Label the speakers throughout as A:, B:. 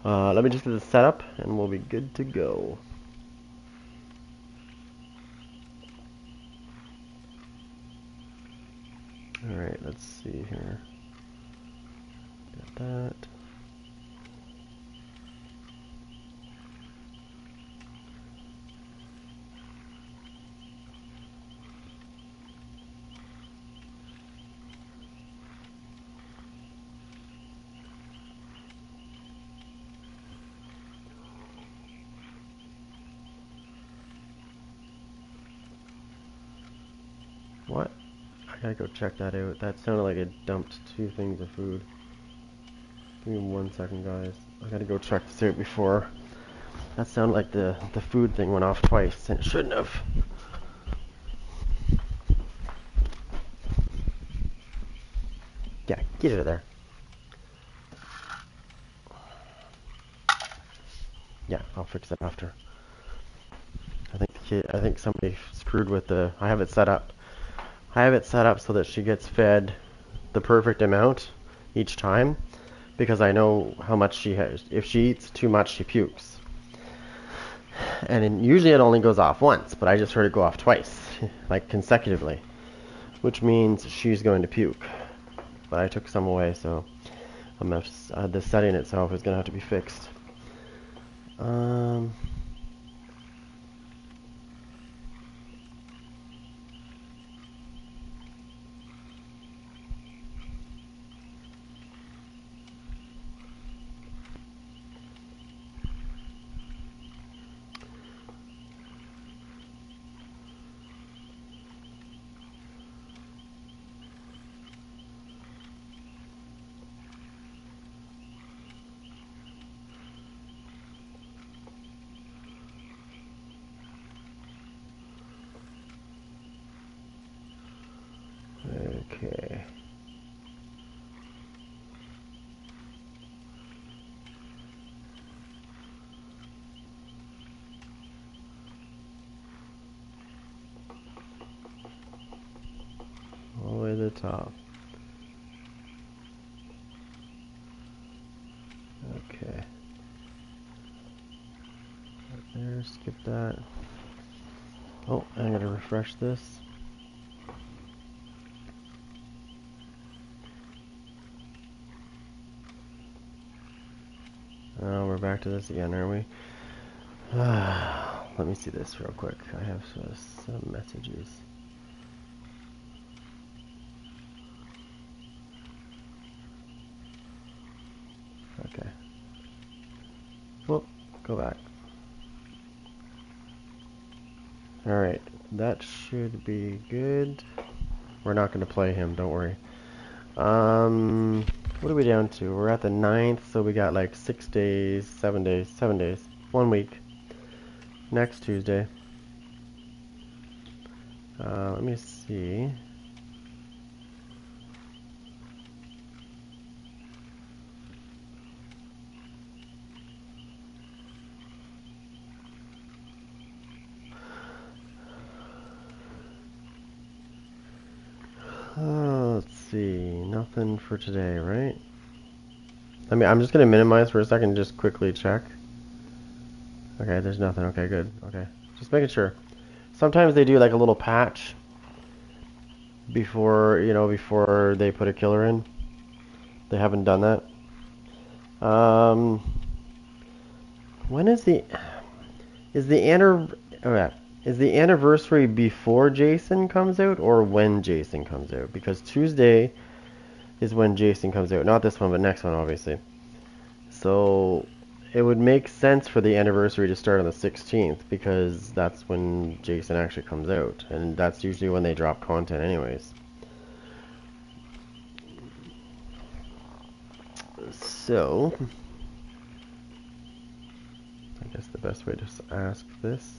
A: Let me just get this set up and we'll be good to go. Alright, let's see here. Got that. What? I gotta go check that out. That sounded like it dumped 2 things of food. Give me 1 second, guys. I gotta go check this out before. That sounded like the food thing went off twice, and it shouldn't have. Yeah, get out of there. Yeah, I'll fix it after. I think somebody screwed with the. I have it set up. I have it set up so that she gets fed the perfect amount each time, because I know how much she has. If she eats too much, she pukes. And usually it only goes off once, but I just heard it go off twice, like consecutively, which means she's going to puke. But I took some away, so the setting itself is going to have to be fixed. Um, okay. All the way to the top. Okay. Right there, skip that. Oh, I gotta refresh this. Oh, we're back to this again, are we? Let me see this real quick. I have some messages. Okay. Whoop, go back. Alright, that should be good. We're not going to play him, don't worry. What are we down to? We're at the 9th, so we got like 6 days, 7 days, 7 days. 1 week. Next Tuesday. Let me see. Let's see. Nothing for today, right? I'm just gonna minimize for a second and just quickly check. Okay, there's nothing. Okay, good. Okay. Just making sure. Sometimes they do like a little patch before they put a killer in. They haven't done that. Um, when is the anniv okay, is the anniversary before Jason comes out or when Jason comes out? Because Tuesday is when Jason comes out. Not this one, but next one, obviously. So it would make sense for the anniversary to start on the 16th because that's when Jason actually comes out, and that's usually when they drop content, anyways. So I guess the best way to ask this.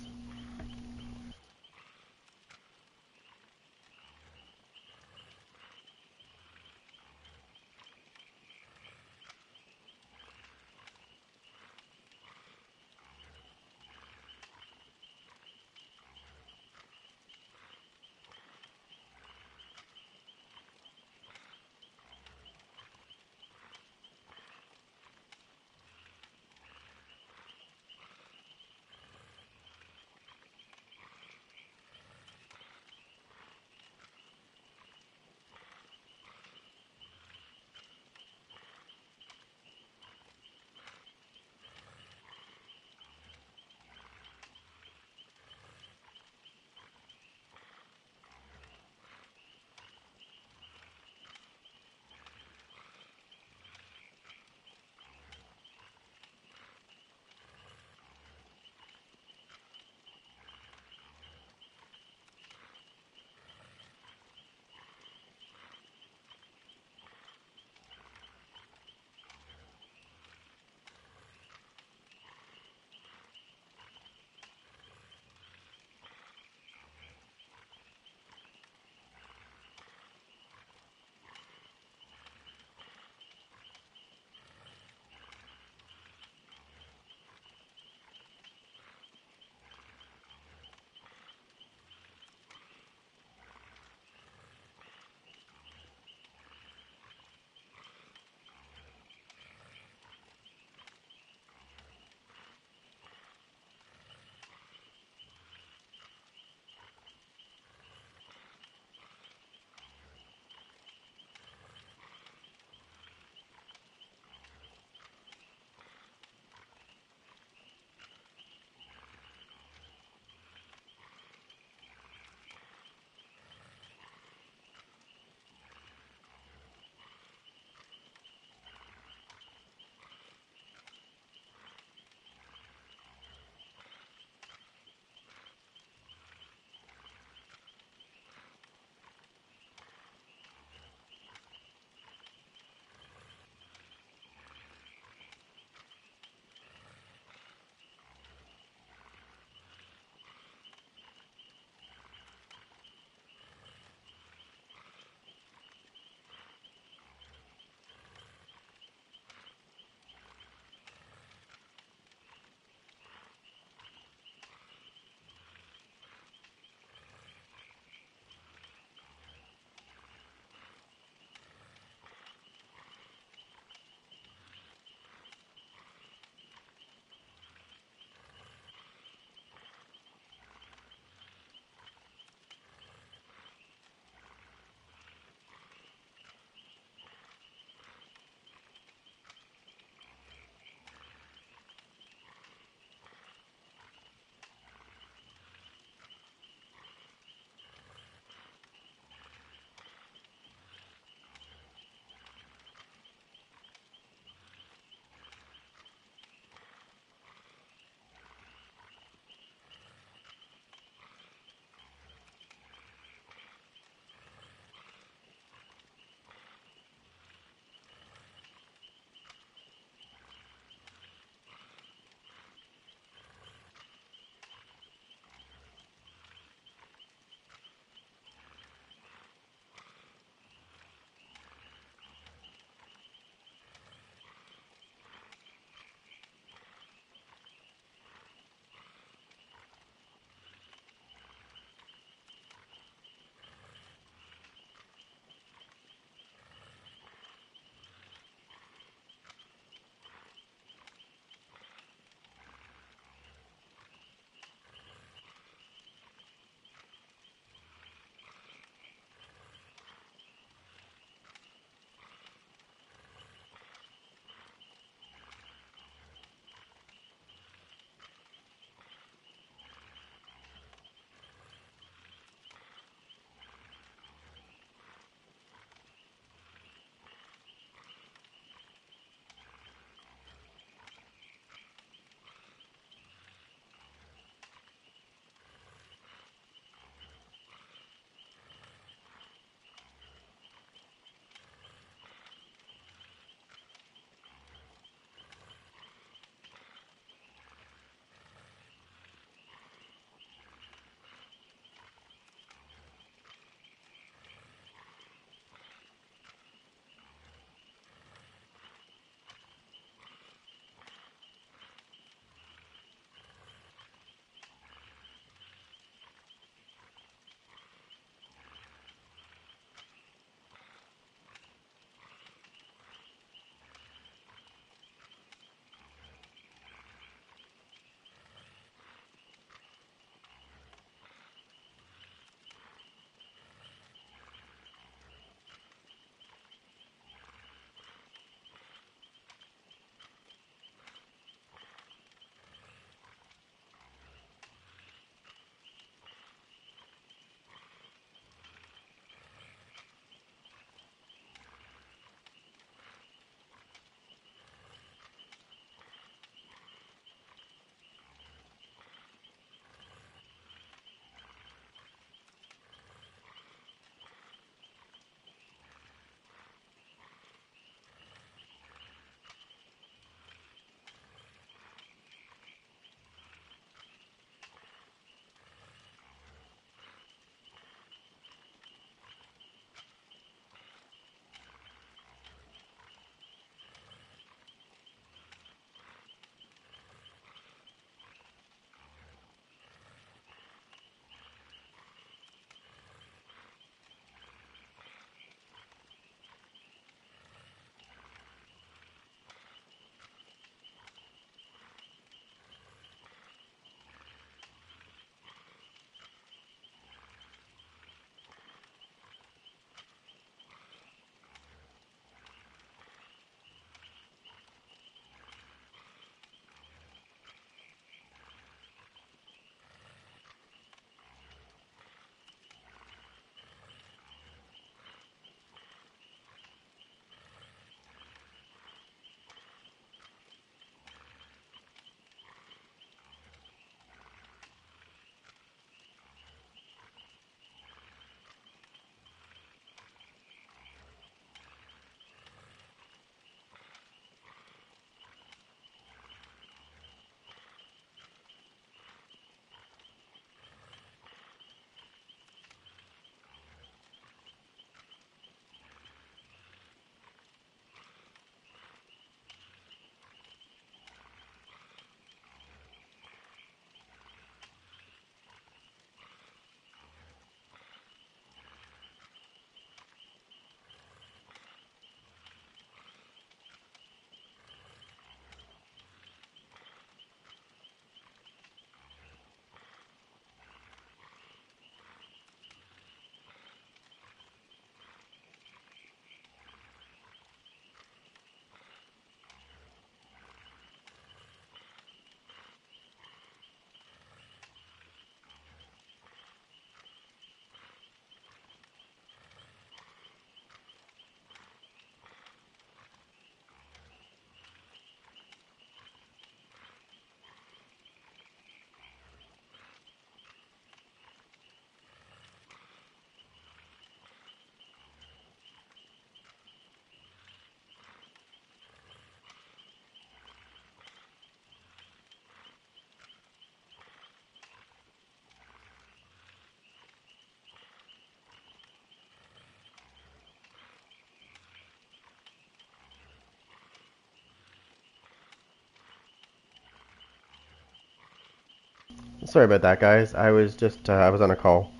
A: Sorry about that, guys. I was just I was on a call.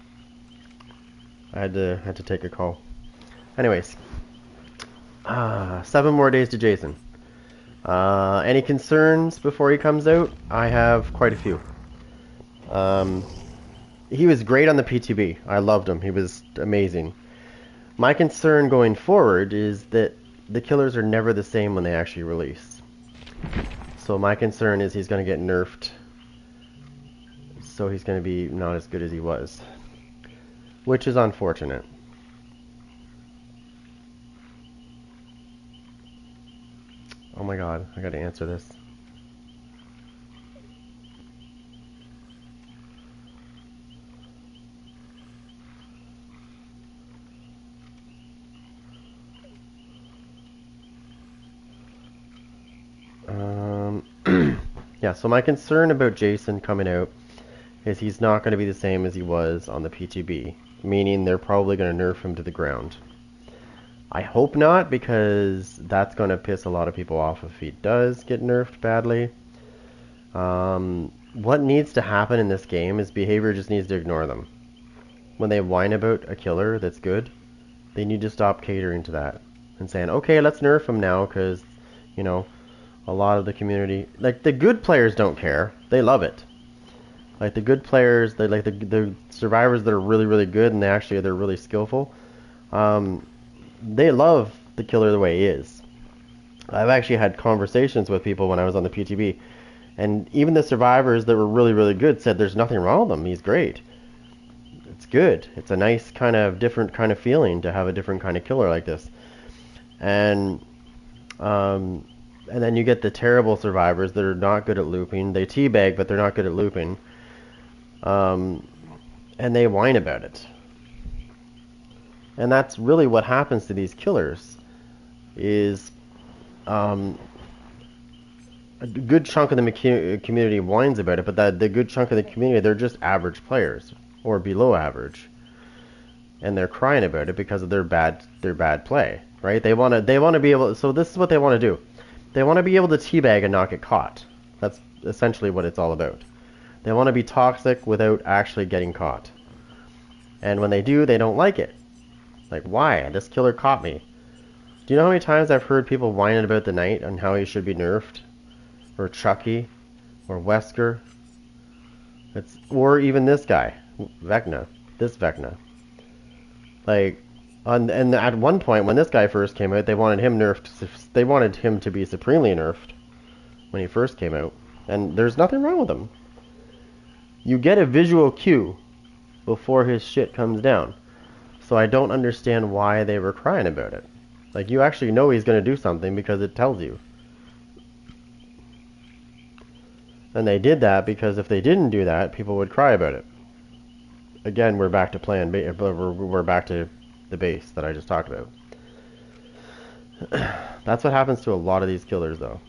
A: I had to take a call. Anyways, 7 more days to Jason. Any concerns before he comes out? I have quite a few. Um, he was great on the PTB. I loved him. He was amazing. My concern going forward is that the killers are never the same when they actually release. So my concern is he's going to get nerfed. So he's going to be not as good as he was. Which is unfortunate. Oh my god, I gotta answer this. Yeah, so my concern about Jason coming out is he's not going to be the same as he was on the PTB, meaning they're probably going to nerf him to the ground. I hope not, because that's going to piss a lot of people off if he does get nerfed badly. What needs to happen in this game is behavior just needs to ignore them. When they whine about a killer that's good, they need to stop catering to that and saying, okay, let's nerf him now because, you know, a lot of the community, like the good players don't care. They love it. Like the good players, they like the survivors that are really, really good and they're really skillful. They love the killer the way he is. I've actually had conversations with people when I was on the PTB, and even the survivors that were really, really good said there's nothing wrong with him. He's great. It's good. It's a nice kind of different kind of feeling to have a different kind of killer like this. And and then you get the terrible survivors that are not good at looping. They teabag, but they're not good at looping. And they whine about it. And that's really what happens to these killers. Is a good chunk of the community whines about it, but the good chunk of the community, they're just average players or below average, and they're crying about it because of their bad play. Right? They want to be able. So this is what they want to do. They want to be able to teabag and not get caught. That's essentially what it's all about. They want to be toxic without actually getting caught. And when they do, they don't like it. Like, why? This killer caught me. Do you know how many times I've heard people whining about the Knight and how he should be nerfed? Or Chucky? Or Wesker? Or even this guy, Vecna. This Vecna. Like, and at one point when this guy first came out, they wanted him nerfed. They wanted him to be supremely nerfed when he first came out. And there's nothing wrong with him. You get a visual cue before his shit comes down. So I don't understand why they were crying about it. Like, you actually know he's going to do something because it tells you. And they did that because if they didn't do that, people would cry about it. Again, we're back to we're back to the base that I just talked about. That's what happens to a lot of these killers, though.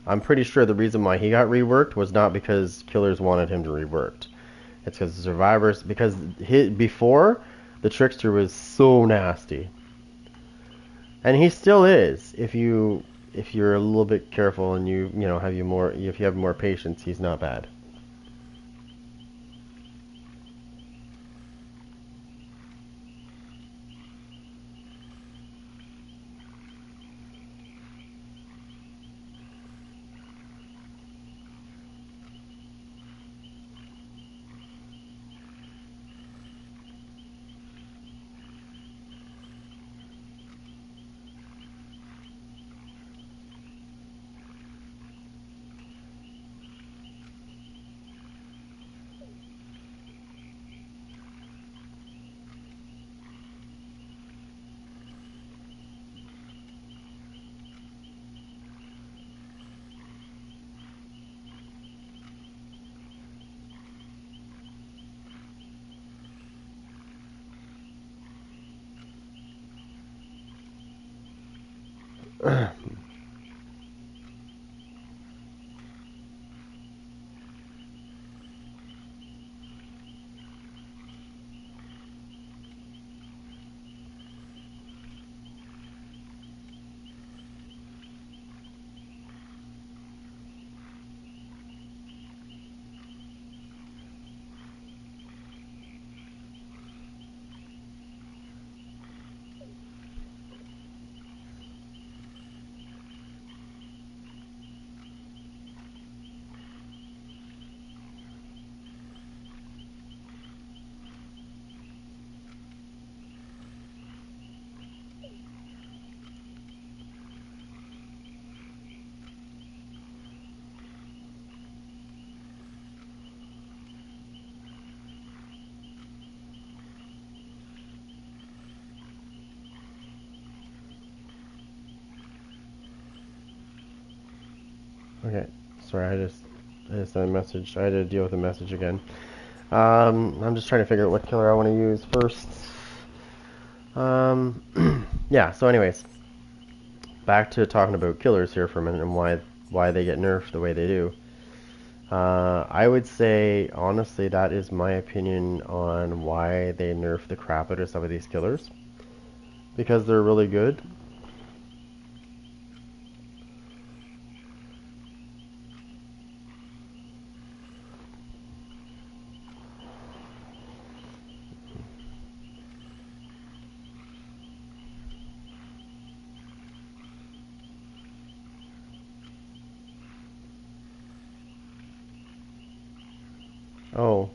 A: I'm pretty sure the reason why he got reworked was not because killers wanted him to reworked. It's because the survivors, before, the trickster was so nasty. And he still is. If you're a little bit careful and if you have more patience, he's not bad. Okay, sorry, I just sent a message. I had to deal with a message again. I'm just trying to figure out what killer I want to use first. Yeah, so anyways, back to talking about killers here for a minute and why they get nerfed the way they do. I would say, honestly, that is my opinion on why they nerf the crap out of some of these killers. Because they're really good. Oh,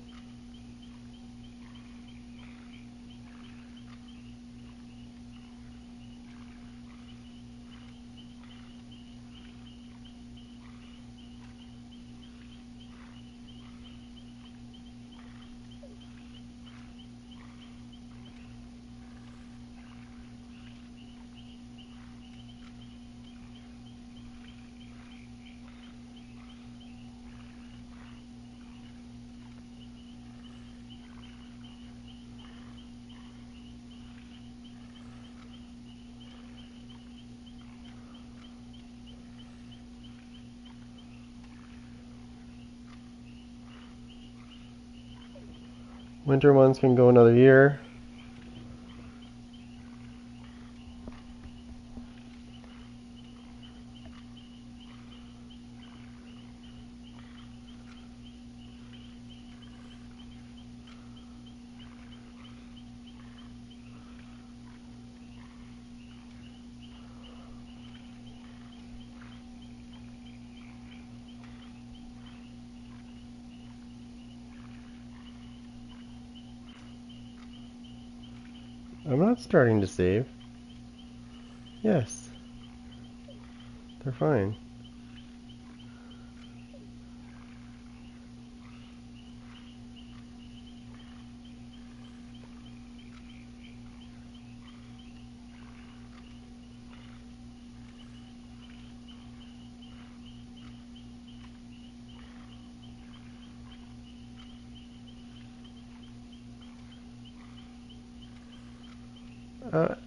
A: winter ones can go another year. I'm not starting to save. Yes, they're fine.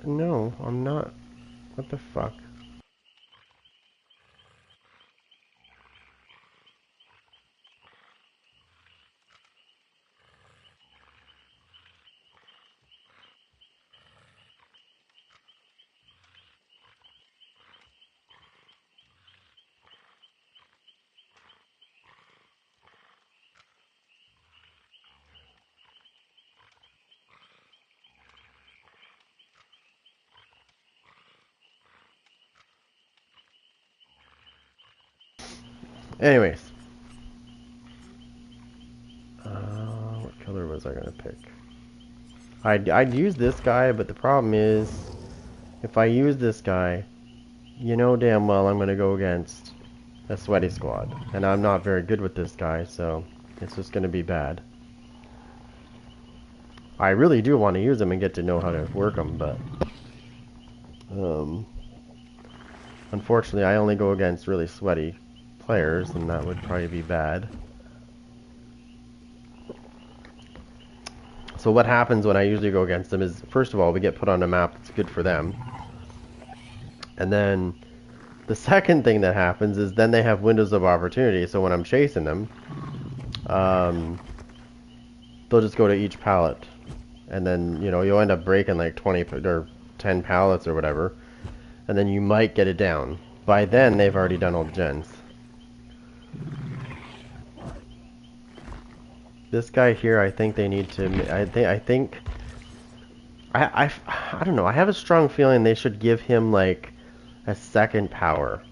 A: No, I'm not. What the fuck? Anyways, what color was I gonna pick? I'd use this guy, but the problem is, if I use this guy, you know damn well I'm gonna go against a sweaty squad, and I'm not very good with this guy, so it's just gonna be bad. I really do want to use him and get to know how to work him, but um, unfortunately I only go against really sweaty players, and that would probably be bad. So what happens when I usually go against them is, first of all, we get put on a map that's good for them. And then the second thing that happens is then they have windows of opportunity. So when I'm chasing them, they'll just go to each pallet. And then, you know, you'll end up breaking like 20 or 10 pallets or whatever. And then you might get it down. By then, they've already done all the gens. This guy here, I think they need to. I don't know. I have a strong feeling they should give him like a second power.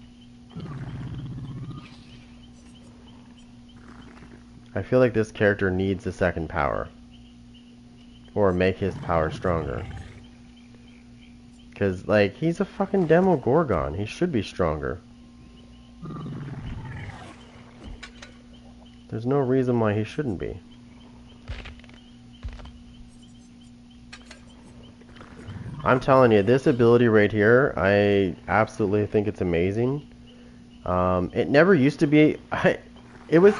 A: I feel like this character needs a second power, or make his power stronger. Cause like he's a fucking Demogorgon. He should be stronger. There's no reason why he shouldn't be. I'm telling you, this ability right here, I absolutely think it's amazing. It never used to be. It was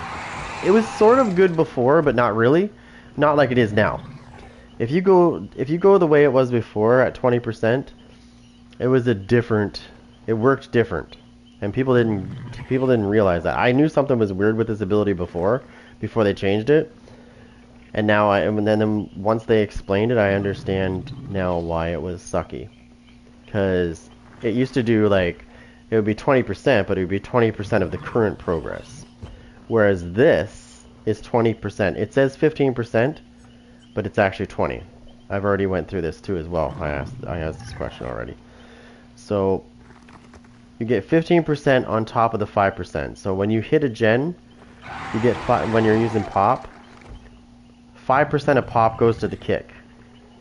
A: sort of good before, but not really. Not like it is now. If you go the way it was before at 20%, it was a different. It worked different, and people didn't realize that. I knew something was weird with this ability before they changed it, and now and then once they explained it, I understand now why it was sucky. Because it used to do like it would be 20%, but it would be 20% of the current progress. Whereas this is 20%. It says 15%, but it's actually 20. I've already went through this too as well. I asked this question already. So you get 15% on top of the 5%. So when you hit a gen, you get when you're using pop, 5% of pop goes to the kick,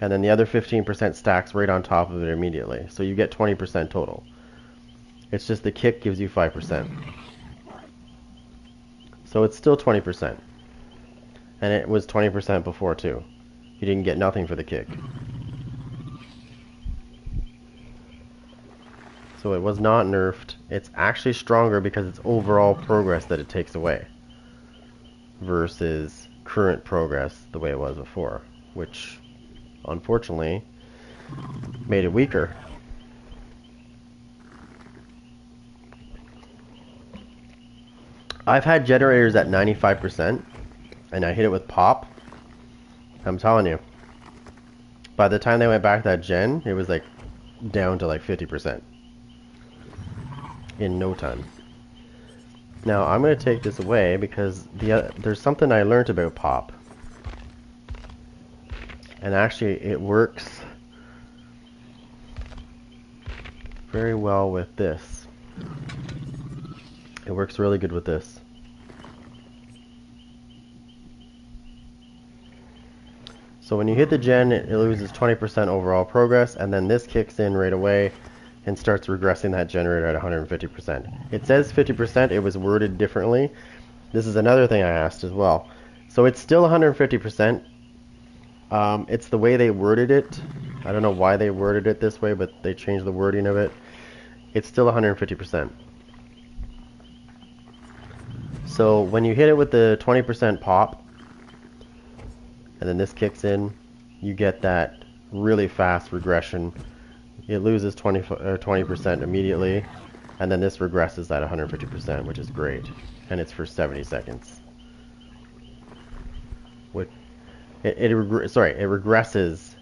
A: and then the other 15% stacks right on top of it immediately. So you get 20% total. It's just the kick gives you 5%. So it's still 20%. And it was 20% before too. You didn't get nothing for the kick. So it was not nerfed. It's actually stronger because it's overall progress that it takes away versus current progress the way it was before, which unfortunately made it weaker. I've had generators at 95% and I hit it with pop. I'm telling you, by the time they went back to that gen, it was like down to like 50% in no time. Now I'm going to take this away because there's something I learned about pop, and actually it works very well with this. It works really good with this. So when you hit the gen, it loses 20% overall progress, and then this kicks in right away and starts regressing that generator at 150%. It says 50%, it was worded differently. This is another thing I asked as well. So it's still 150%. It's the way they worded it. I don't know why they worded it this way, but they changed the wording of it. It's still 150%. So when you hit it with the 20% pop, and then this kicks in, you get that really fast regression. It loses 20% immediately, and then this regresses at 150%, which is great. And it's for 70 seconds. It regresses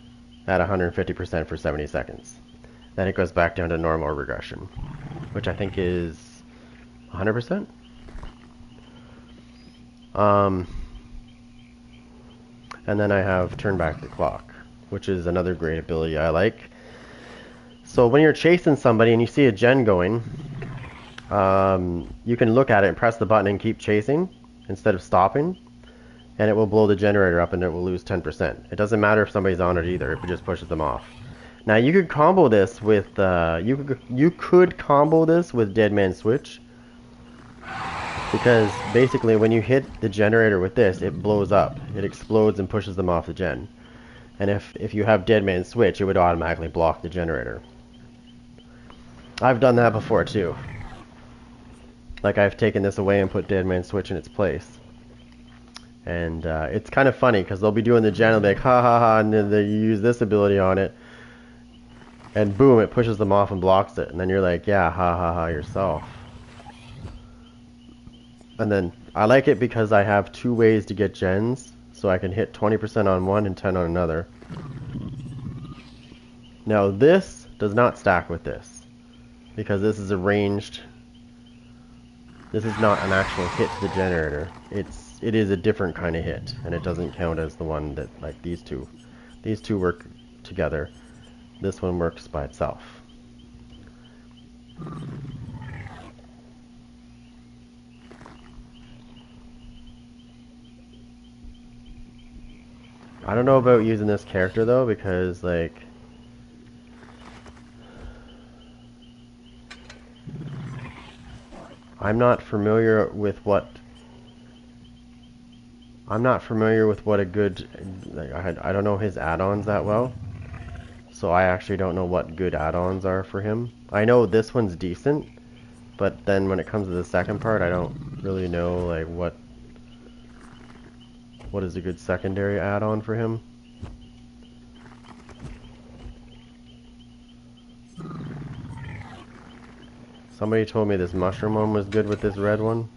A: at 150% for 70 seconds. Then it goes back down to normal regression, which I think is 100%. And then I have turn back the clock, which is another great ability I like. So when you're chasing somebody and you see a gen going, you can look at it and press the button and keep chasing instead of stopping, and it will blow the generator up and it will lose 10%. It doesn't matter if somebody's on it either, it just pushes them off. Now you could combo this with you could combo this with Dead Man Switch, because basically when you hit the generator with this, it blows up. It explodes and pushes them off the gen. And if you have Dead Man Switch, it would automatically block the generator. I've done that before too. Like I've taken this away and put Dead Man Switch in its place. And it's kind of funny because they'll be doing the gen and they'll be like, ha ha ha, and then they use this ability on it. And boom, it pushes them off and blocks it. And then you're like, yeah, ha ha ha yourself. And then I like it because I have two ways to get gens, so I can hit 20% on one and 10 on another. Now this does not stack with this, because this is a ranged. This is not an actual hit to the generator. It is a different kind of hit, and it doesn't count as the one that, like these two. These two work together. This one works by itself. I don't know about using this character though, because like I'm not familiar with what a good, like, I don't know his add-ons that well, so I actually don't know what good add-ons are for him. I know this one's decent, But then when it comes to the second part, I don't really know like what is a good secondary add-on for him. Somebody told me this mushroom one was good with this red one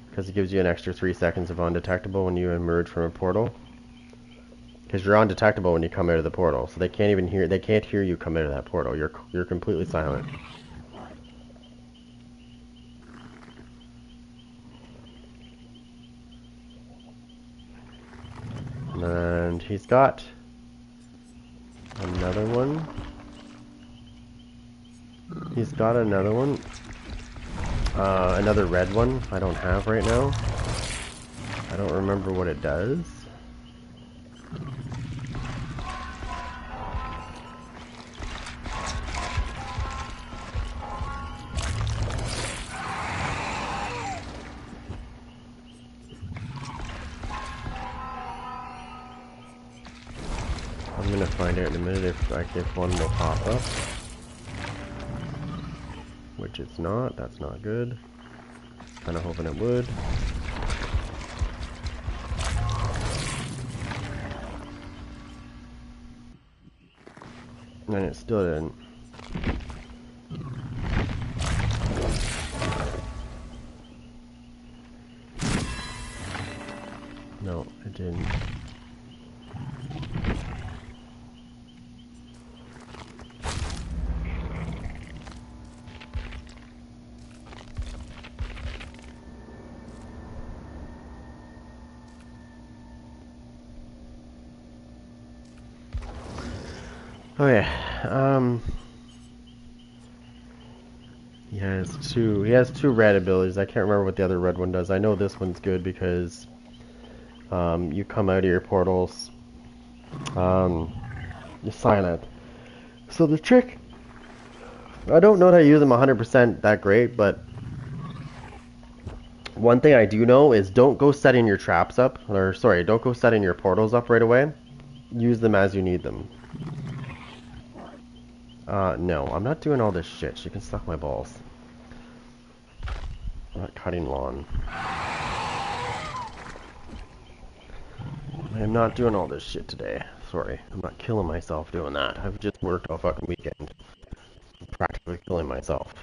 A: because it gives you an extra 3 seconds of undetectable when you emerge from a portal. Because you're undetectable when you come out of the portal, so they can't hear you come out of that portal. You're completely silent. And he's got another one. He's got another one. Another red one I don't have right now. I don't remember what it does. I'm gonna find out in a minute if one will pop up. Which it's not, that's not good. Kinda hoping it would. And it still didn't. No, it didn't. Okay, he has two red abilities. I can't remember what the other red one does. I know this one's good because you come out of your portals, you're silent. So the trick, I don't know how to use them 100% that great, but one thing I do know is don't go setting your traps up, or sorry, don't go setting your portals up right away. Use them as you need them. No, I'm not doing all this shit. She can suck my balls. I'm not cutting lawn. I am not doing all this shit today. Sorry, I'm not killing myself doing that. I've just worked all fucking weekend. I'm practically killing myself.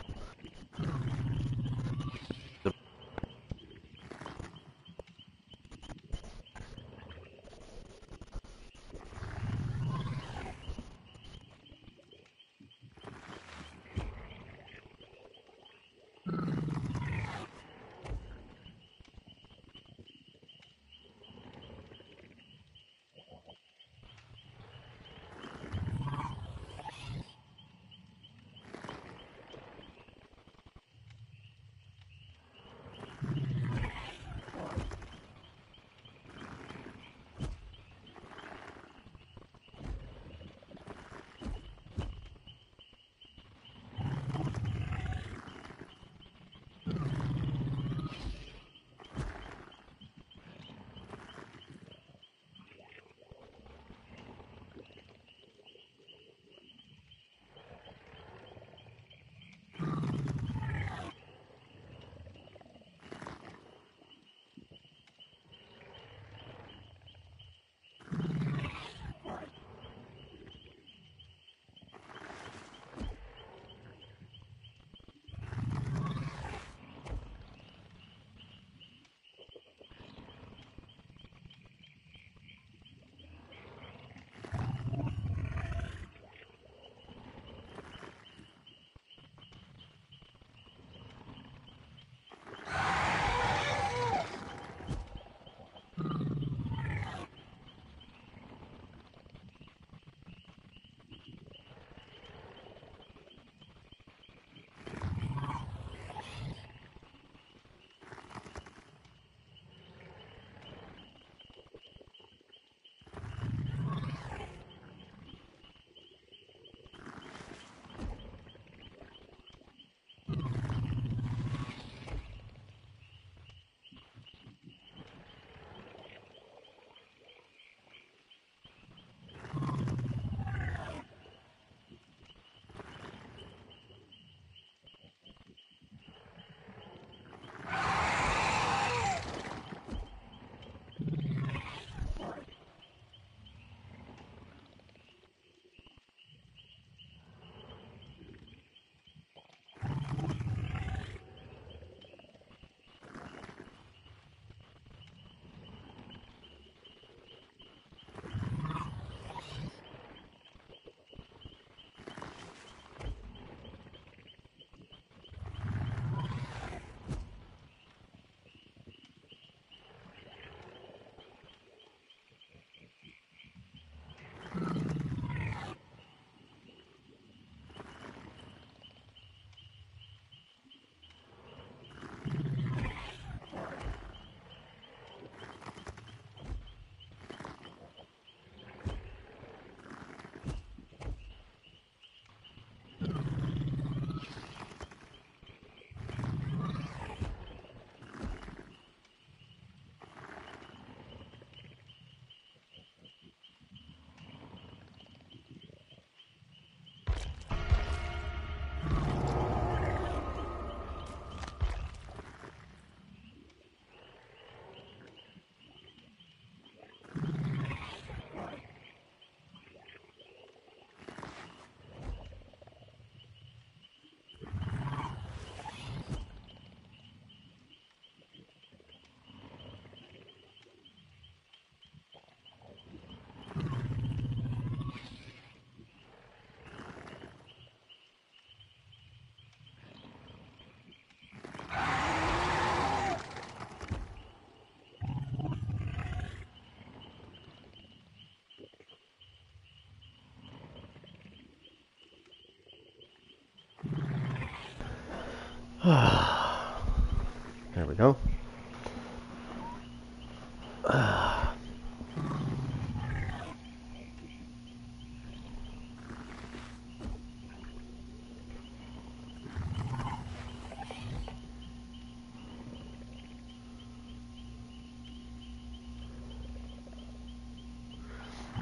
A: There we go.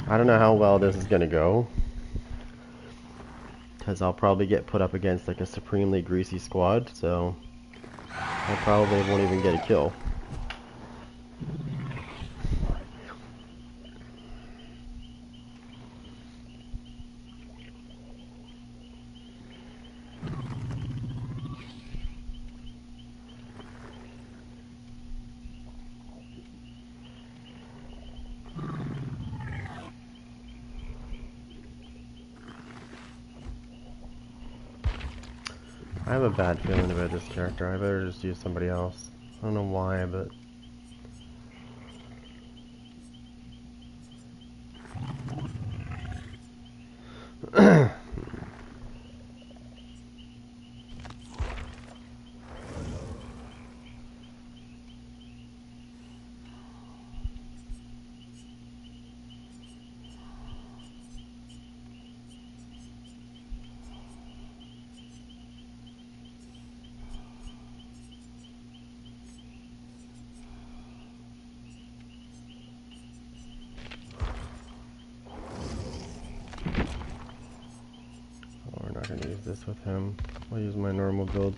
A: I don't know how well this is gonna go, because I'll probably get put up against like a supremely greasy squad, so I probably won't even get a kill. I have a bad feeling about this character. I better just use somebody else. I don't know why, but... We're not gonna use this with him. I'll use my normal build.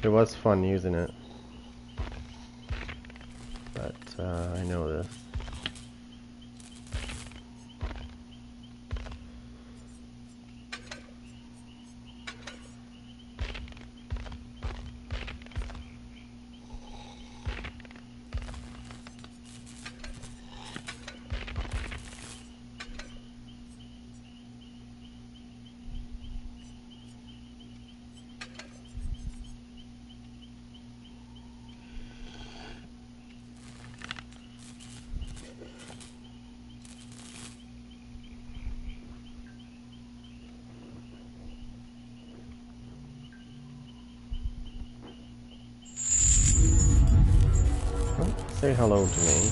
A: It was fun using it, but I know this. Say hello to me.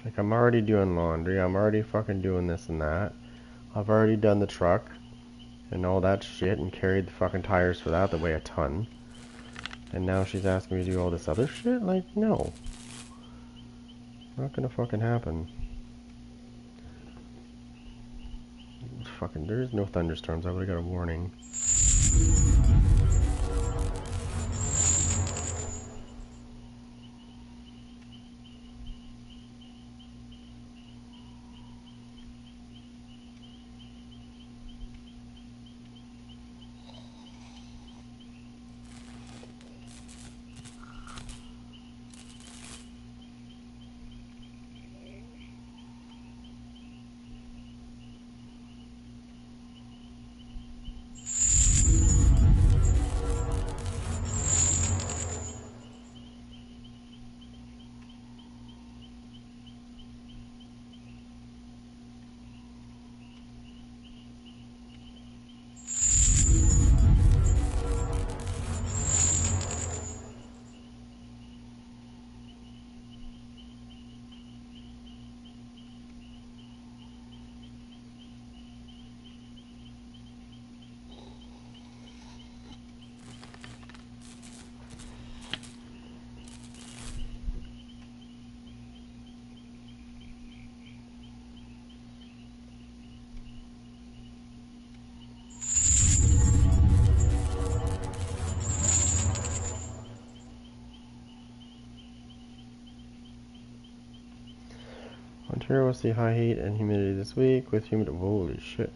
A: Like, I'm already doing laundry, I'm already fucking doing this and that. I've already done the truck and all that shit and carried the fucking tires for that weigh a ton. And now she's asking me to do all this other shit? Like, no. Not gonna fucking happen. Fucking, there's no thunderstorms, I would've got a warning. Ontario will see high heat and humidity this week with humid. Holy shit.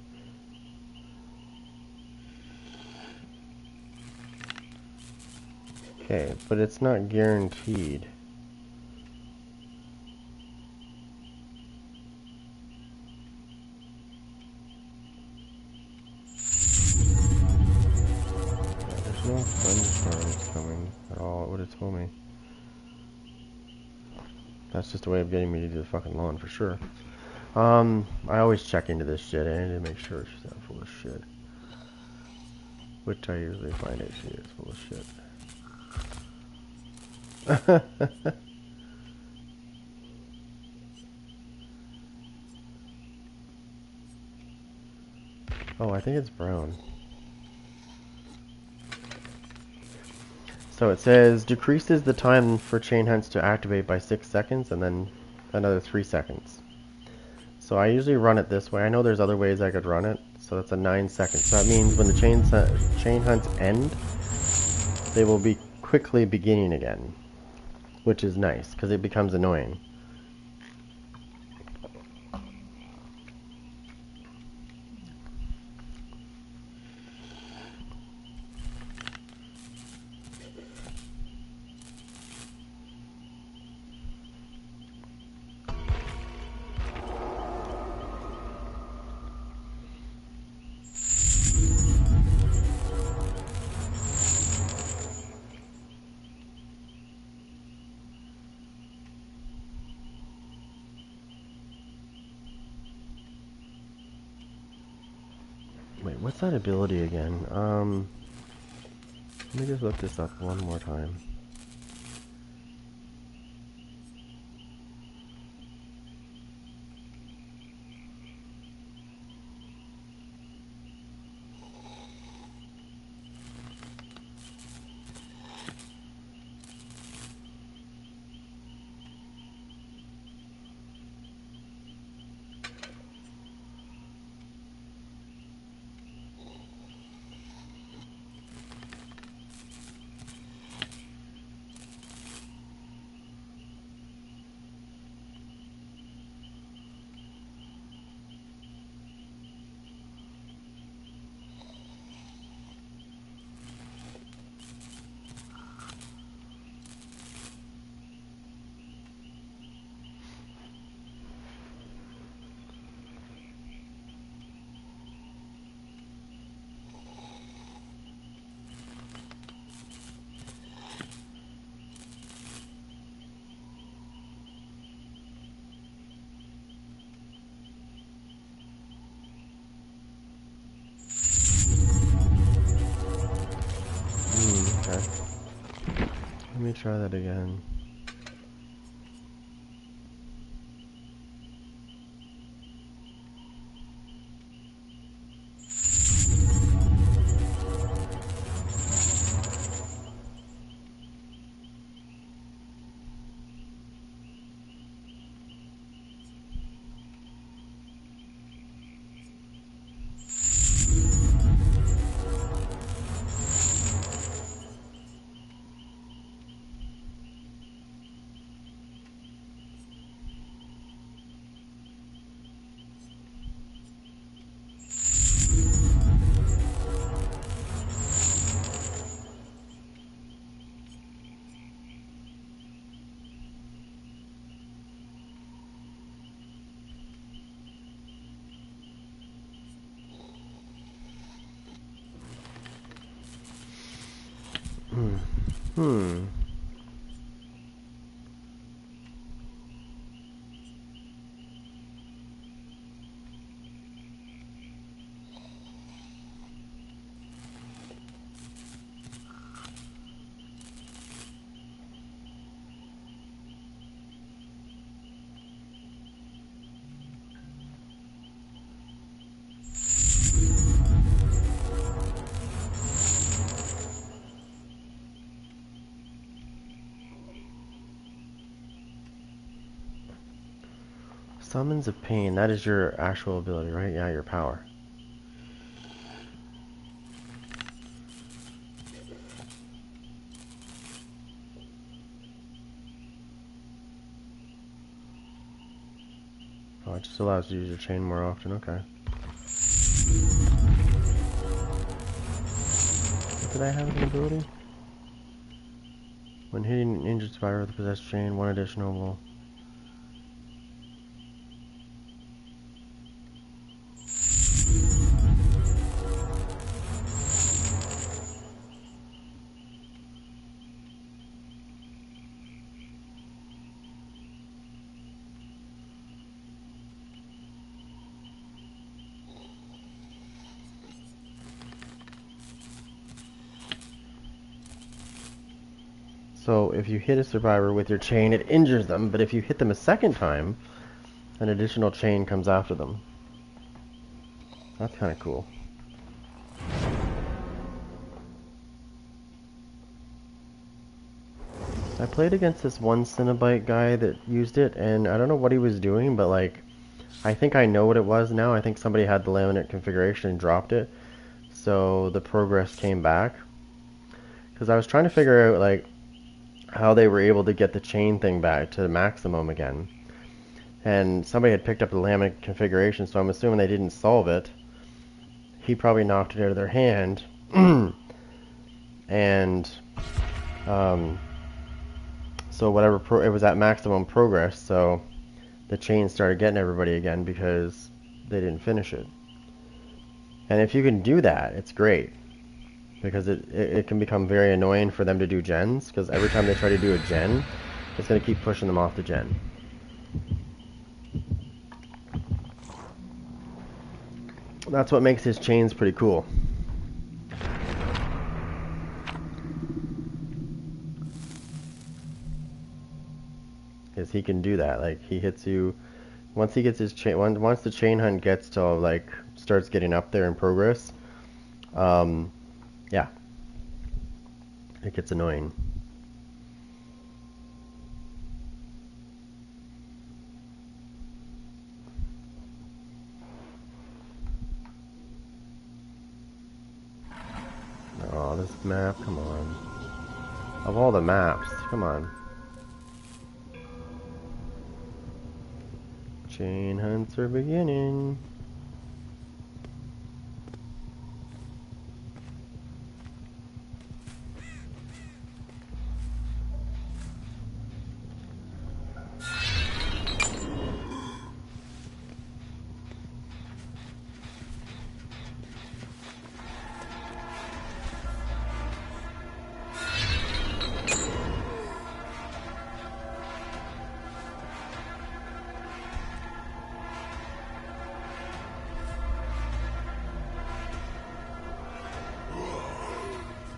A: Okay, but it's not guaranteed. There's no thunderstorms coming at all. It would have told me. That's just a way of getting me to do the fucking lawn for sure. I always check into this shit. I need to make sure she's not full of shit. Which I usually find it she is full of shit. Oh, I think it's brown. So it says decreases the time for chain hunts to activate by 6 seconds and then another 3 seconds. So I usually run it this way. I know there's other ways I could run it. So that's a 9 seconds. So that means when the chain hunts end, they will be quickly beginning again, which is nice because it becomes annoying. Wait, what's that ability again? Let me just look this up one more time. Okay. Let me try that again. Hmm. Summons of Pain. That is your actual ability, right? Yeah, your power. Oh, it just allows you to use your chain more often. Okay. What did I have as an ability? When hitting an injured survivor with a possessed chain, one additional will... So if you hit a survivor with your chain, it injures them, but if you hit them a second time, an additional chain comes after them. That's kind of cool. I played against this one Cenobite guy that used it, and I don't know what he was doing, but like, I think I know what it was now. I think somebody had the laminate configuration and dropped it, so the progress came back. Because I was trying to figure out, like, how they were able to get the chain thing back to maximum again. And somebody had picked up the laminate configuration, so I'm assuming they didn't solve it. He probably knocked it out of their hand. And so whatever, it was at maximum progress, so the chain started getting everybody again because they didn't finish it. And if you can do that, it's great. Because it can become very annoying for them to do gens, because every time they try to do a gen, it's going to keep pushing them off the gen. That's what makes his chains pretty cool. Because he can do that. Like, he hits you once he gets his chain. Once the chain hunt gets to, like, starts getting up there in progress, yeah, it gets annoying. Oh, this map, come on. Of all the maps, come on. Chain hunts are beginning.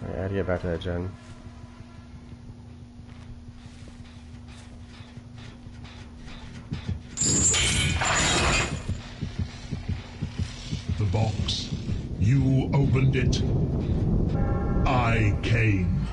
A: Alright, how to get back to that gen?
B: The box. You opened it. I came.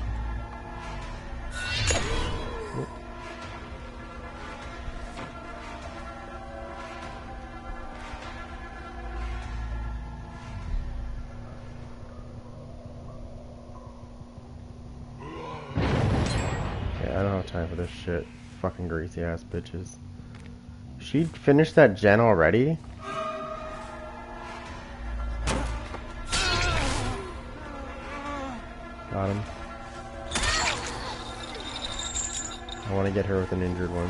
A: Yeah, I don't have time for this shit. Fucking greasy ass bitches. She finished that gen already? Got him. I want to get her with an injured one.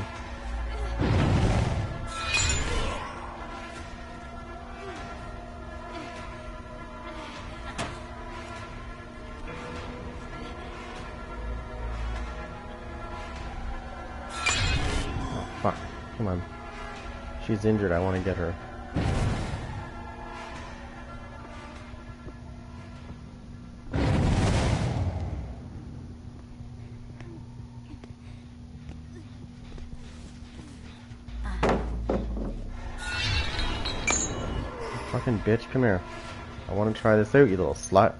A: Oh, fuck. Come on. She's injured. I want to get her. Fucking bitch, come here. I want to try this out, you little slut.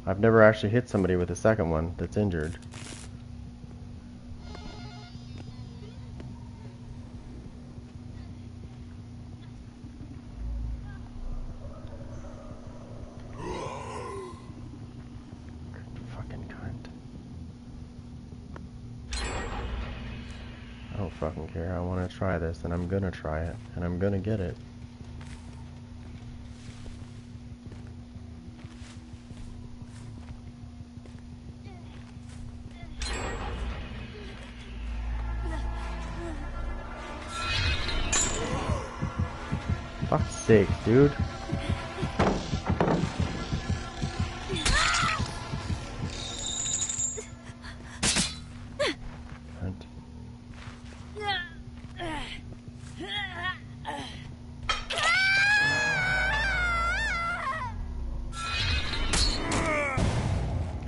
A: I've never actually hit somebody with a second one that's injured. Fucking cunt. I don't fucking care. I want to try this, and I'm gonna try it, and I'm gonna get it. Fuck's sake, dude. Cunt.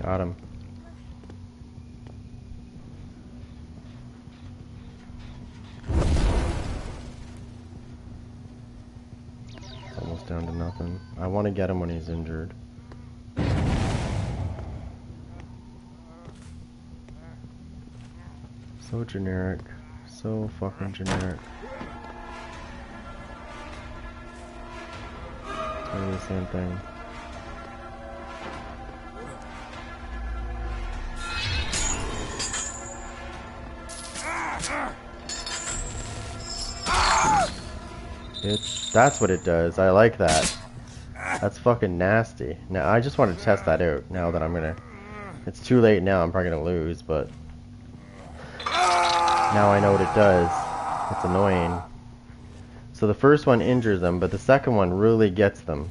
A: Got him. Almost down to nothing. I want to get him when he's injured. So generic. So fucking generic. Tell me the same thing. Bitch. That's what it does. I like that. That's fucking nasty. Now, I just want to test that out now that I'm gonna... It's too late now, I'm probably gonna lose, but... Now I know what it does. It's annoying. So the first one injures them, but the second one really gets them.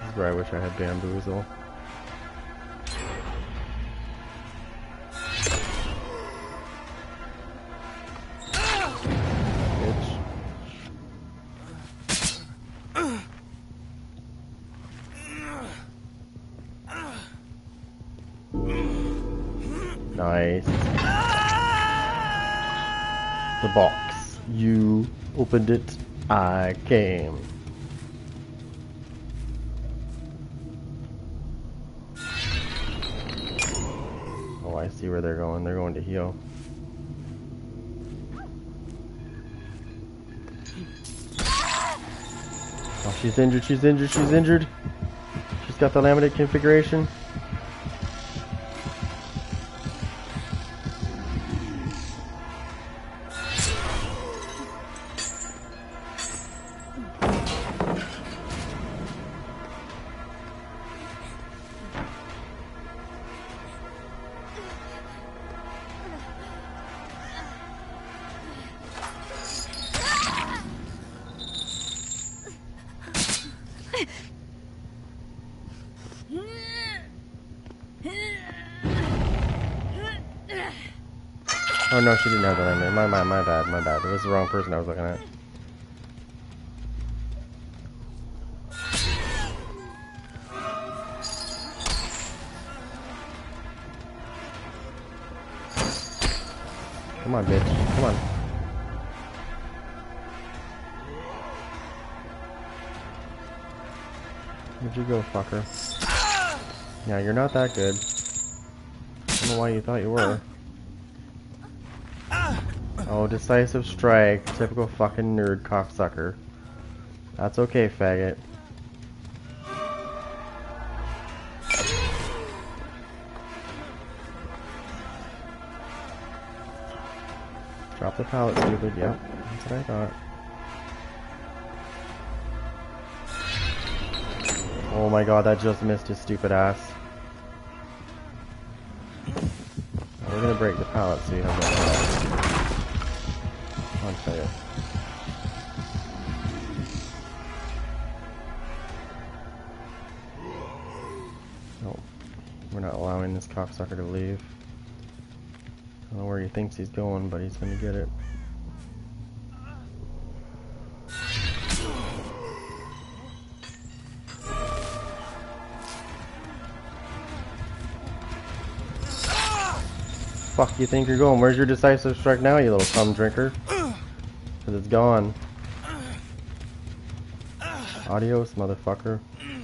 A: This is where I wish I had Bamboozle. Nice. The box. You opened it. I came. Oh, I see where they're going. They're going to heal. Oh, she's injured. She's injured. She's injured. She's got the laminate configuration. Oh no, she didn't have the limit. My bad, my bad. It was the wrong person I was looking at. Come on, bitch. Come on. Where'd you go, fucker? Yeah, you're not that good. I don't know why you thought you were. Oh, decisive strike. Typical fucking nerd cocksucker. That's okay, faggot. Drop the pallet, stupid. Yep, that's what I thought. Oh my god, that just missed his stupid ass. We're gonna break the pallet so you have that pallet. I'll tell you. No, we're not allowing this cocksucker to leave. I don't know where he thinks he's going, but he's gonna get it. Fuck you think you're going? Where's your decisive strike now, you little cum drinker? Cause it's gone. Adios, motherfucker.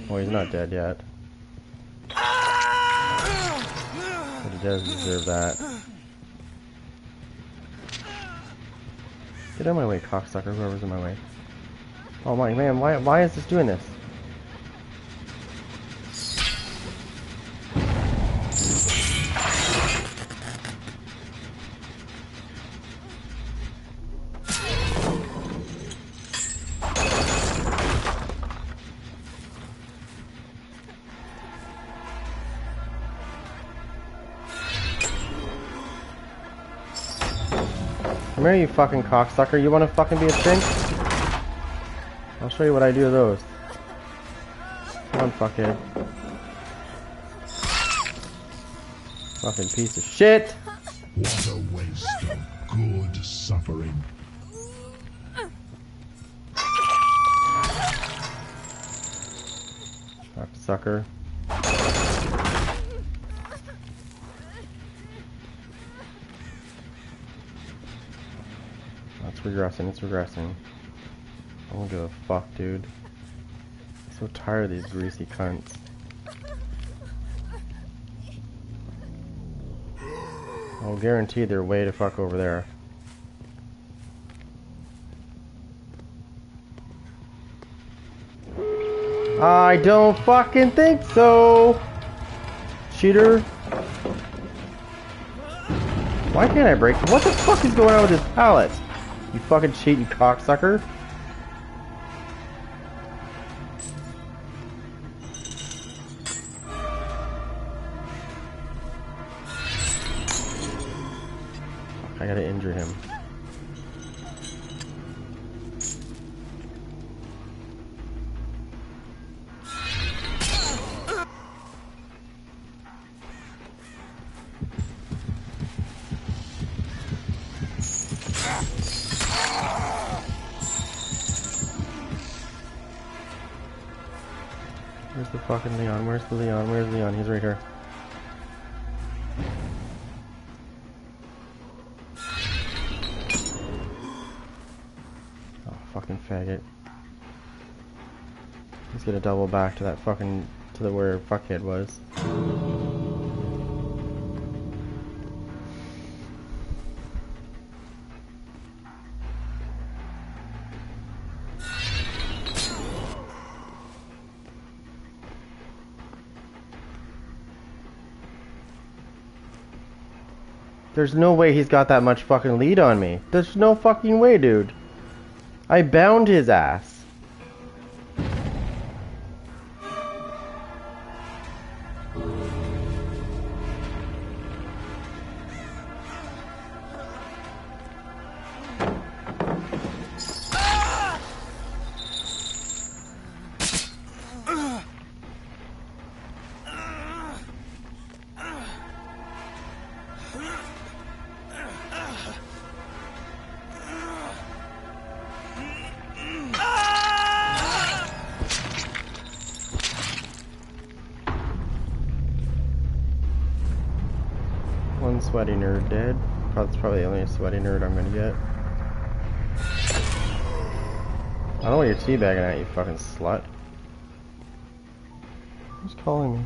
A: Oh, he's not dead yet. But he does deserve that. Get out of my way, cocksucker, whoever's in my way. Oh my man, why is this doing this? Come here, you fucking cocksucker. You wanna fucking be a chink? I'll show you what I do to those. Come on, fuckhead. Fucking piece of shit!
B: What a waste of good suffering.
A: Sucker. It's regressing, it's regressing. I don't give a fuck, dude. I'm so tired of these greasy cunts. I'll guarantee they're way to fuck over there. I don't fucking think so! Cheater. Why can't I break? What the fuck is going on with this pallet? You fucking cheating cocksucker. I gotta injure him. Where's the fucking Leon? Where's the Leon? Where's Leon? He's right here. Oh, fucking faggot. He's gonna double back to that fucking, to the where fuckhead was. There's no way he's got that much fucking lead on me. There's no fucking way, dude. I bound his ass. One sweaty nerd dead. That's probably the only sweaty nerd I'm gonna get. I don't know what you're teabagging at, you fucking slut. Who's calling me?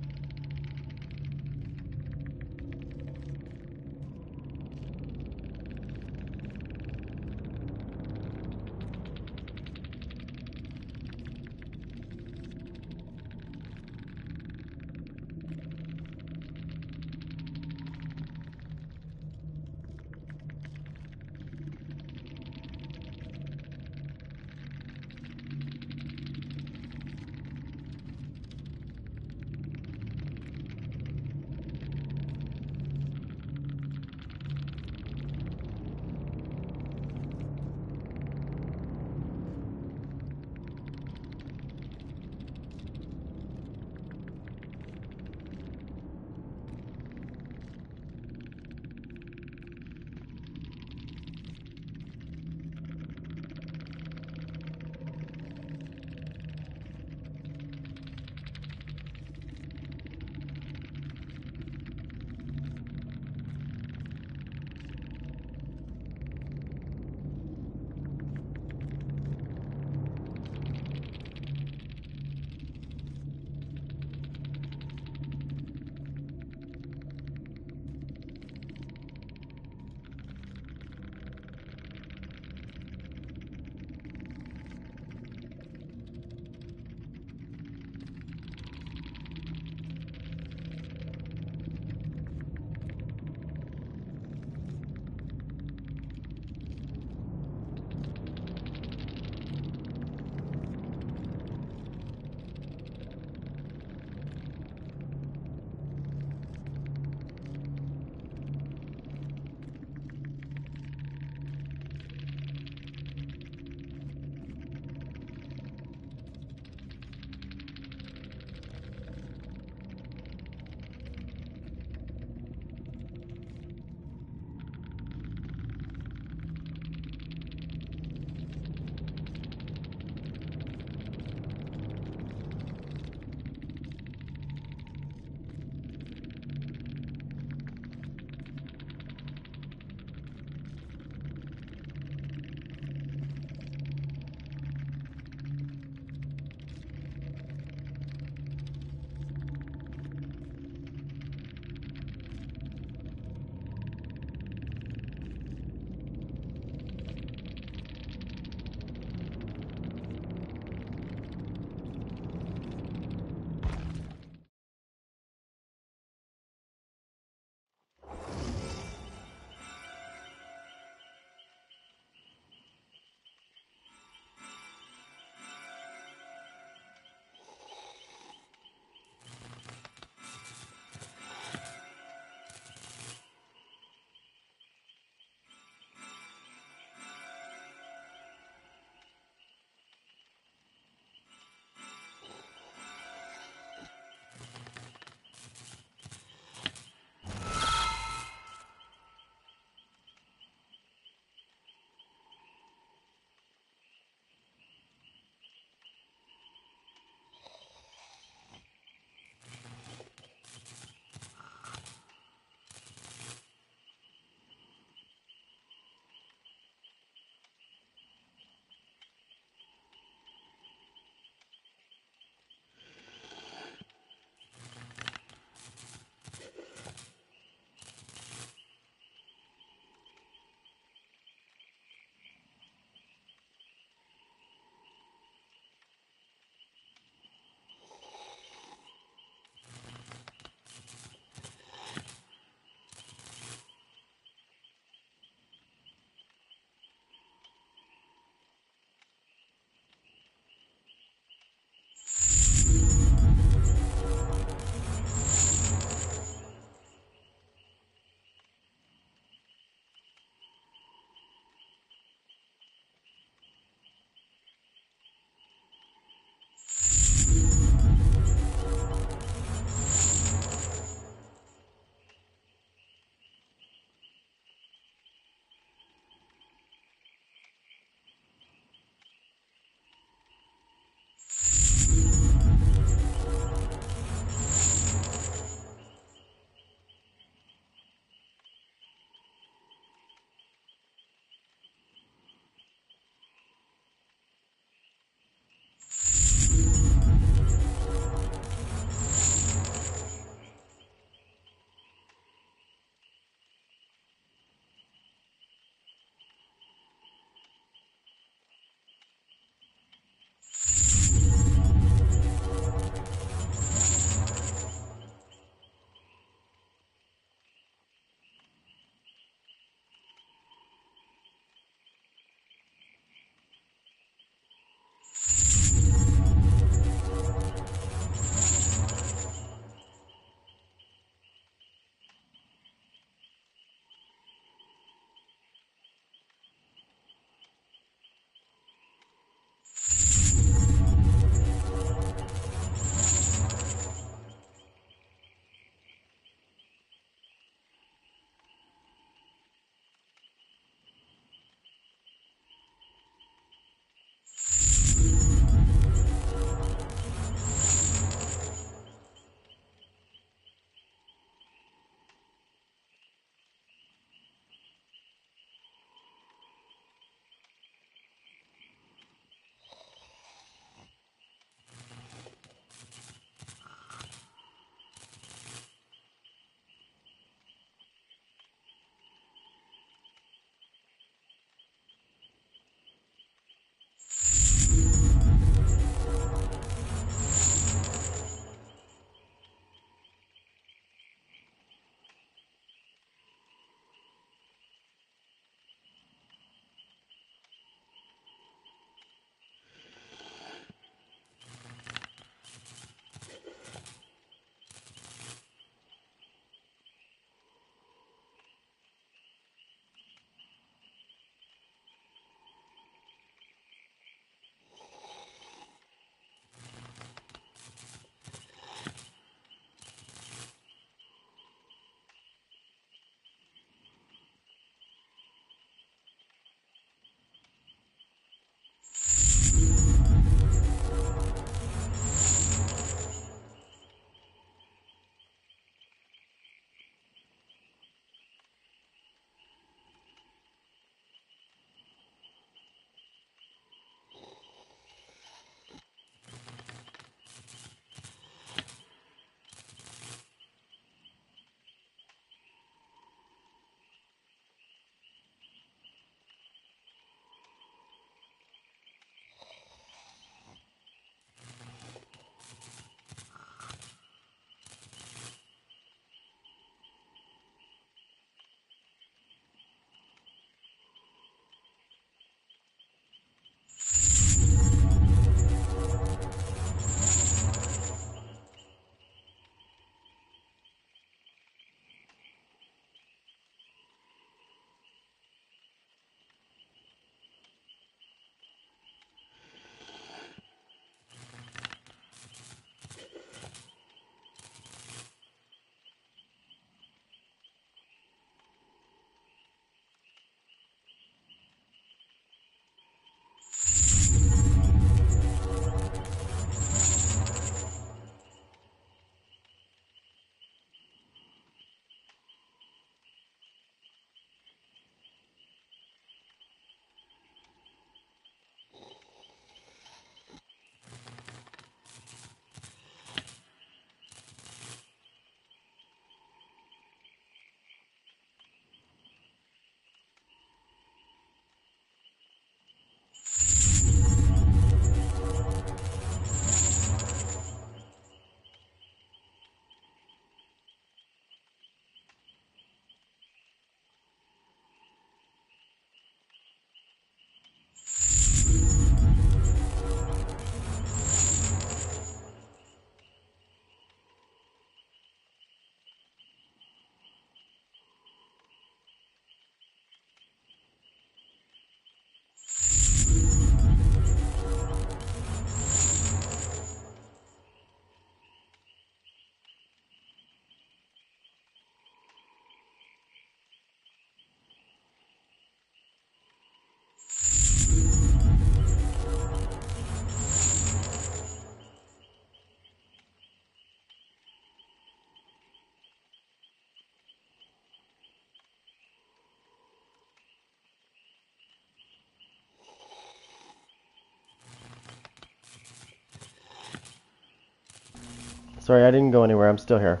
A: Sorry, I didn't go anywhere. I'm still here.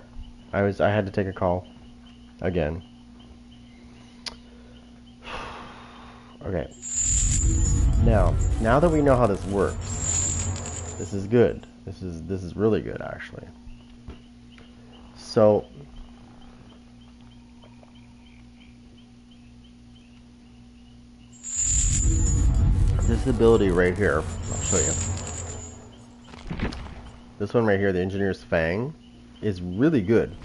A: I had to take a call. Again. Okay. Now that we know how this works, this is good. This is really good, actually. So this ability right here, I'll show you. This one right here, the Engineer's Fang, is really good.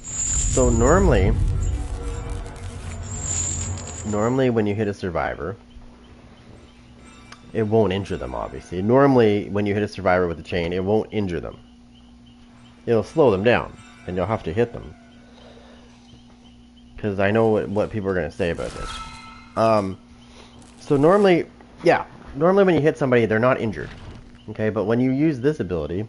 A: So normally when you hit a survivor, it won't injure them, obviously. Normally when you hit a survivor with a chain, it won't injure them. It'll slow them down, and you'll have to hit them. Because I know what people are going to say about this. So normally when you hit somebody, they're not injured. Okay, but when you use this ability,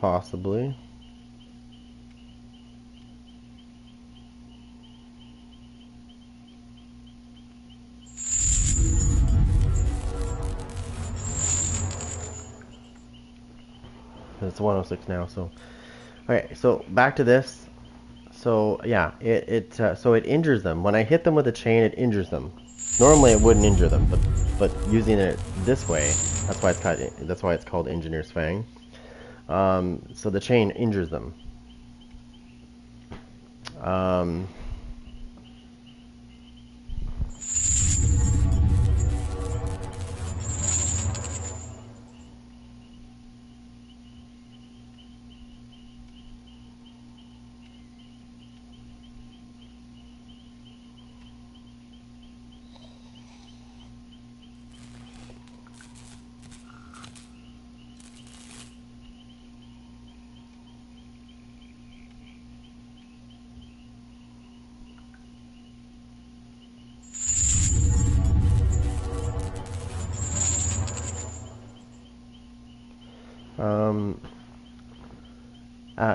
A: possibly. It's 106 now, so okay, so back to this. So yeah, so it injures them. When I hit them with a chain, it injures them. Normally it wouldn't injure them, but using it this way, that's why it's called Engineer's Fang. So the chain injures them.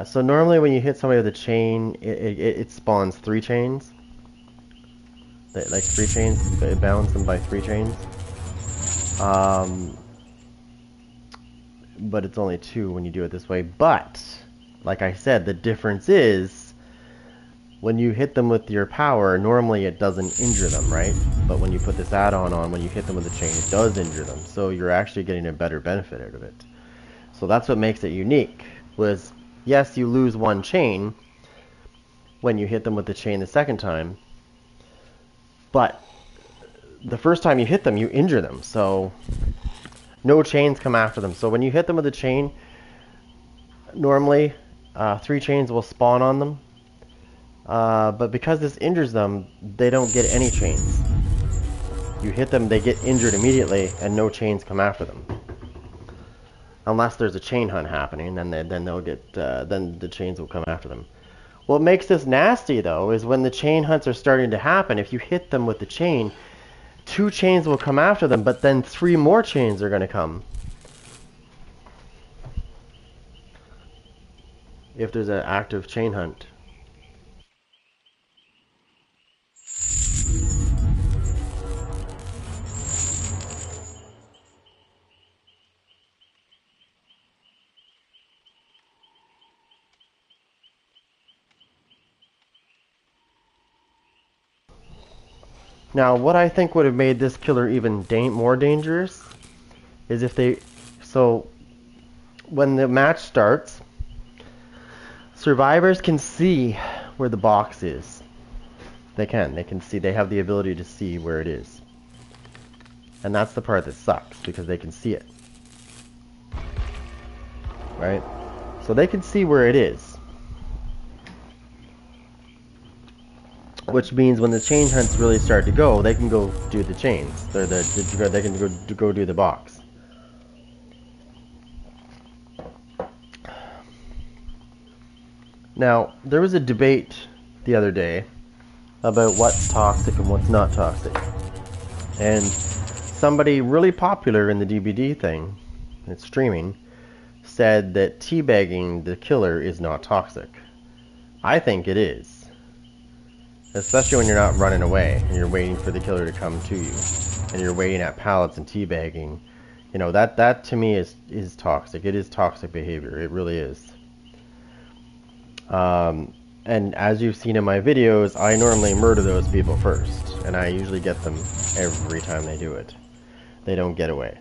A: So normally when you hit somebody with a chain, it spawns 3 chains. Like 3 chains, it bounds them by 3 chains. But it's only 2 when you do it this way. But, like I said, the difference is when you hit them with your power, normally it doesn't injure them, right? But when you put this add-on on, when you hit them with a chain, it does injure them. So you're actually getting a better benefit out of it. So that's what makes it unique. Was yes, you lose 1 chain when you hit them with the chain the second time, but the first time you hit them, you injure them. So no chains come after them. So when you hit them with a chain, normally 3 chains will spawn on them. But because this injures them, they don't get any chains. You hit them, they get injured immediately, and no chains come after them. Unless there's a chain hunt happening, then they'll get then the chains will come after them. What makes this nasty, though, is when the chain hunts are starting to happen, if you hit them with the chain, 2 chains will come after them, but then 3 more chains are going to come. If there's an active chain hunt. Now, what I think would have made this killer even more dangerous is if they... So, when the match starts, survivors can see where the box is. They can see, they have the ability to see where it is. And that's the part that sucks, because they can see it. Right? So they can see where it is. Which means when the chain hunts really start to go, they can go do the chains. They can go do the box. Now, there was a debate the other day about what's toxic and what's not toxic. And somebody really popular in the DBD thing, it's streaming, said that teabagging the killer is not toxic. I think it is. Especially when you're not running away and you're waiting for the killer to come to you. And you're waiting at pallets and teabagging. You know, that to me is toxic. It is toxic behavior. It really is. And as you've seen in my videos, I normally murder those people first. And I usually get them every time they do it. They don't get away.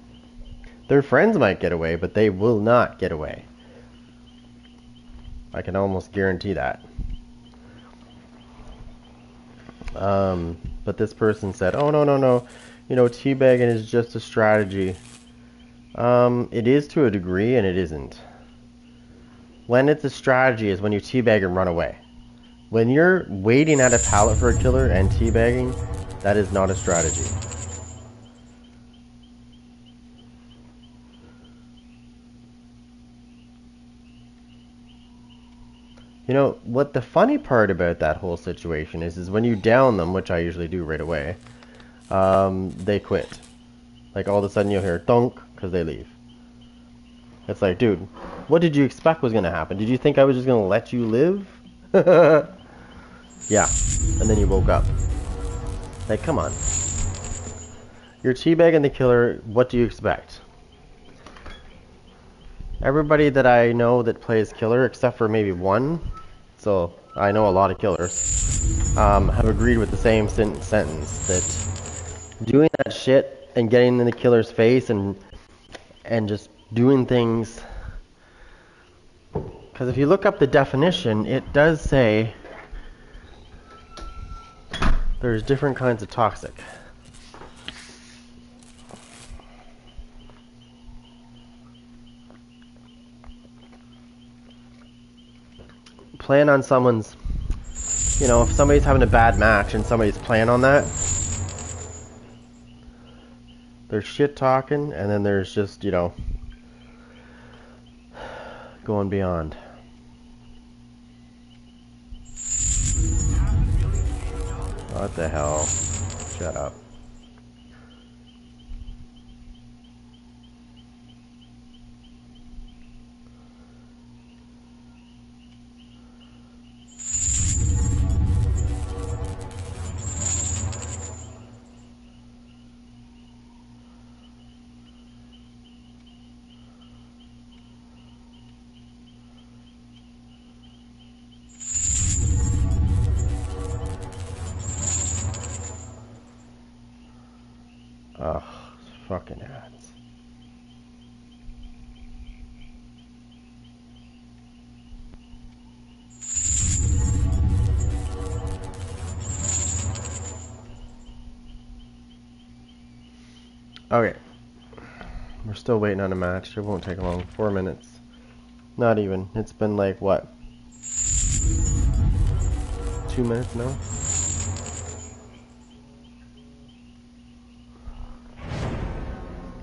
A: Their friends might get away, but they will not get away. I can almost guarantee that. But this person said, oh, no, you know, teabagging is just a strategy. It is to a degree, and it isn't. When it's a strategy is when you teabag and run away. When you're waiting at a pallet for a killer and teabagging, that is not a strategy. You know, what the funny part about that whole situation is when you down them, which I usually do right away, they quit. Like, all of a sudden you'll hear thunk, because they leave. It's like, dude, what did you expect was going to happen? Did you think I was just going to let you live? Yeah, and then you woke up. Like, come on. You're teabagging the killer, what do you expect? Everybody that I know that plays killer, except for maybe one, so I know a lot of killers, have agreed with the same sentence, that doing that shit and getting in the killer's face and just doing things, because if you look up the definition, it does say there's different kinds of toxic. Plan on someone's, you know, if somebody's having a bad match and somebody's playing on that, there's shit talking, and then there's just, you know, going beyond. What the hell? Shut up. Ugh, fucking ads. Okay. We're still waiting on a match. It won't take long. 4 minutes. Not even. It's been like, what? 2 minutes now?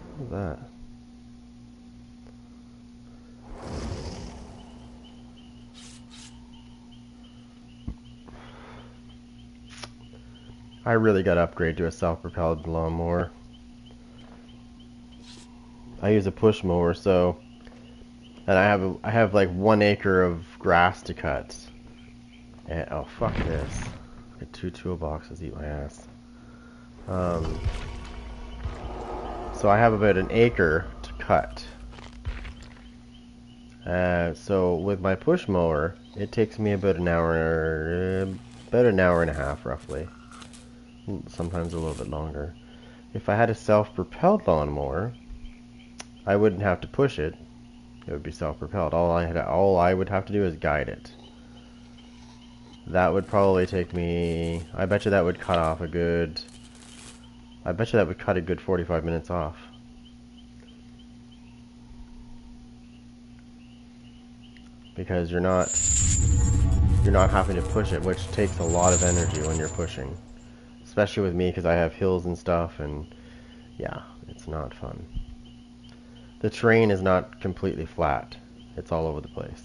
A: What is that? I really gotta upgrade to a self-propelled lawnmower. I use a push mower, so, and I have like 1 acre of grass to cut. And, oh fuck this! Get 2 toolboxes, eat my ass. So I have about 1 acre to cut. So with my push mower, it takes me about an hour and a half roughly. Sometimes a little bit longer. If I had a self-propelled lawnmower, I wouldn't have to push it. It would be self-propelled. All I would have to do is guide it. That would probably take me, I bet you that would cut off a good, I bet you that would cut a good 45 minutes off. Because you're not having to push it, which takes a lot of energy when you're pushing. Especially with me, because I have hills and stuff, and yeah, it's not fun. The terrain is not completely flat. It's all over the place.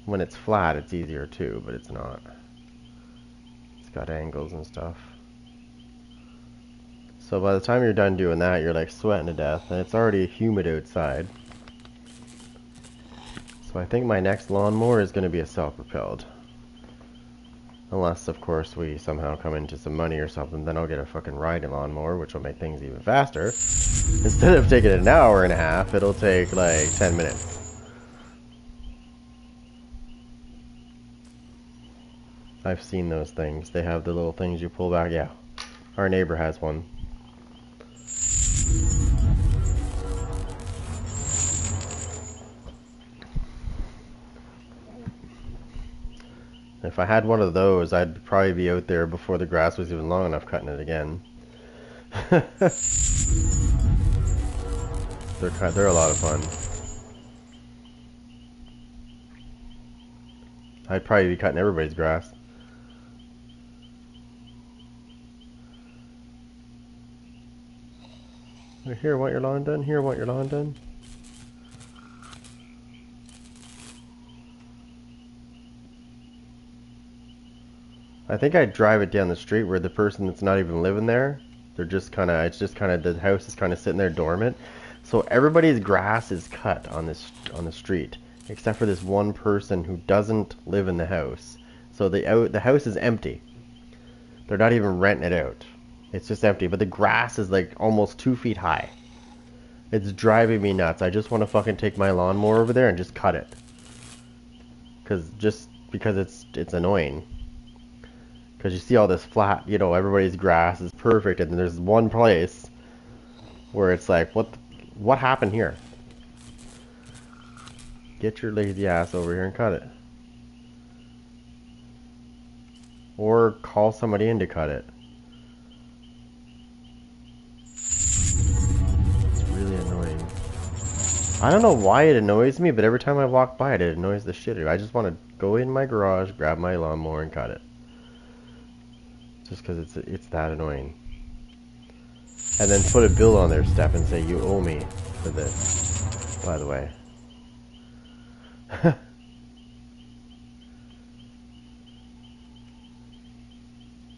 A: When it's flat, it's easier too, but it's not. It's got angles and stuff. So by the time you're done doing that, you're like sweating to death, and it's already humid outside. So I think my next lawnmower is going to be a self-propelled. Unless, of course, we somehow come into some money or something, then I'll get a fucking riding lawnmower, which will make things even faster. Instead of taking an hour and a half, it'll take like 10 minutes. I've seen those things. They have the little things you pull back. Yeah, our neighbor has one. If I had one of those, I'd probably be out there before the grass was even long enough cutting it again. They're a lot of fun. I'd probably be cutting everybody's grass. Here, want your lawn done? Here, want your lawn done? I think I'd drive it down the street where the person that's not even living there, they're just kind of, it's just kind of, the house is kind of sitting there dormant. So everybody's grass is cut on the street, except for this one person who doesn't live in the house. So the house is empty. They're not even renting it out. It's just empty, but the grass is like almost 2 feet high. It's driving me nuts. I just want to fucking take my lawnmower over there and just cut it. Because it's annoying. Because you see all this flat, you know, everybody's grass is perfect, and then there's one place where it's like, what happened here? Get your lazy ass over here and cut it. Or call somebody in to cut it. It's really annoying. I don't know why it annoys me, but every time I walk by it, it annoys the shit out of me. I just want to go in my garage, grab my lawnmower, and cut it. Just because it's that annoying. And then put a bill on their step and say, you owe me for this, by the way.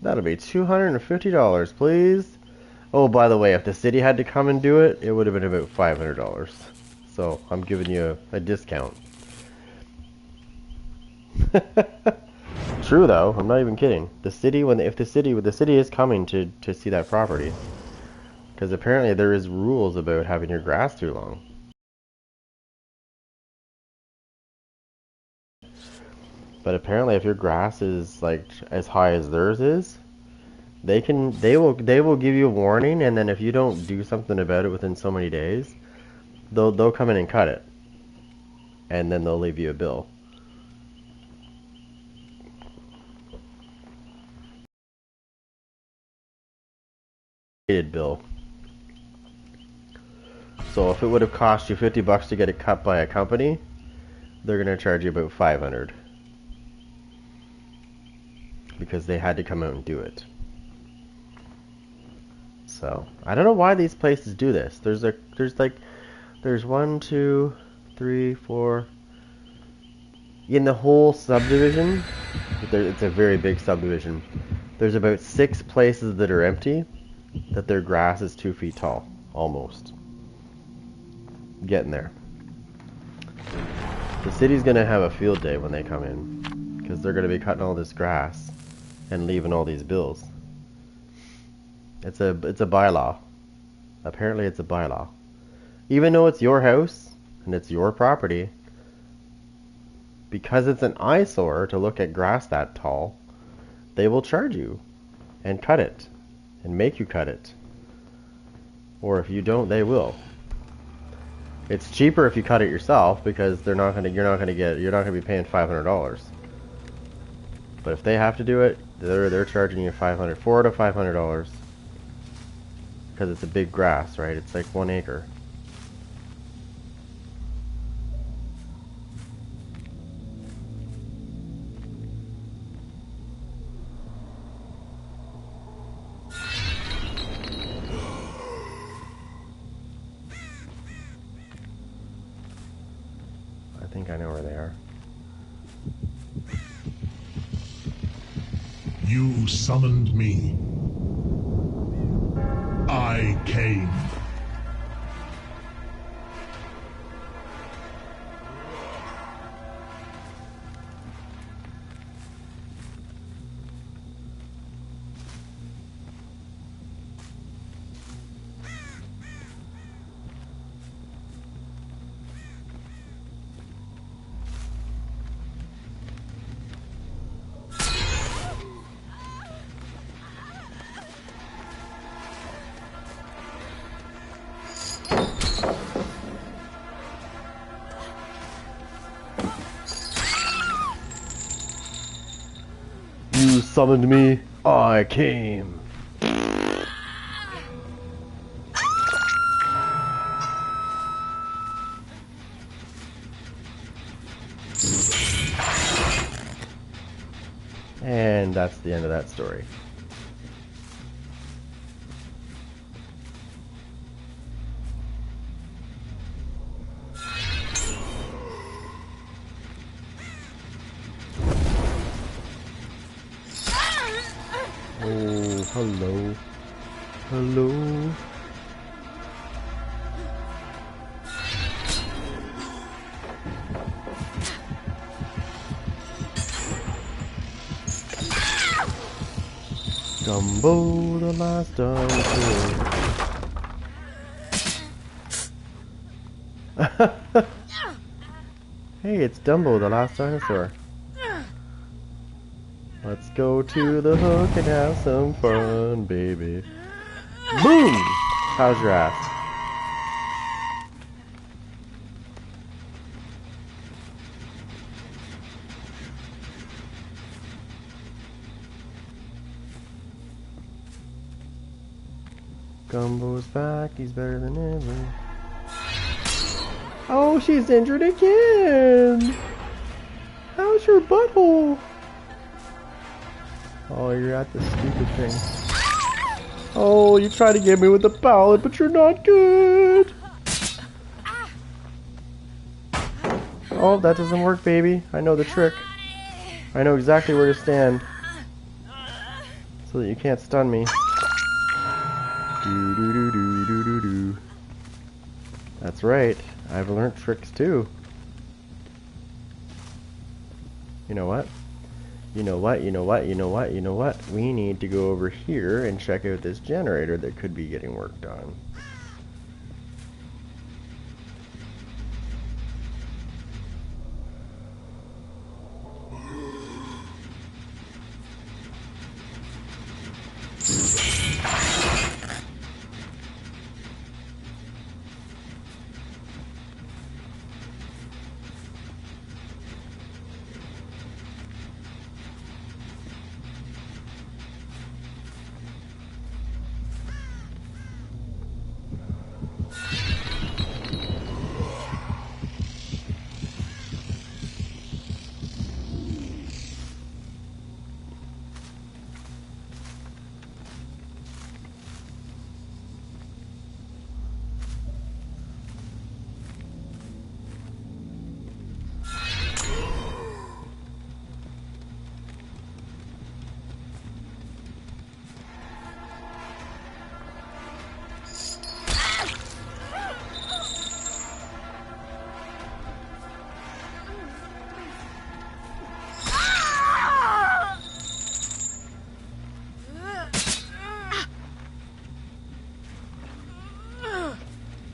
A: That'll be $250, please. Oh, by the way, if the city had to come and do it, it would have been about $500. So I'm giving you a discount. True though, I'm not even kidding. The city, the city is coming to see that property, because apparently there is rules about having your grass too long. But apparently, if your grass is like as high as theirs is, they will give you a warning, and then if you don't do something about it within so many days, they'll come in and cut it, and then they'll leave you a bill. Bill. So if it would have cost you $50 to get it cut by a company, they're gonna charge you about $500 because they had to come out and do it. So I don't know why these places do this. There's 1, 2, 3, 4, In the whole subdivision, it's a very big subdivision. There's about 6 places that are empty that their grass is 2 feet tall, almost. Getting there. The city's gonna have a field day when they come in, because they're gonna be cutting all this grass and leaving all these bills. It's a bylaw. Apparently it's a bylaw. Even though it's your house and it's your property, because it's an eyesore to look at grass that tall, they will charge you and cut it and make you cut it. Or if you don't, they will. It's cheaper if you cut it yourself because you're not gonna be paying $500. But if they have to do it, they're charging you $400 to $500 because it's a big grass, right? It's like 1 acre. I think I know where they are.
B: You summoned me. I came.
A: You summoned me, I came. And that's the end of that story. Oh, hello. Hello. Dumbo the last dinosaur. Hey, it's Dumbo the last dinosaur. Let's go to the hook and have some fun, baby. Boom! How's your ass? Gumbo's back, he's better than ever. Oh, she's injured again! How's your butthole? Oh, you're at the stupid thing. Oh, you try to get me with the pallet, but you're not good. Oh, that doesn't work, baby. I know the trick. I know exactly where to stand so that you can't stun me. Do do do do do do do. That's right. I've learned tricks too. You know what? You know what? You know what? You know what? You know what? We need to go over here and check out this generator that could be getting worked on.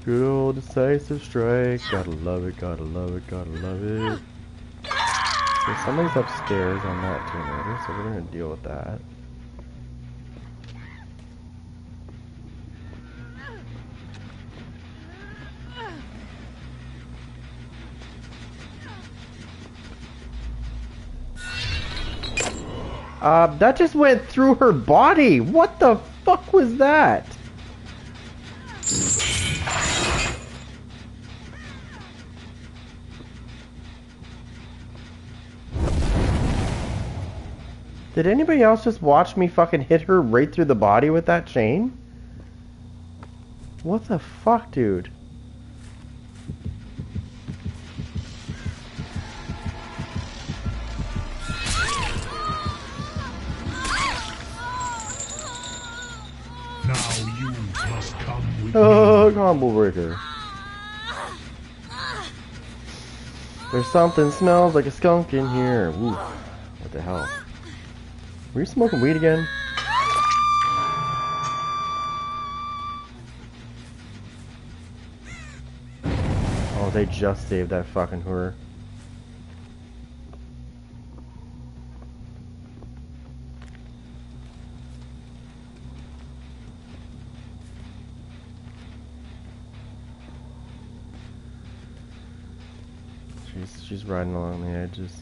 A: Good old decisive strike. Gotta love it, gotta love it, gotta love it. So somebody's upstairs on that generator, so we're gonna deal with that. That just went through her body! What the fuck was that? Did anybody else just watch me fucking hit her right through the body with that chain? What the fuck, dude?
B: Now you must come with
A: Oh,
B: me.
A: combo breaker. There's something smells like a skunk in here. Ooh, what the hell? Were you smoking weed again? Oh, they just saved that fucking whore. She's riding along the edges.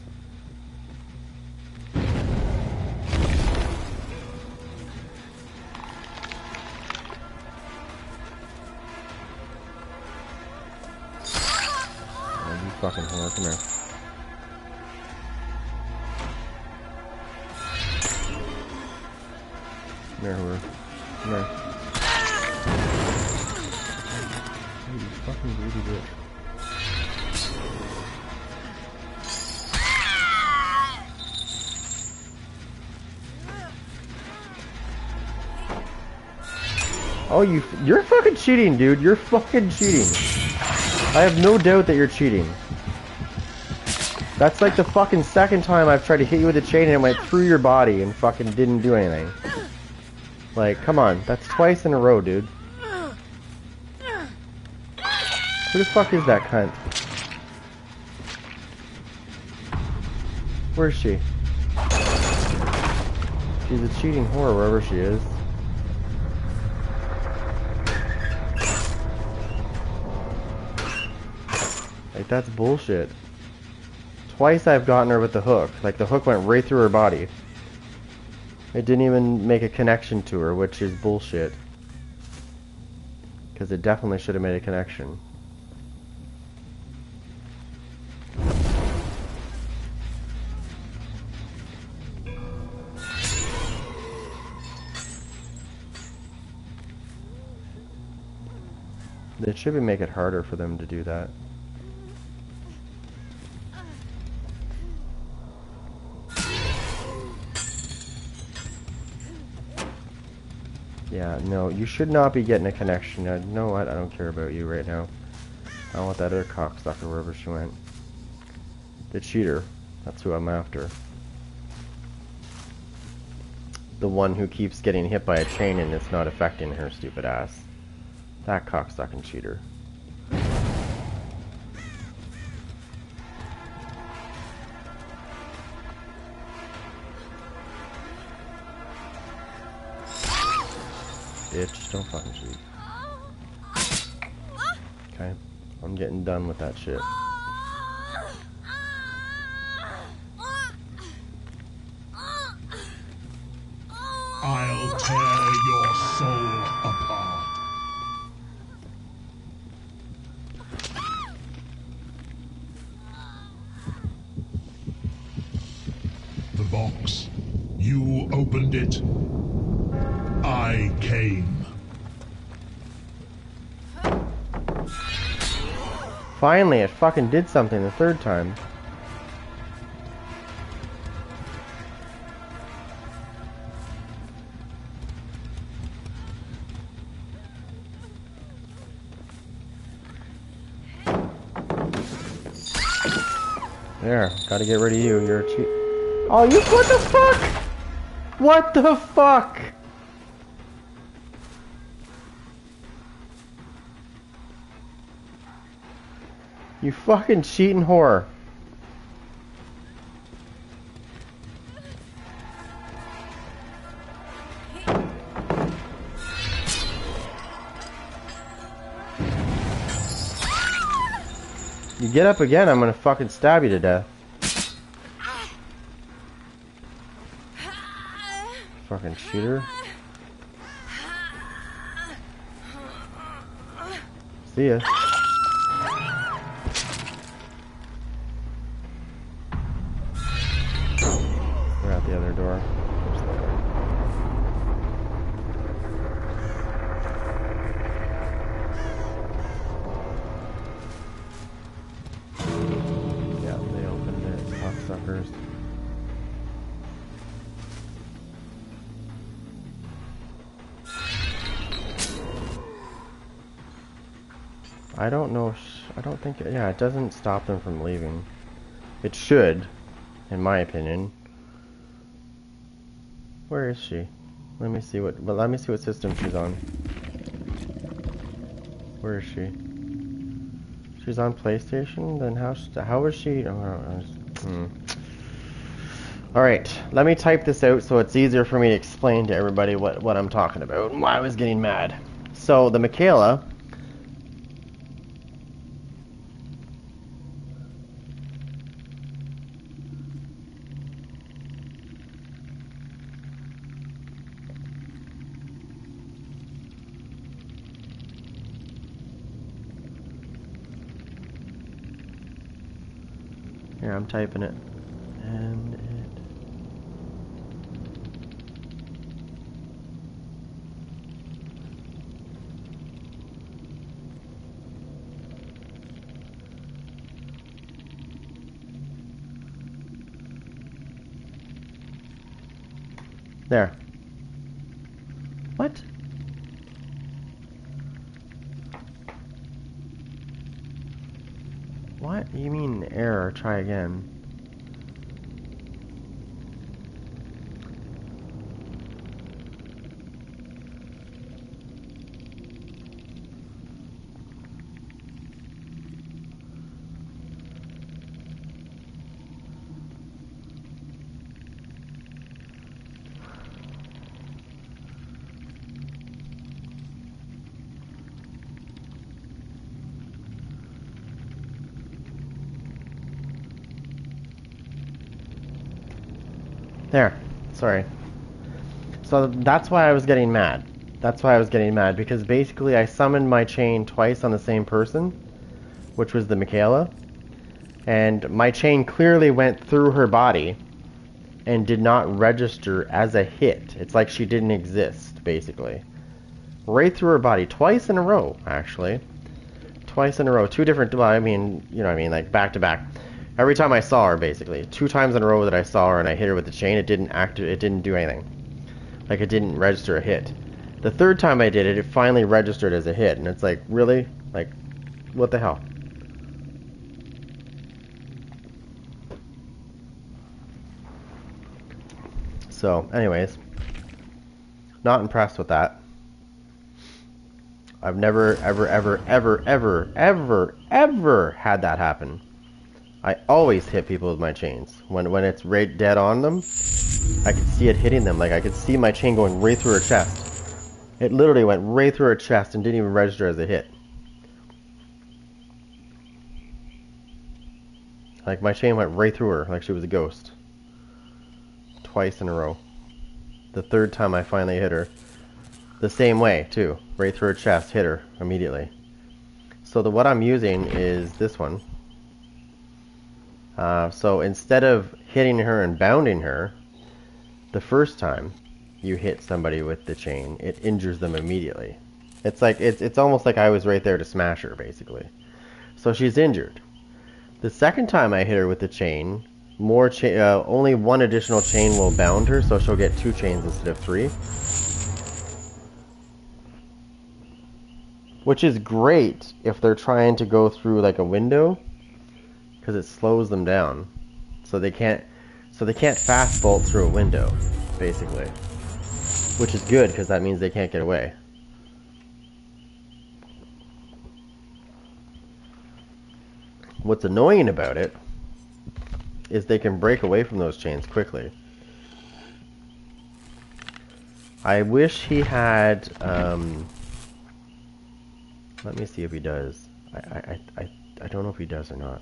A: Oh, you fucking whore, come here. Come here, whore. Come here. Oh, you fucking greedy bitch. Oh, you're fucking cheating, dude. You're fucking cheating. I have no doubt that you're cheating. That's like the fucking second time I've tried to hit you with a chain and it went through your body and fucking didn't do anything. Like, come on. That's twice in a row, dude. Who the fuck is that cunt? Where is she? She's a cheating whore wherever she is. Like, that's bullshit. Twice I've gotten her with the hook. Like, the hook went right through her body. It didn't even make a connection to her, which is bullshit. Because it definitely should have made a connection. It should make it harder for them to do that. Yeah, no, you should not be getting a connection. You know what? I don't care about you right now. I want that other cocksucker wherever she went. The cheater. That's who I'm after. The one who keeps getting hit by a chain and it's not affecting her stupid ass. That cocksucking cheater. Bitch, don't fucking cheat. Okay? I'm getting done with that shit.
B: I'll tear your soul apart. The box. You opened it. I came.
A: Finally, it fucking did something the third time. There, gotta get rid of you. You're a cheat. Oh, you. What the fuck? What the fuck? You fucking cheating whore. You get up again, I'm gonna fucking stab you to death. Fucking cheater. See ya. We're out the other door. Yeah, they opened it, cocksuckers. I don't know. I don't think. Yeah, it doesn't stop them from leaving. It should, in my opinion. Where is she? Let me see what. But let me see what system she's on. Where is she? She's on PlayStation. Then how is she? All right. Let me type this out so it's easier for me to explain to everybody what I'm talking about and why I was getting mad. So the Michaela. Here, I'm typing it. And it. There. What? What? You mean error? Try again. There. Sorry. So that's why I was getting mad. That's why I was getting mad, because basically I summoned my chain twice on the same person, which was the Michaela, and my chain clearly went through her body and did not register as a hit. It's like she didn't exist, basically. Right through her body, twice in a row, actually. Twice in a row. Two different, well, I mean, you know what I mean, like back to back. Every time I saw her, basically. 2 times in a row that I saw her and I hit her with the chain, it didn't do anything. Like, it didn't register a hit. The 3rd time I did it, it finally registered as a hit, and it's like, really? Like, what the hell? So, anyways, not impressed with that. I've never, ever had that happen. I always hit people with my chains. When it's right dead on them, I could see it hitting them. Like, I could see my chain going right through her chest. It literally went right through her chest and didn't even register as a hit. Like, my chain went right through her like she was a ghost. Twice in a row. The 3rd time I finally hit her, the same way, too. Right through her chest, hit her immediately. So what I'm using is this one. So instead of hitting her and bounding her, the first time you hit somebody with the chain, it injures them immediately. It's like it's almost like I was right there to smash her, basically. So she's injured. The second time I hit her with the chain, only 1 additional chain will bound her, so she'll get 2 chains instead of 3. Which is great if they're trying to go through like a window, because it slows them down, so they can't fast bolt through a window, basically, which is good because that means they can't get away. What's annoying about it is they can break away from those chains quickly. I wish he had, let me see if he does. I don't know if he does or not.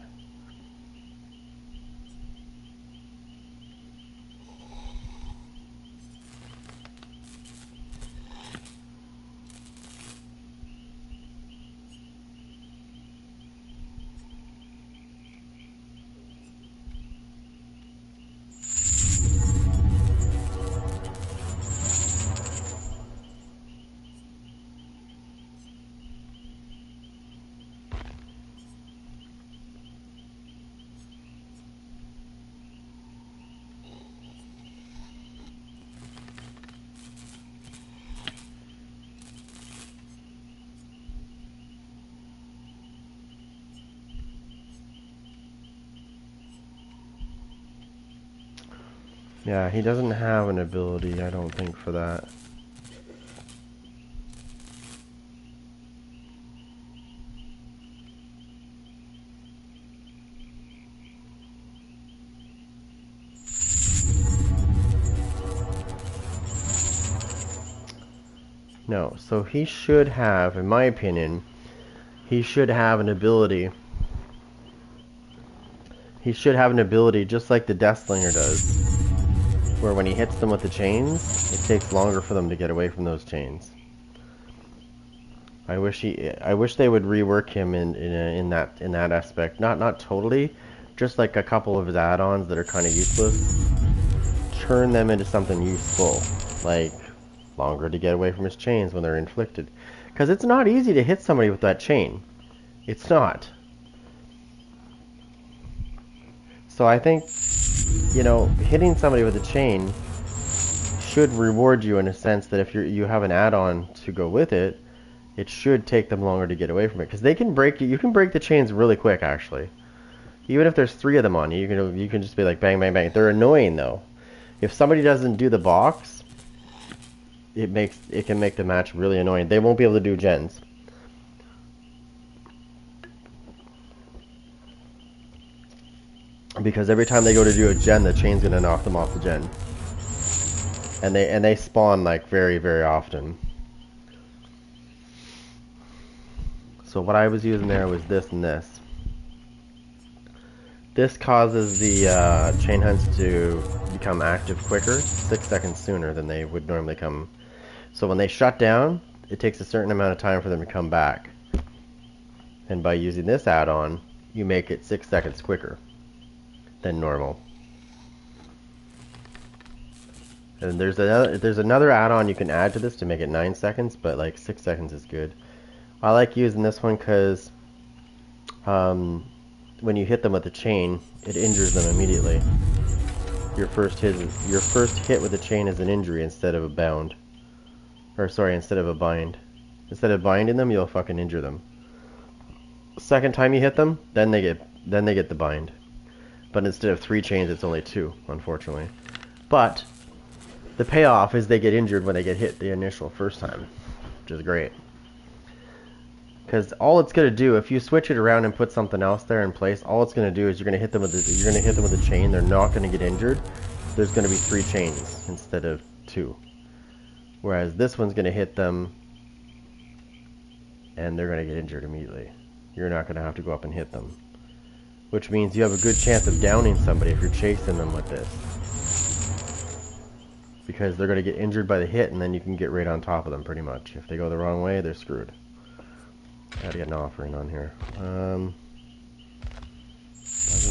A: Yeah, he doesn't have an ability, I don't think, for that. No, so he should have, in my opinion, he should have an ability. He should have an ability just like the Deathslinger does, where when he hits them with the chains, it takes longer for them to get away from those chains. I wish they would rework him in that aspect. Not totally, just like a couple of his add-ons that are kind of useless. Turn them into something useful, like longer to get away from his chains when they're inflicted. Because it's not easy to hit somebody with that chain. It's not. So I think, you know, hitting somebody with a chain should reward you in a sense that if you have an add-on to go with it, it should take them longer to get away from it. Because they can break you can break the chains really quick, actually. Even if there's 3 of them on you, you can just be like bang, bang, bang. They're annoying though. If somebody doesn't do the box, it can make the match really annoying. They won't be able to do gens. Because every time they go to do a gen, the chain's gonna knock them off the gen. And they spawn like very, very often. So what I was using there was this and this. This causes the chain hunts to become active quicker, 6 seconds sooner than they would normally come. So when they shut down, it takes a certain amount of time for them to come back. And by using this add-on, you make it 6 seconds quicker than normal. And there's another add-on you can add to this to make it 9 seconds, but like 6 seconds is good. I like using this one because when you hit them with the chain, it injures them immediately. Your first hit with the chain is an injury instead of a bound. Or sorry, instead of a bind. Instead of binding them, you'll fucking injure them. Second time you hit them, then they get the bind. But instead of 3 chains, it's only 2, unfortunately. But the payoff is they get injured when they get hit the initial first time, which is great. Because all it's going to do, if you switch it around and put something else there in place, all it's going to do is you're going to hit them with the chain. They're not going to get injured. There's going to be 3 chains instead of 2. Whereas this one's going to hit them, and they're going to get injured immediately. You're not going to have to go up and hit them. Which means you have a good chance of downing somebody if you're chasing them with this. Because they're going to get injured by the hit, and then you can get right on top of them pretty much. If they go the wrong way, they're screwed. Gotta get an offering on here. Doesn't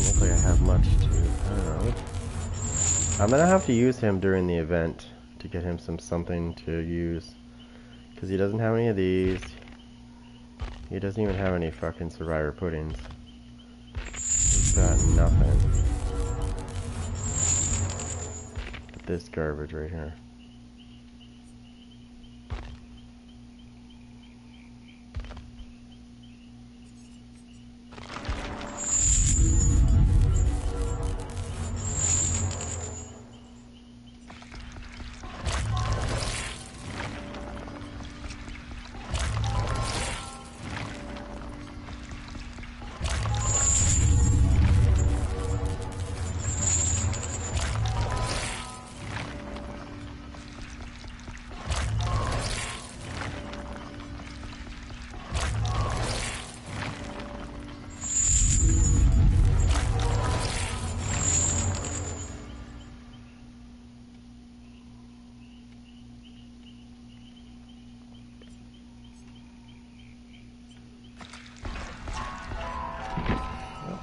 A: look like I have much to... I don't know. I'm gonna have to use him during the event to get him something to use. Because he doesn't have any of these. He doesn't even have any fucking Survivor puddings. He's got nothing. But this garbage right here.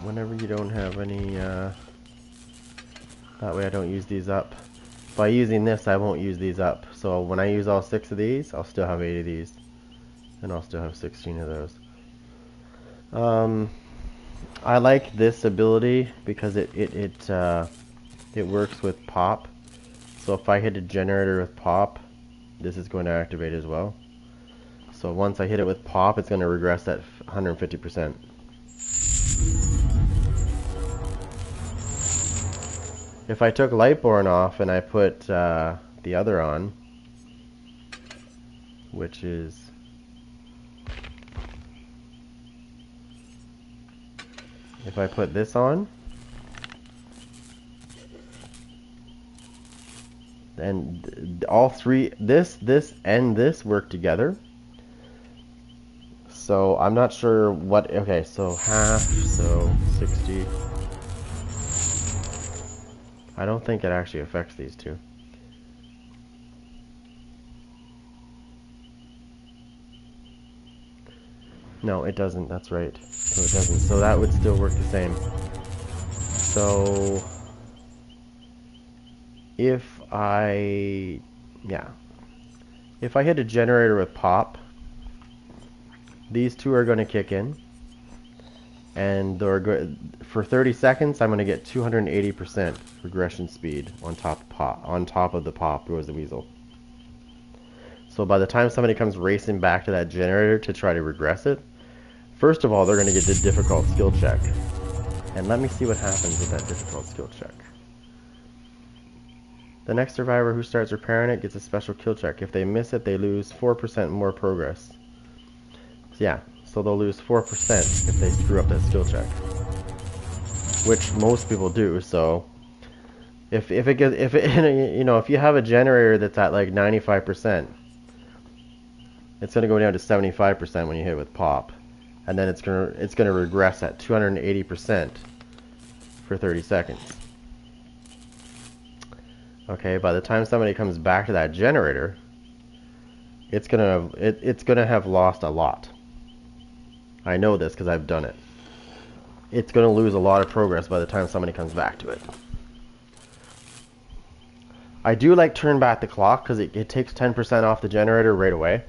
A: whenever you don't have any, that way I don't use these up. By using this, I won't use these up. So when I use all 6 of these, I'll still have 8 of these. And I'll still have 16 of those. I like this ability because it works with pop. So if I hit a generator with pop, this is going to activate as well. So once I hit it with pop, it's going to regress at 150%. If I took Lightborn off and I put the other on, which is if I put this on, and all three, this, and this work together. So I'm not sure what, okay, so half, so 60. I don't think it actually affects these two. No, it doesn't, that's right. So it doesn't, so that would still work the same. So if I hit a generator with pop, these two are going to kick in, and they're good for 30 seconds. I'm going to get 280% regression speed on top of the pop goes the weasel. So by the time somebody comes racing back to that generator to try to regress it, first of all, they're going to get the difficult skill check. And let me see what happens with that difficult skill check. The next survivor who starts repairing it gets a special kill check. If they miss it, they lose 4% more progress. So yeah, so they'll lose 4% if they screw up that skill check, which most people do. So if you have a generator that's at like 95%, it's going to go down to 75% when you hit it with pop, and then it's gonna regress at 280% for 30 seconds. Okay, by the time somebody comes back to that generator, it's gonna have lost a lot. I know this because I've done it. It's gonna lose a lot of progress by the time somebody comes back to it. I do like turn back the clock because it takes 10% off the generator right away,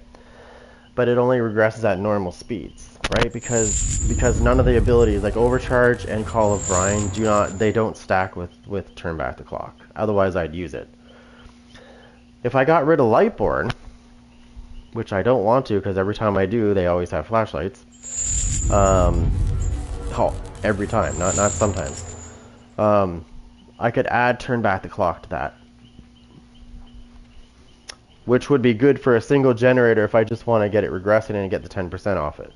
A: but it only regresses at normal speeds, right? Because none of the abilities like Overcharge and Call of Brine don't stack with turn back the clock. Otherwise I'd use it. If I got rid of Lightborn, which I don't want to because every time I do they always have flashlights. Every time, not sometimes. I could add turn back the clock to that, which would be good for a single generator if I just want to get it regressing and get the 10% off it,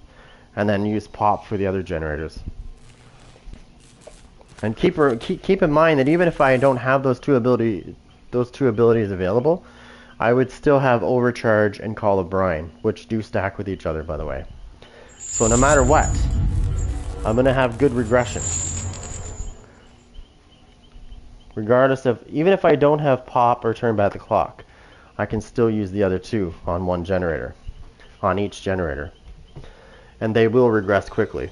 A: and then use pop for the other generators. And keep in mind that even if I don't have those two abilities available, I would still have Overcharge and Call of Brine, which do stack with each other, by the way. So no matter what, I'm going to have good regression. Regardless of, even if I don't have pop or turn back the clock, I can still use the other two on one generator, on each generator. And they will regress quickly.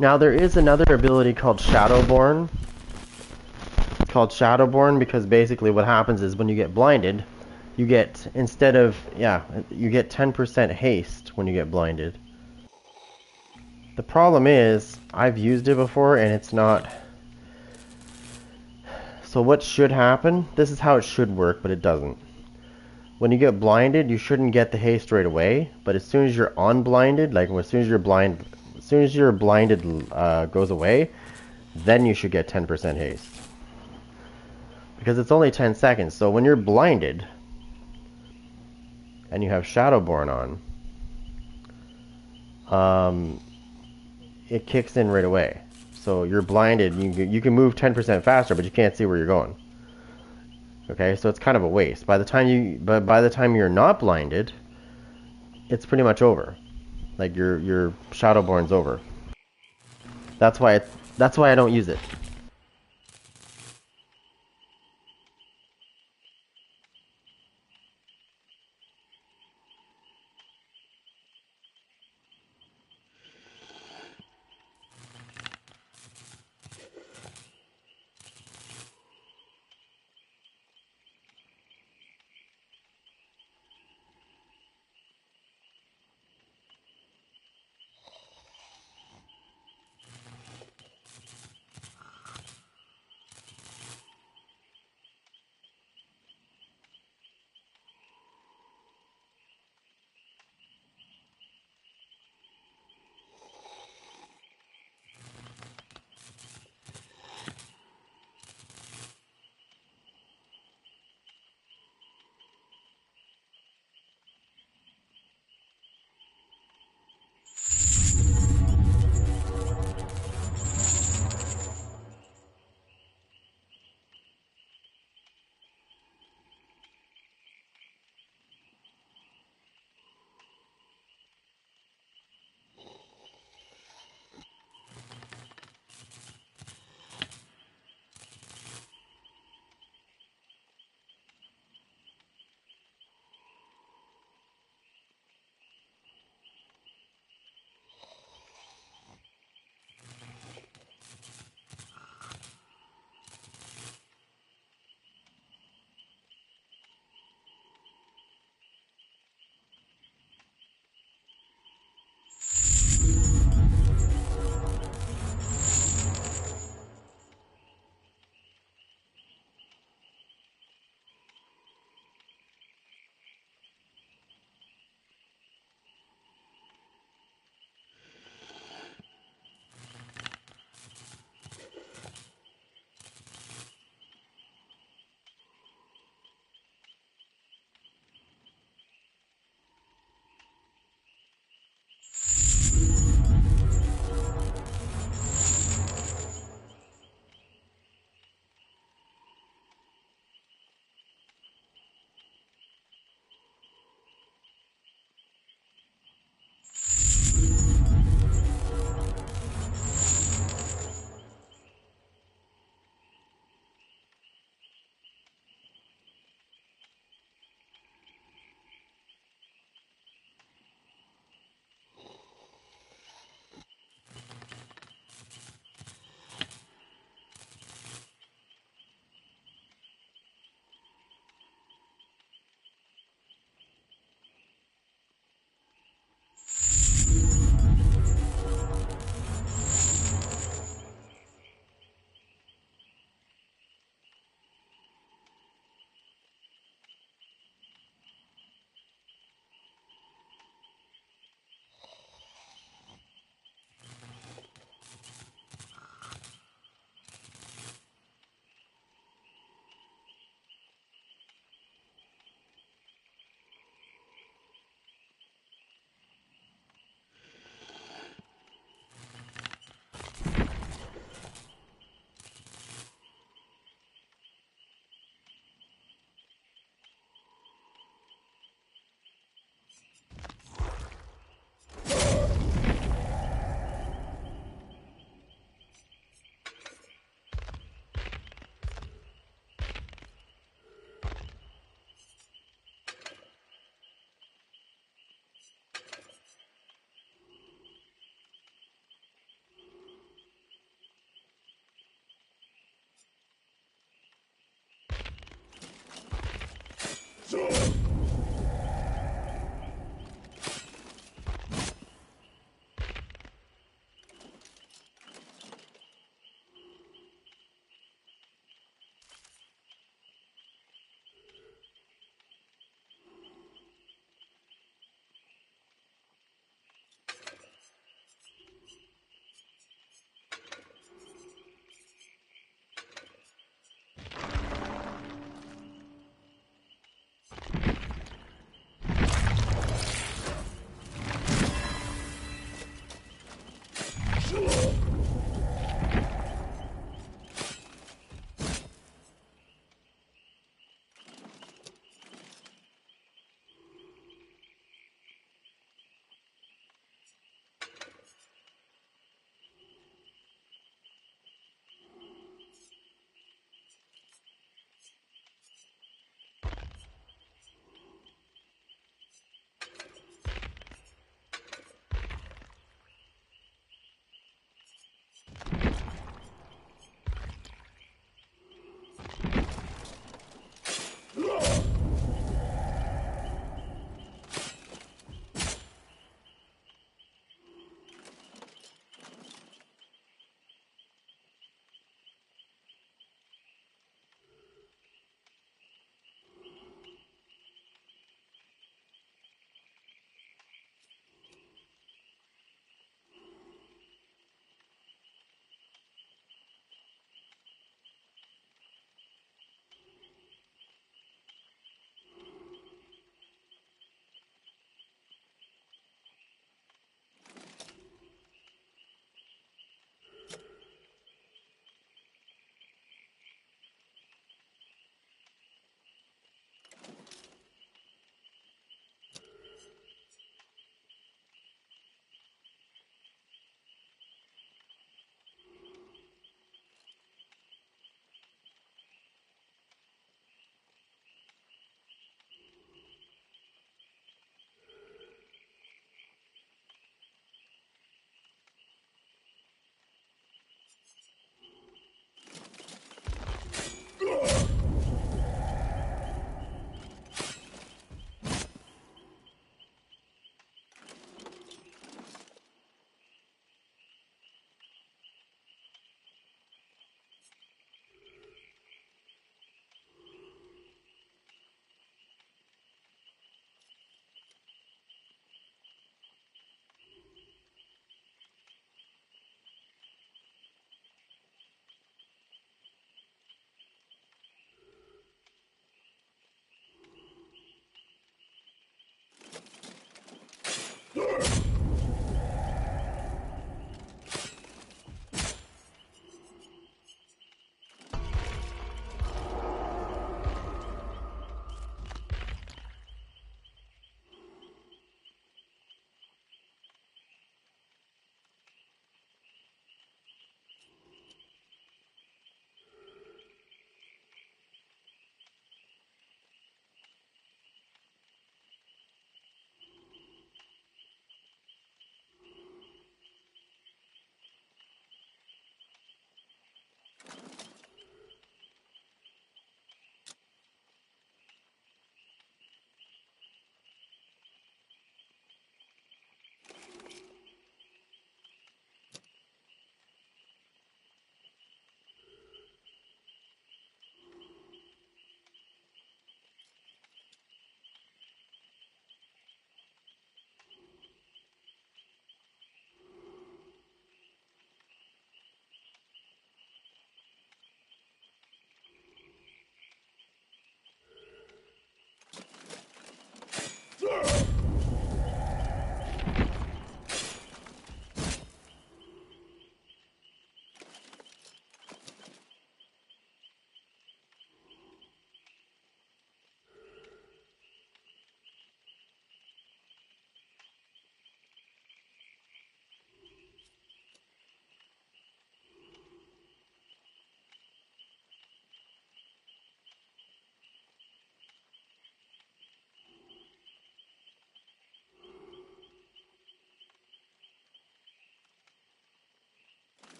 A: Now there is another ability called Shadowborn. Because basically what happens is when you get blinded, you get, you get 10% haste when you get blinded. The problem is, I've used it before and it's not. So what should happen? This is how it should work, but it doesn't. When you get blinded, you shouldn't get the haste right away, but as soon as you're unblinded, like as soon as your blinded goes away, then you should get 10% haste. Because it's only 10 seconds, so when you're blinded and you have Shadowborn on, it kicks in right away. So you're blinded. You can move 10% faster, but you can't see where you're going. Okay, so it's kind of a waste. By the time you're not blinded, it's pretty much over. Like your Shadowborn's over. That's why I don't use it.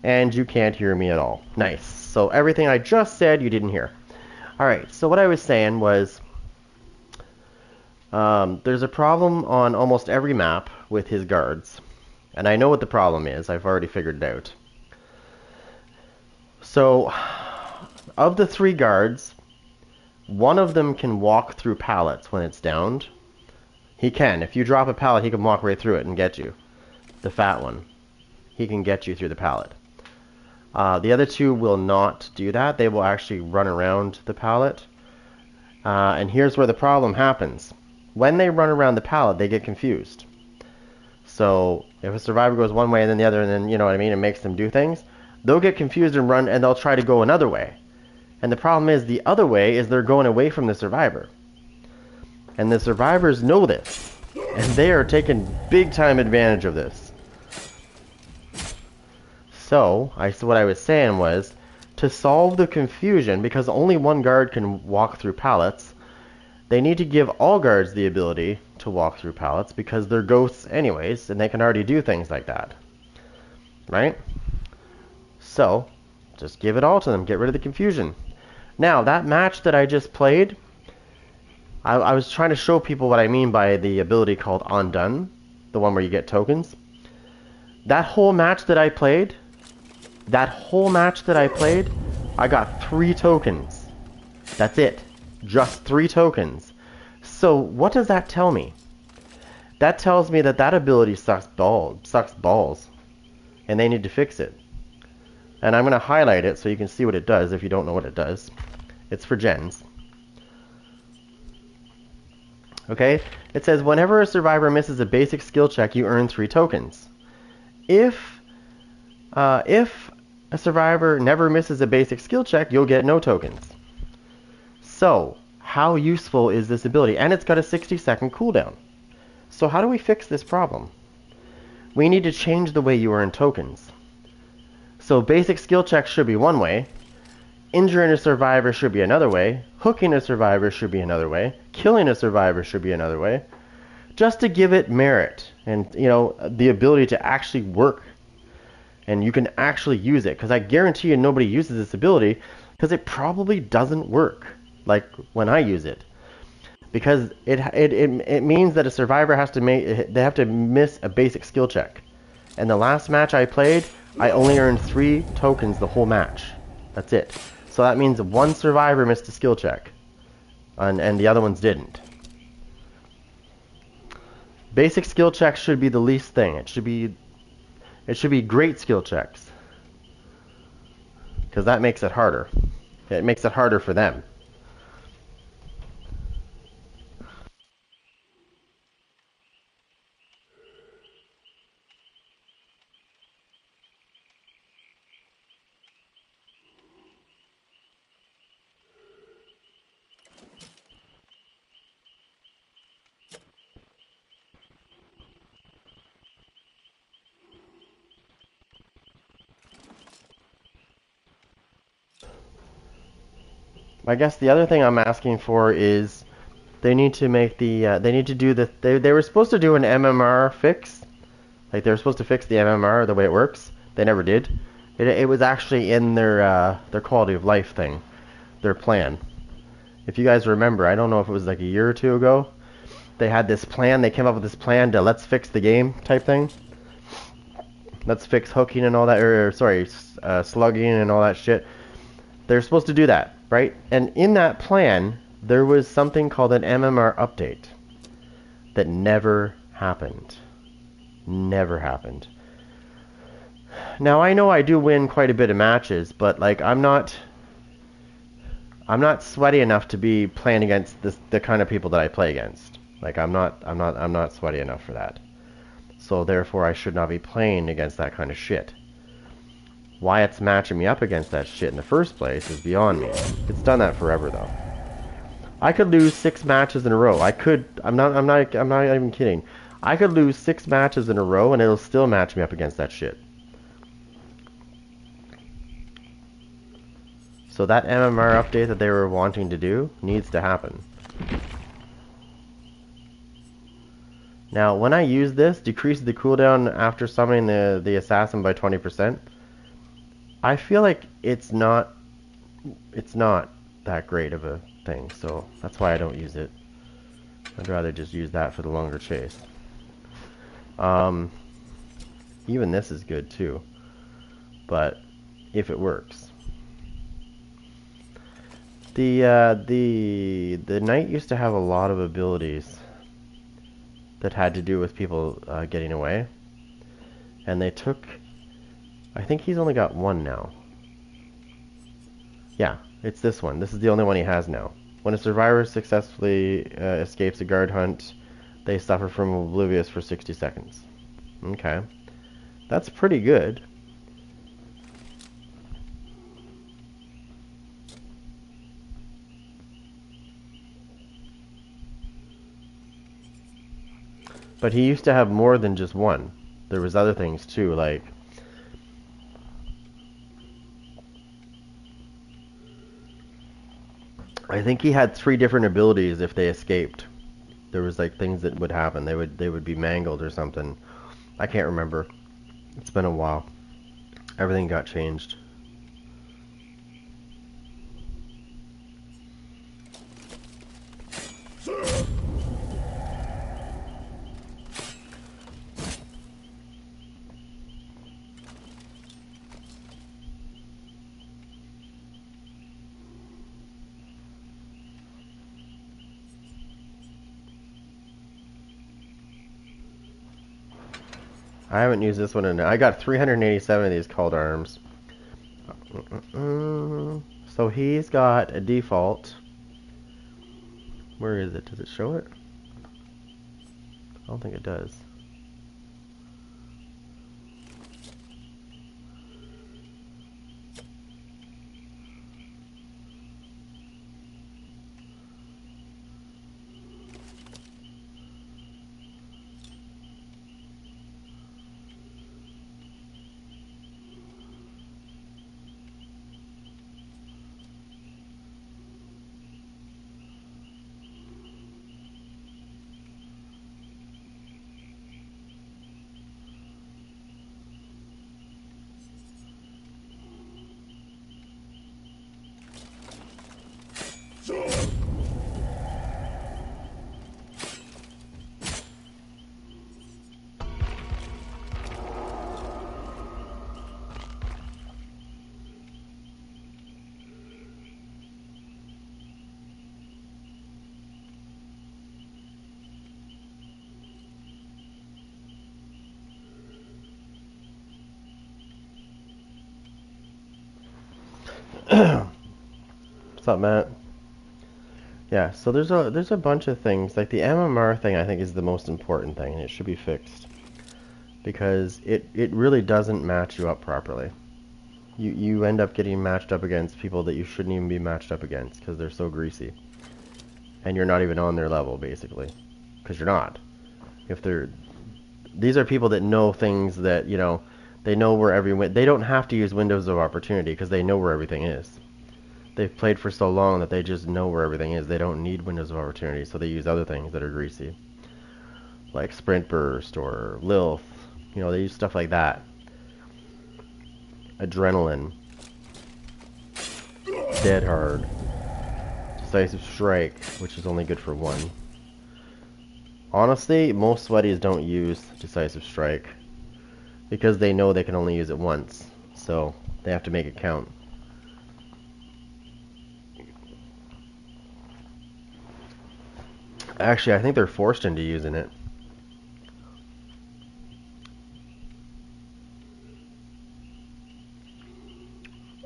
A: And you can't hear me at all. Nice. So everything I just said, you didn't hear. Alright, so what I was saying was, there's a problem on almost every map with his guards. And I know what the problem is. I've already figured it out. So, of the 3 guards, one of them can walk through pallets when it's downed. He can. If you drop a pallet, he can walk right through it and get you. The fat one. He can get you through the pallet. The other 2 will not do that. They will actually run around the pallet. And here's where the problem happens. When they run around the pallet, they get confused. So if a survivor goes one way and then the other, and then, you know what I mean, it makes them do things, they'll get confused and run, and they'll try to go another way. And the problem is, the other way is they're going away from the survivor. And the survivors know this. And they are taking big time advantage of this. So, what I was saying was, to solve the confusion, because only one guard can walk through pallets, they need to give all guards the ability to walk through pallets, because they're ghosts anyways, and they can already do things like that. Right? So, just give it all to them. Get rid of the confusion. Now, that match that I just played, I was trying to show people what I mean by the ability called Undone, the one where you get tokens. That whole match that I played, I got 3 tokens. That's it. Just 3 tokens. So, what does that tell me? That tells me that that ability sucks balls. And they need to fix it. And I'm going to highlight it so you can see what it does if you don't know what it does. It's for gens. Okay? It says, whenever a survivor misses a basic skill check, you earn 3 tokens. If a survivor never misses a basic skill check, you'll get no tokens. So, how useful is this ability? And it's got a 60-second cooldown. So how do we fix this problem? We need to change the way you earn tokens. So basic skill checks should be one way, injuring a survivor should be another way, hooking a survivor should be another way, killing a survivor should be another way, just to give it merit and, you know, the ability to actually work. And you can actually use it, because I guarantee you nobody uses this ability, because it probably doesn't work like when I use it. Because it means that a survivor has to miss a basic skill check. And the last match I played, I only earned 3 tokens the whole match. That's it. So that means 1 survivor missed a skill check, and the other ones didn't. Basic skill checks should be the least thing. It should be great skill checks, because that makes it harder. It makes it harder for them. I guess the other thing I'm asking for is they need to make they were supposed to do an MMR fix. Like, they were supposed to fix the MMR, the way it works. They never did. It was actually in their quality of life thing, their plan. If you guys remember, I don't know if it was like a year or 2 ago, they had this plan. They came up with this plan to let's fix the game type thing. Let's fix hooking and all that, slugging and all that shit. They're supposed to do that, right? And in that plan, there was something called an MMR update that never happened. Never happened. Now, I know I do win quite a bit of matches, but like I'm not sweaty enough to be playing against the kind of people that I play against. Like I'm not sweaty enough for that. So therefore I should not be playing against that kind of shit. Why it's matching me up against that shit in the first place is beyond me. It's done that forever though. I could lose 6 matches in a row. I'm not even kidding. I could lose 6 matches in a row and it'll still match me up against that shit. So that MMR update that they were wanting to do needs to happen. Now, when I use this, decrease the cooldown after summoning the assassin by 20%. I feel like it's not that great of a thing, so that's why I don't use it. I'd rather just use that for the longer chase. Um, Even this is good too, but if it works. The knight used to have a lot of abilities that had to do with people getting away, and they took. I think he's only got one now. Yeah, it's this one. This is the only one he has now. When a survivor successfully escapes a guard hunt, they suffer from oblivious for 60 seconds. Okay. That's pretty good. But he used to have more than just one. There was other things too, like I think he had 3 different abilities if they escaped. There was like things that would happen. They would be mangled or something. I can't remember. It's been a while. Everything got changed. I haven't used this one in. I got 387 of these called arms. So he's got a default. Where is it? Does it show it? I don't think it does. What's up, Matt? Yeah, so there's a bunch of things. Like the MMR thing I think is the most important thing, and it should be fixed. Because it really doesn't match you up properly. You end up getting matched up against people that you shouldn't even be matched up against because they're so greasy. And you're not even on their level, basically. Because you're not. If they're... These are people that know things that, they know where they don't have to use windows of opportunity because they know where everything is. They've played for so long that they just know where everything is. They don't need windows of opportunity, so they use other things that are greasy. Like Sprint Burst or Lilith. They use stuff like that. Adrenaline. Dead Hard. Decisive Strike, which is only good for one. Honestly, most sweaties don't use Decisive Strike because they know they can only use it once, so they have to make it count. Actually, I think they're forced into using it.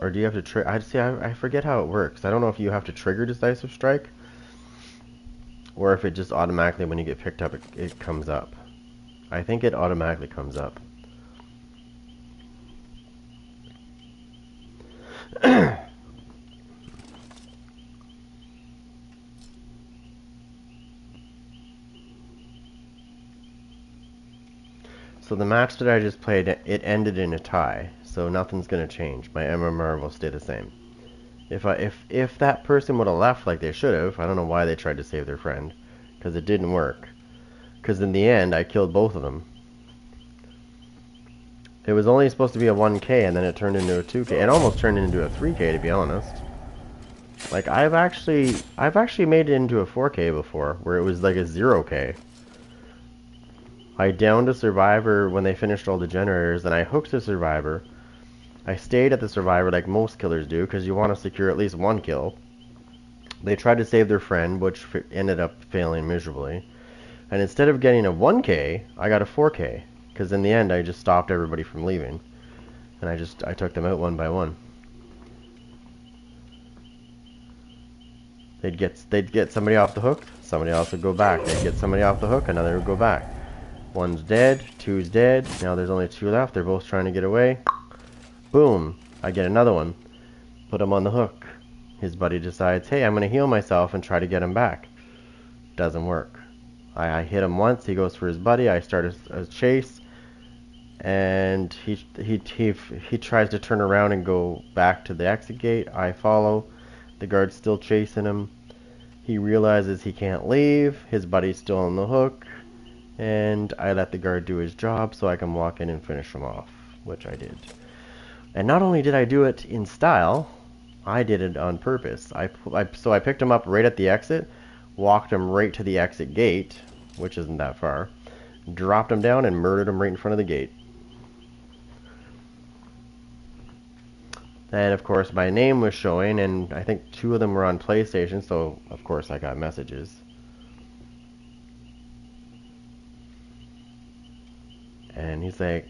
A: Or do you have to trigger? I forget how it works. I don't know if you have to trigger Decisive Strike, or if it just automatically, when you get picked up, it comes up. I think it automatically comes up. So the match that I just played, it ended in a tie, so nothing's gonna change. My MMR will stay the same. If that person would have left like they should have, I don't know why they tried to save their friend, because it didn't work. Because in the end, I killed both of them. It was only supposed to be a 1K, and then it turned into a 2K. It almost turned into a 3K, to be honest. Like, I've actually made it into a 4K before, where it was like a 0K. I downed a survivor when they finished all the generators, and I hooked a survivor. I stayed at the survivor like most killers do, because you want to secure at least 1 kill. They tried to save their friend, which ended up failing miserably. And instead of getting a 1K, I got a 4K. Because in the end, I just stopped everybody from leaving. And I took them out one by one. They'd get somebody off the hook, somebody else would go back. They'd get somebody off the hook, another would go back. One's dead, two's dead, now there's only 2 left, they're both trying to get away. Boom, I get another one. Put him on the hook. His buddy decides, hey, I'm going to heal myself and try to get him back. Doesn't work. I hit him once, he goes for his buddy, I start a chase, and he tries to turn around and go back to the exit gate. I follow. The guard's still chasing him. He realizes he can't leave. His buddy's still on the hook. And I let the guard do his job so I can walk in and finish him off, which I did. And not only did I do it in style, I did it on purpose. So I picked him up right at the exit, walked him right to the exit gate, which isn't that far, dropped him down and murdered him right in front of the gate. And of course my name was showing, and I think 2 of them were on PlayStation, so of course I got messages. And he's like,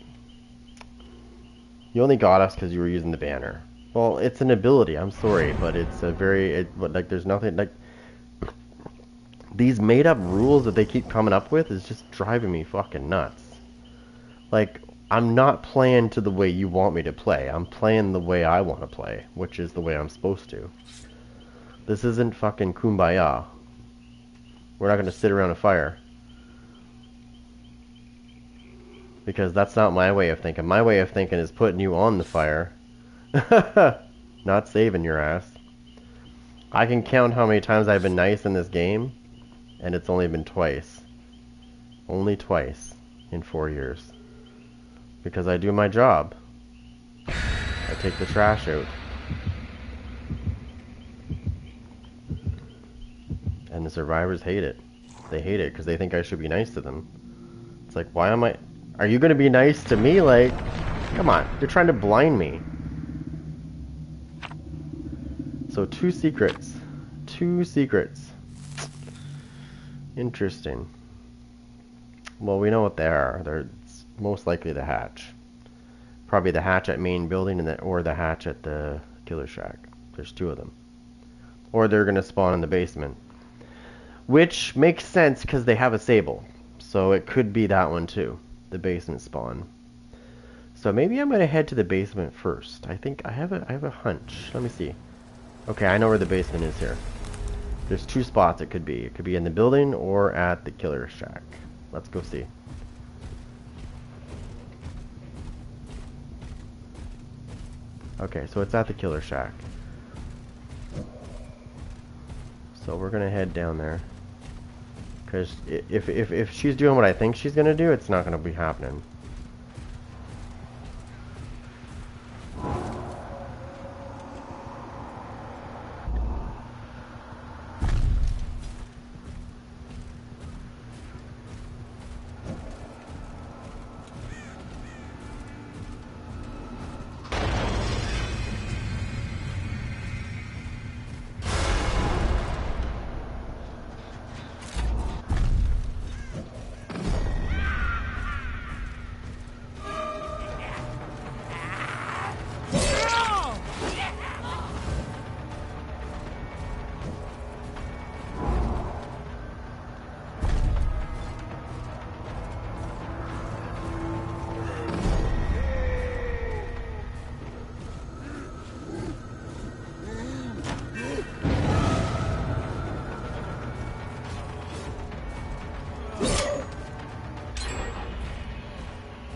A: you only got us because you were using the banner. Well, it's an ability, I'm sorry, but it's a like there's nothing, like, these made up rules that they keep coming up with is just driving me fucking nuts. Like, I'm not playing to the way you want me to play. I'm playing the way I want to play, which is the way I'm supposed to. This isn't fucking Kumbaya. We're not going to sit around a fire. Because that's not my way of thinking. My way of thinking is putting you on the fire. Not saving your ass. I can count how many times I've been nice in this game, and it's only been twice. Only twice in 4 years. Because I do my job. I take the trash out. And the survivors hate it. They hate it because they think I should be nice to them. It's like, why am I... Are you going to be nice to me? Like, come on. You're trying to blind me. So 2 secrets. 2 secrets. Interesting. Well, we know what they are. They're most likely the hatch. Probably the hatch at main building or the hatch at the killer shack. There's 2 of them. Or they're going to spawn in the basement. Which makes sense because they have a Sable. So it could be that one too. The basement spawn. So maybe I'm going to head to the basement first. I think I have a hunch. Let me see. Okay, I know where the basement is here. There's 2 spots it could be. It could be in the building or at the killer shack. Let's go see. Okay, so it's at the killer shack. So we're gonna head down there. Because if she's doing what I think she's gonna do, it's not gonna be happening.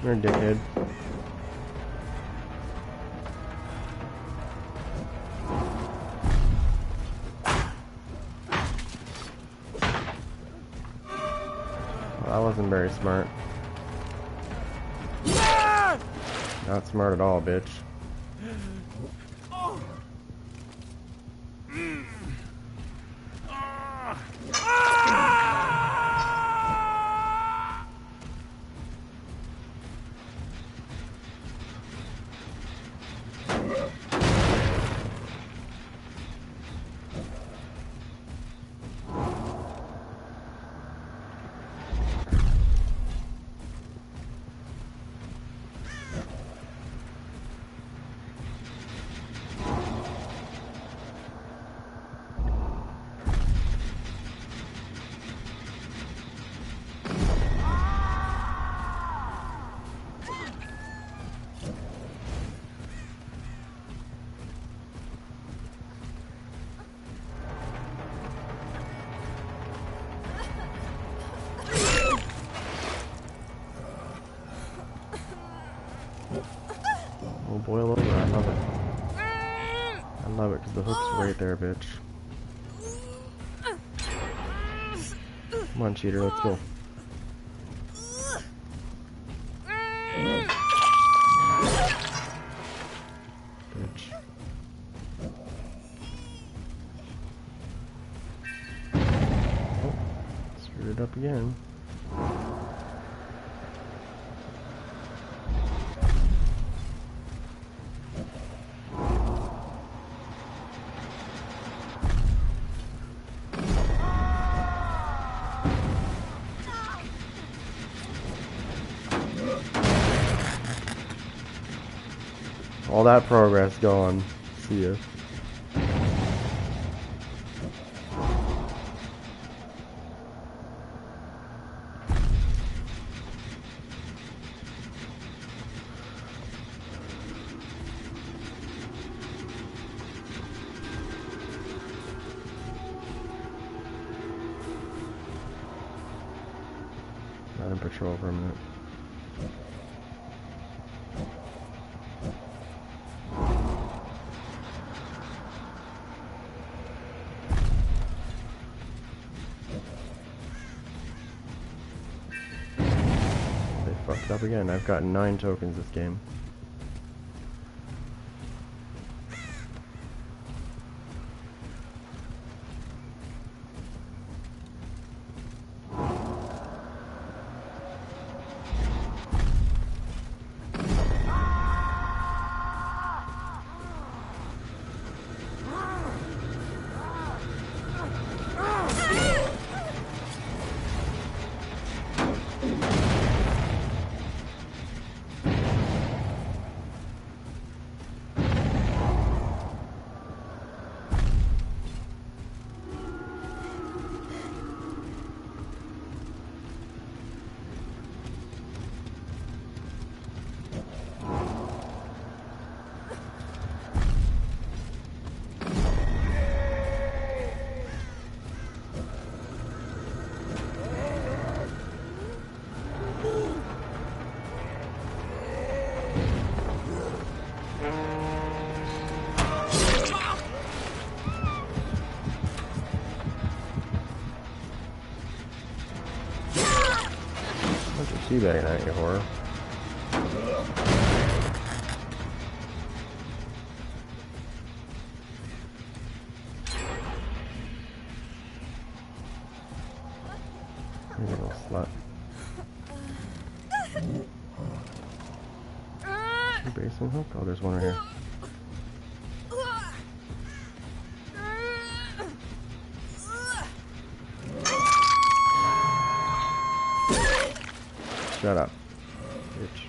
A: You're a dickhead. Well, that wasn't very smart. Not smart at all, bitch. Oh, boil over. I love it. I love it because the hook's right there, bitch. Come on, cheater, let's go. Bitch. Oh, screwed it up again. All that progress gone. See ya. Not in patrol for a minute. Fucked up again. I've got 9 tokens this game. Teabagging at you, horror. You little slut. Basement hook? Oh, there's one right here. Shut up, bitch.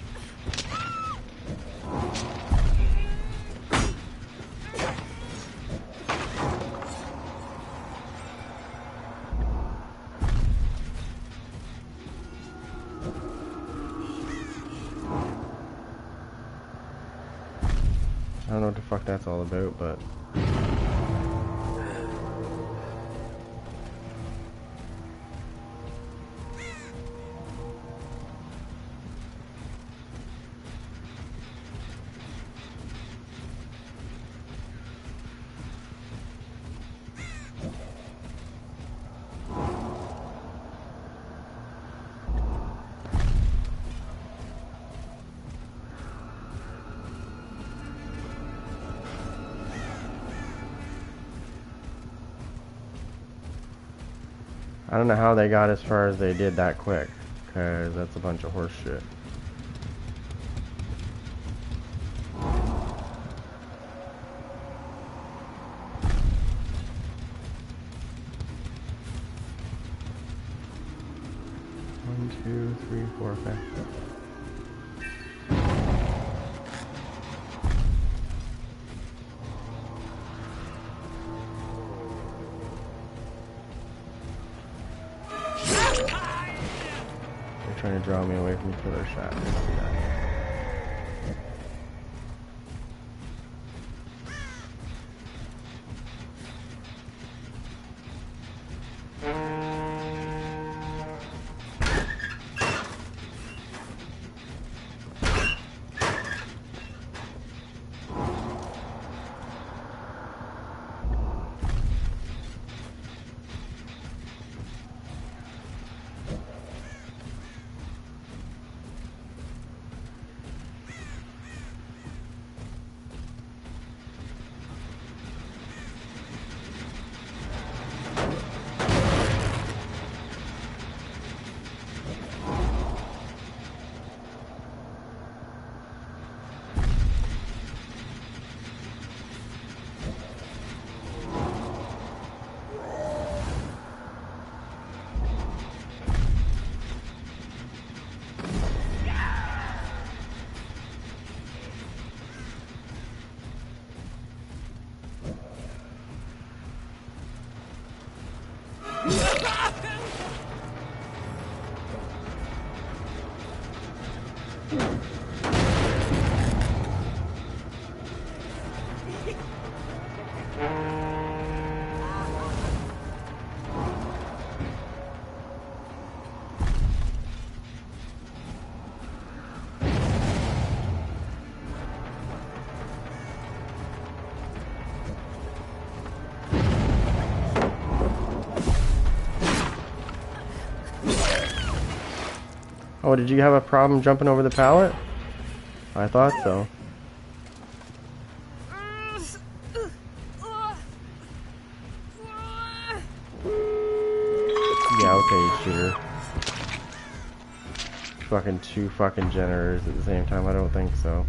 A: I don't know what the fuck that's all about, but... I don't know how they got as far as they did that quick, because that's a bunch of horse shit. One, two, three, four, five. Trying to draw me away from killer shot. Oh, did you have a problem jumping over the pallet? I thought so. Yeah, okay, shooter. Fucking two fucking generators at the same time, I don't think so.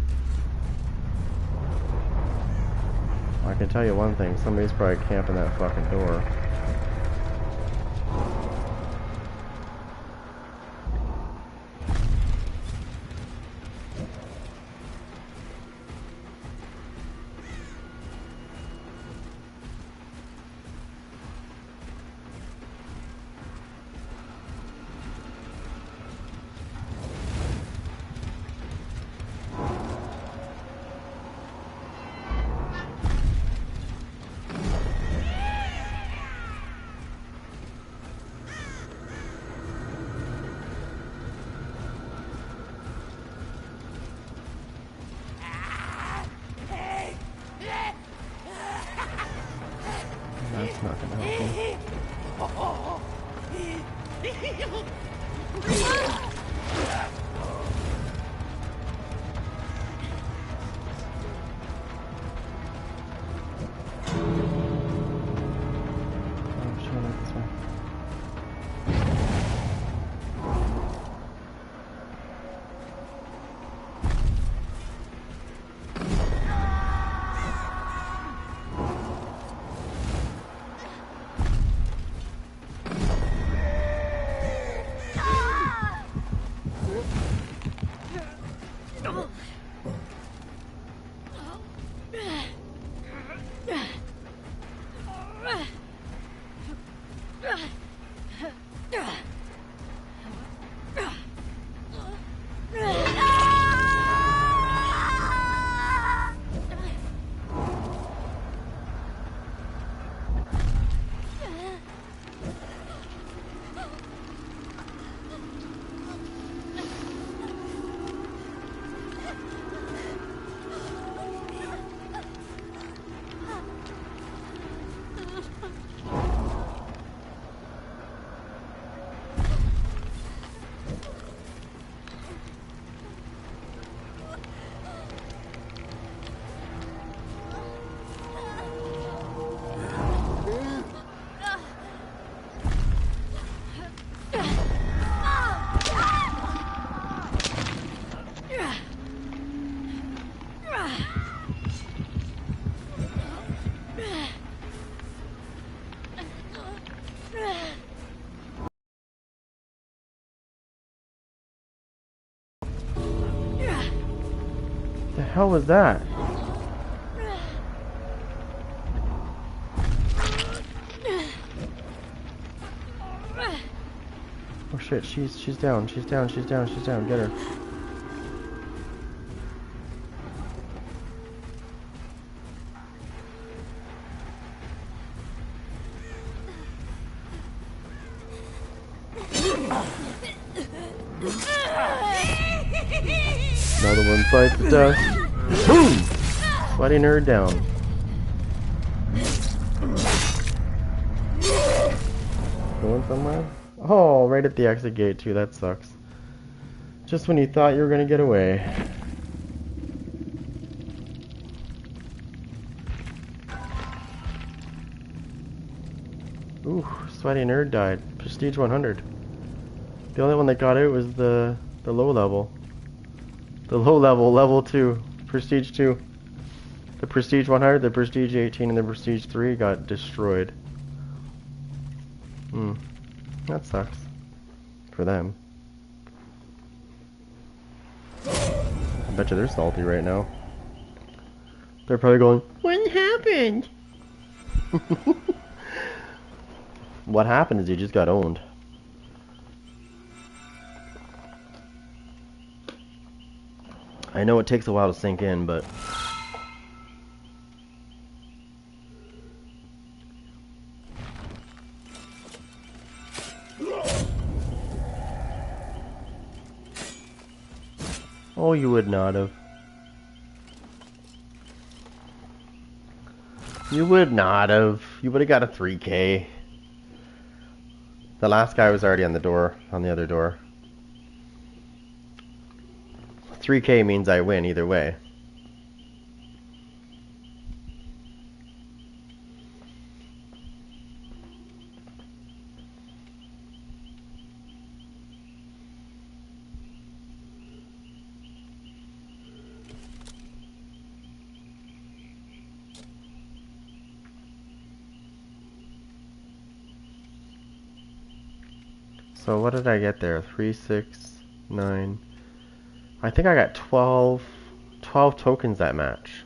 A: I can tell you one thing, somebody's probably camping that fucking door. That's not gonna help me. The hell was that? Oh shit, she's down, she's down, she's down, she's down, get her. Another one bites the dust. Boom! Sweaty nerd down. Going somewhere? Oh, right at the exit gate too, that sucks. Just when you thought you were gonna get away. Ooh, Sweaty Nerd died. Prestige 100. The only one that got out was the low level. The low level, level 2. Prestige 2. The Prestige 100, the Prestige 18, and the Prestige 3 got destroyed. That sucks. For them. I bet you they're salty right now. They're probably going, what happened? What happened is you just got owned. I know it takes a while to sink in, but... Oh, you would not have. You would not have. You would have got a 3K. The last guy was already on the door, on the other door. 3K means I win either way. So what did I get there? 3, 6, 9. I think I got 12 tokens that match,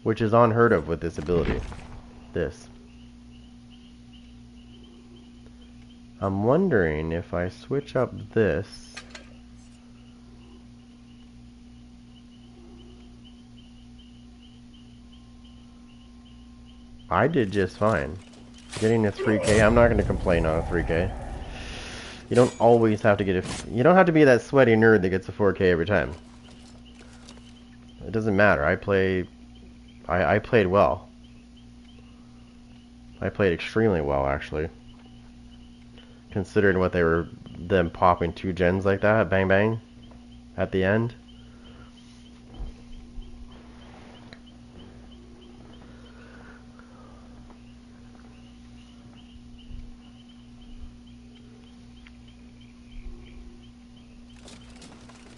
A: which is unheard of with this ability. This. I'm wondering if I switch up this. I did just fine. Getting a 3K, I'm not going to complain on a 3K. You don't always have to get a... You don't have to be that sweaty nerd that gets a 4K every time. It doesn't matter. I played well. I played extremely well, actually. Considering what they were... Them popping 2 gens like that, bang bang, at the end.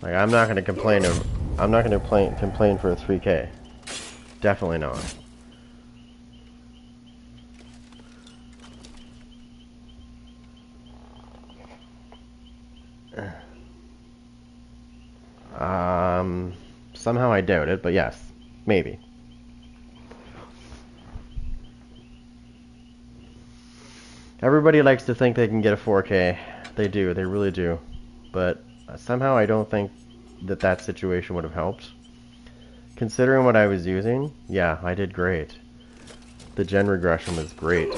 A: Like, I'm not gonna complain complain for a 3K. Definitely not. Somehow I doubt it, but yes, maybe. Everybody likes to think they can get a 4K. They do, they really do. But somehow I don't think that situation would have helped. Considering what I was using, yeah, I did great. The gen regression was great,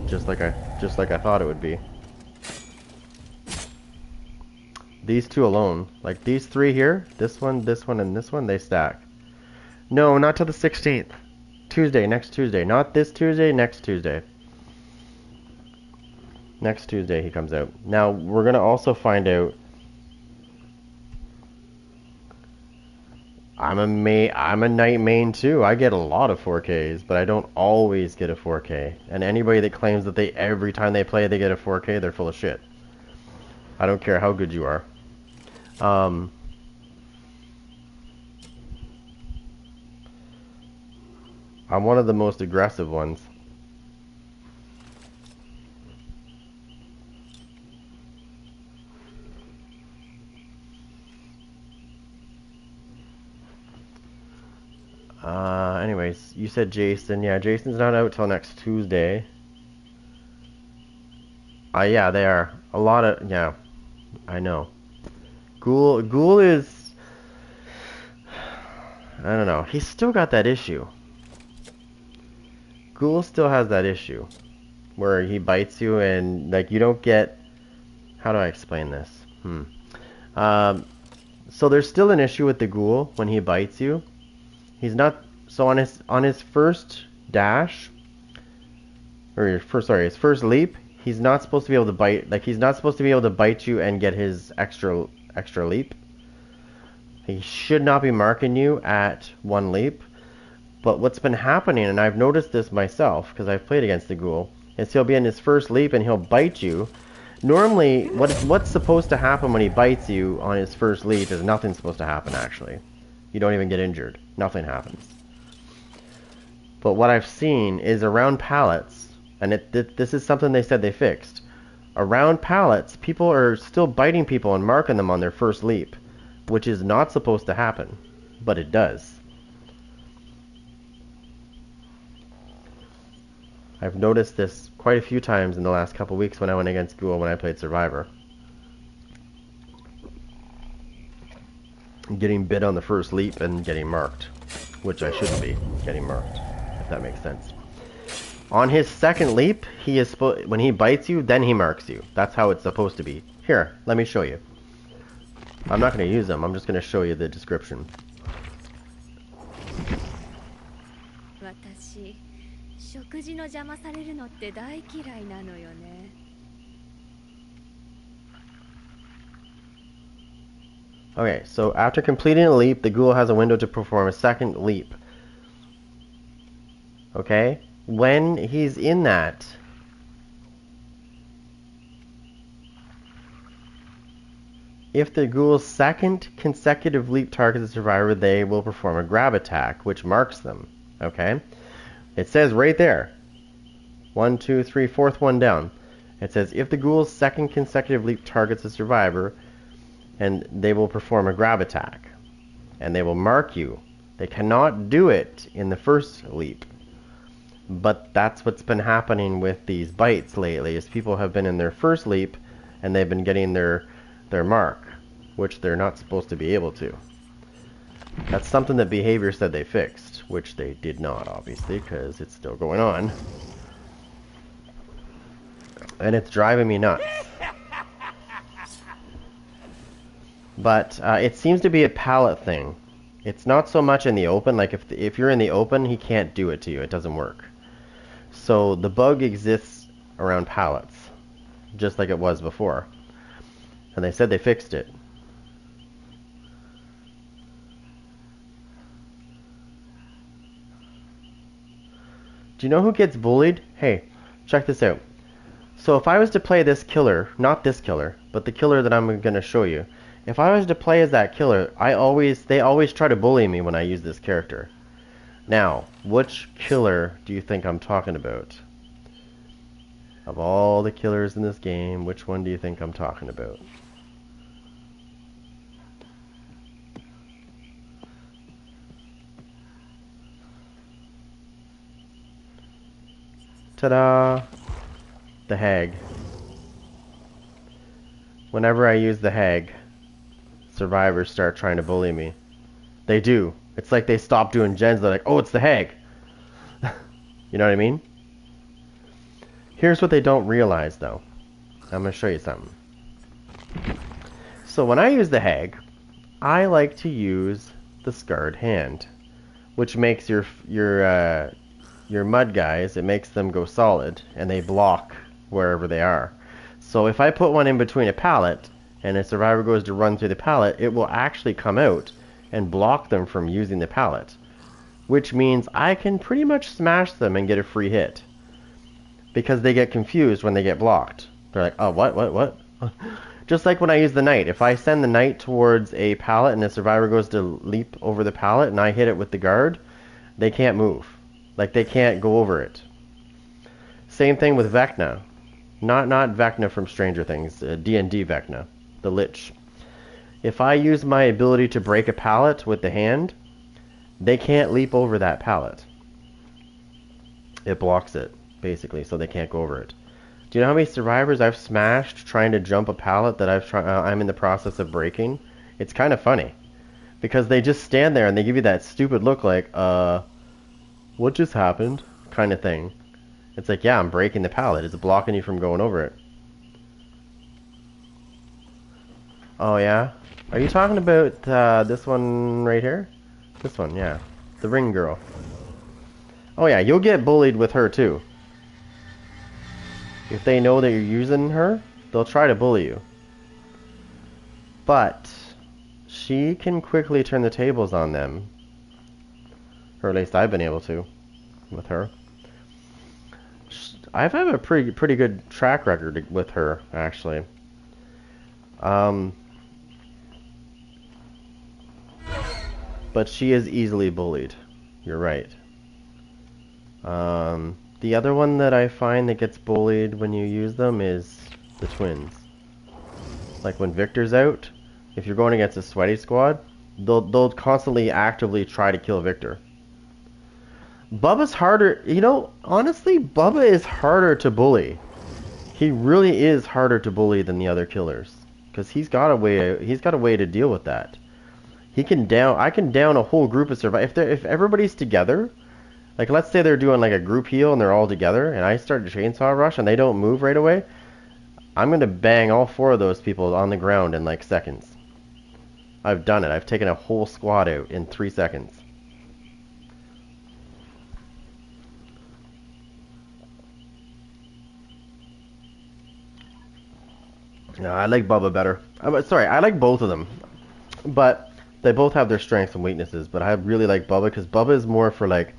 A: just like I thought it would be. These two alone, like these 3 here, this one, and this one, they stack. No, not till the 16th. Tuesday, next Tuesday. Not this Tuesday, next Tuesday. Next Tuesday he comes out. Now, we're going to also find out... I'm a night main too. I get a lot of 4Ks, but I don't always get a 4K. And anybody that claims that every time they play they get a 4K, they're full of shit. I don't care how good you are. I'm one of the most aggressive ones. Anyways, you said Jason. Yeah, Jason's not out till next Tuesday. Yeah, they are. A lot of, yeah, I know. Ghoul is, I don't know. He's still got that issue. Ghoul still has that issue where he bites you and like you don't get, how do I explain this? So there's still an issue with the Ghoul when he bites you. He's not, so on his first dash, or his first leap, he's not supposed to be able to bite, like he's not supposed to be able to bite you and get his extra leap. He should not be marking you at one leap. But what's been happening, and I've noticed this myself because I've played against the Ghoul, is he'll be in his first leap and he'll bite you. Normally, what's supposed to happen when he bites you on his first leap is nothing's supposed to happen actually. You don't even get injured. Nothing happens. But what I've seen is around pallets, and this is something they said they fixed. Around pallets, people are still biting people and marking them on their first leap, which is not supposed to happen, but it does. I've noticed this quite a few times in the last couple weeks when I went against Ghoul when I played Survivor. Getting bit on the first leap and getting marked, which I shouldn't be getting marked, if that makes sense. On his second leap, when he bites you, then he marks you. That's how it's supposed to be. Here, let me show you. I'm not going to use them, I'm just going to show you the description. Okay, so after completing a leap, the Ghoul has a window to perform a second leap. Okay? When he's in that, if the Ghoul's second consecutive leap targets a survivor, they will perform a grab attack, which marks them. Okay? It says right there. 1, 2, 3, fourth one down. It says, if the Ghoul's second consecutive leap targets a survivor, and they will perform a grab attack. And they will mark you. They cannot do it in the first leap. But that's what's been happening with these bites lately, is people have been in their first leap, and they've been getting their mark, which they're not supposed to be able to. That's something that Behavior said they fixed, which they did not, obviously, because it's still going on. And it's driving me nuts. But it seems to be a pallet thing. It's not so much in the open. Like if you're in the open, he can't do it to you. It doesn't work. So the bug exists around pallets, just like it was before. And they said they fixed it. Do you know who gets bullied? Hey, check this out. So if I was to play this killer, not this killer, but the killer that I'm going to show you, if I was to play as that killer, they always try to bully me when I use this character. Now, which killer do you think I'm talking about? Of all the killers in this game, which one do you think I'm talking about? Ta-da! The Hag. Whenever I use the Hag, survivors start trying to bully me. They do. It's like they stop doing gens. They're like, oh, it's the Hag. You know what I mean? Here's what they don't realize, though. I'm going to show you something. So when I use the Hag, I like to use the Scarred Hand, which makes your mud guys, it makes them go solid, and they block wherever they are. So if I put one in between a pallet, and a survivor goes to run through the pallet, it will actually come out and block them from using the pallet, which means I can pretty much smash them and get a free hit, because they get confused when they get blocked. They're like, oh, what? Just like when I use the knight. If I send the knight towards a pallet and the survivor goes to leap over the pallet and I hit it with the guard, they can't move. Like, they can't go over it. Same thing with Vecna. Not Vecna from Stranger Things, D&D Vecna, the Lich. If I use my ability to break a pallet with the hand, they can't leap over that pallet. It blocks it, basically, so they can't go over it. Do you know how many survivors I've smashed trying to jump a pallet that I'm in the process of breaking? It's kind of funny. Because they just stand there and they give you that stupid look like, what just happened? Kind of thing. It's like, yeah, I'm breaking the pallet. It's blocking you from going over it. Oh, yeah? Are you talking about this one right here? This one, yeah. The ring girl. Oh, yeah, you'll get bullied with her, too. If they know that you're using her, they'll try to bully you. But she can quickly turn the tables on them. Or at least I've been able to with her. I've had a pretty good track record with her, actually. But she is easily bullied. You're right. The other one that I find that gets bullied when you use them is the twins. Like when Victor's out, if you're going against a sweaty squad, they'll constantly actively try to kill Victor. Bubba's harder, you know, honestly, Bubba is harder to bully. He really is harder to bully than the other killers, because he's got a way to deal with that. I can down a whole group of survivors. If everybody's together, like let's say they're doing like a group heal and they're all together, and I start a chainsaw rush and they don't move right away, I'm gonna bang all 4 of those people on the ground in like seconds. I've done it. I've taken a whole squad out in 3 seconds. No, I like Bubba better. Sorry, I like both of them. But they both have their strengths and weaknesses. But I really like Bubba because Bubba is more for like...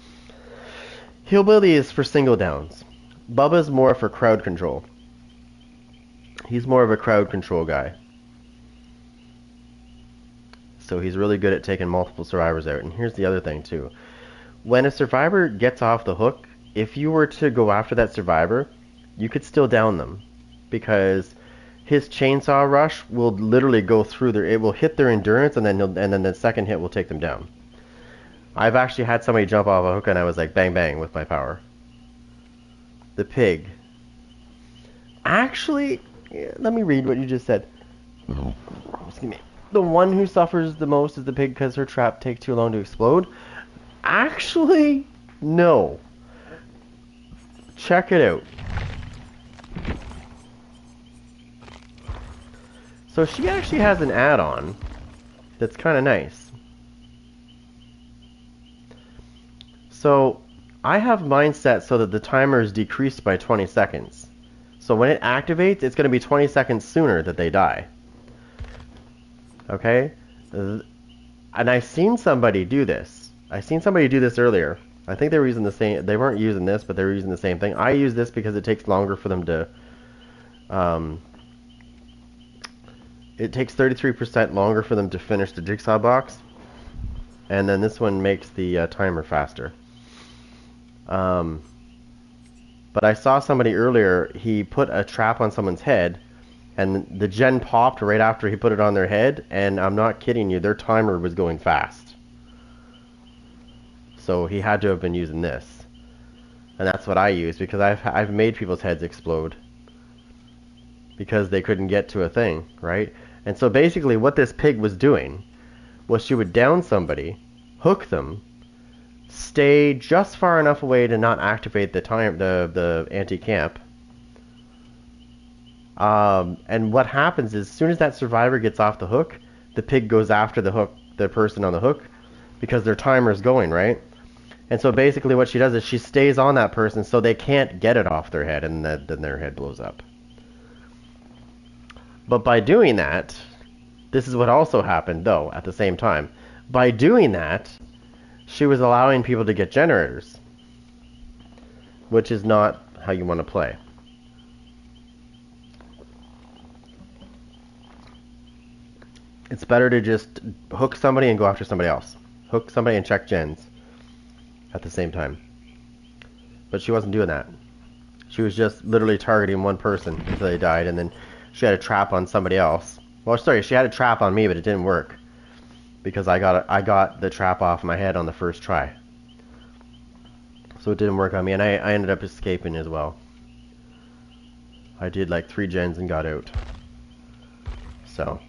A: Hillbilly is for single downs. Bubba is more for crowd control. He's more of a crowd control guy. So he's really good at taking multiple survivors out. And here's the other thing too. When a survivor gets off the hook, if you were to go after that survivor, you could still down them. Because his chainsaw rush will literally go through it will hit their endurance, and then the second hit will take them down. I've actually had somebody jump off a hook and I was like bang bang with my power. The pig. Actually, let me read what you just said. Excuse me. The one who suffers the most is the pig because her trap takes too long to explode. Actually, no. Check it out. So she actually has an add-on that's kind of nice. So I have mine set so that the timer is decreased by 20 seconds. So when it activates, it's going to be 20 seconds sooner that they die. Okay? And I've seen somebody do this. I seen somebody do this earlier. I think they were using the same... They weren't using this, but they were using the same thing. I use this because it takes longer for them to... it takes 33% longer for them to finish the jigsaw box. And then this one makes the timer faster. But I saw somebody earlier, he put a trap on someone's head, and the gen popped right after he put it on their head, and I'm not kidding you, their timer was going fast. So he had to have been using this. And that's what I use, because I've made people's heads explode. Because they couldn't get to a thing, right? And so basically what this pig was doing was she would down somebody, hook them, stay just far enough away to not activate the anti-camp. And what happens is, as soon as that survivor gets off the hook, the pig goes after the person on the hook, because their timer is going, right? And so basically what she does is she stays on that person so they can't get it off their head, and then their head blows up. But by doing that, this is what also happened, though, at the same time. By doing that, she was allowing people to get generators, which is not how you want to play. It's better to just hook somebody and go after somebody else. Hook somebody and check gens at the same time. but she wasn't doing that. She was just literally targeting one person until they died, and then she had a trap on somebody else. Well, sorry, she had a trap on me, but it didn't work because I got the trap off my head on the first try. So it didn't work on me, and I ended up escaping as well. I did like 3 gens and got out. So,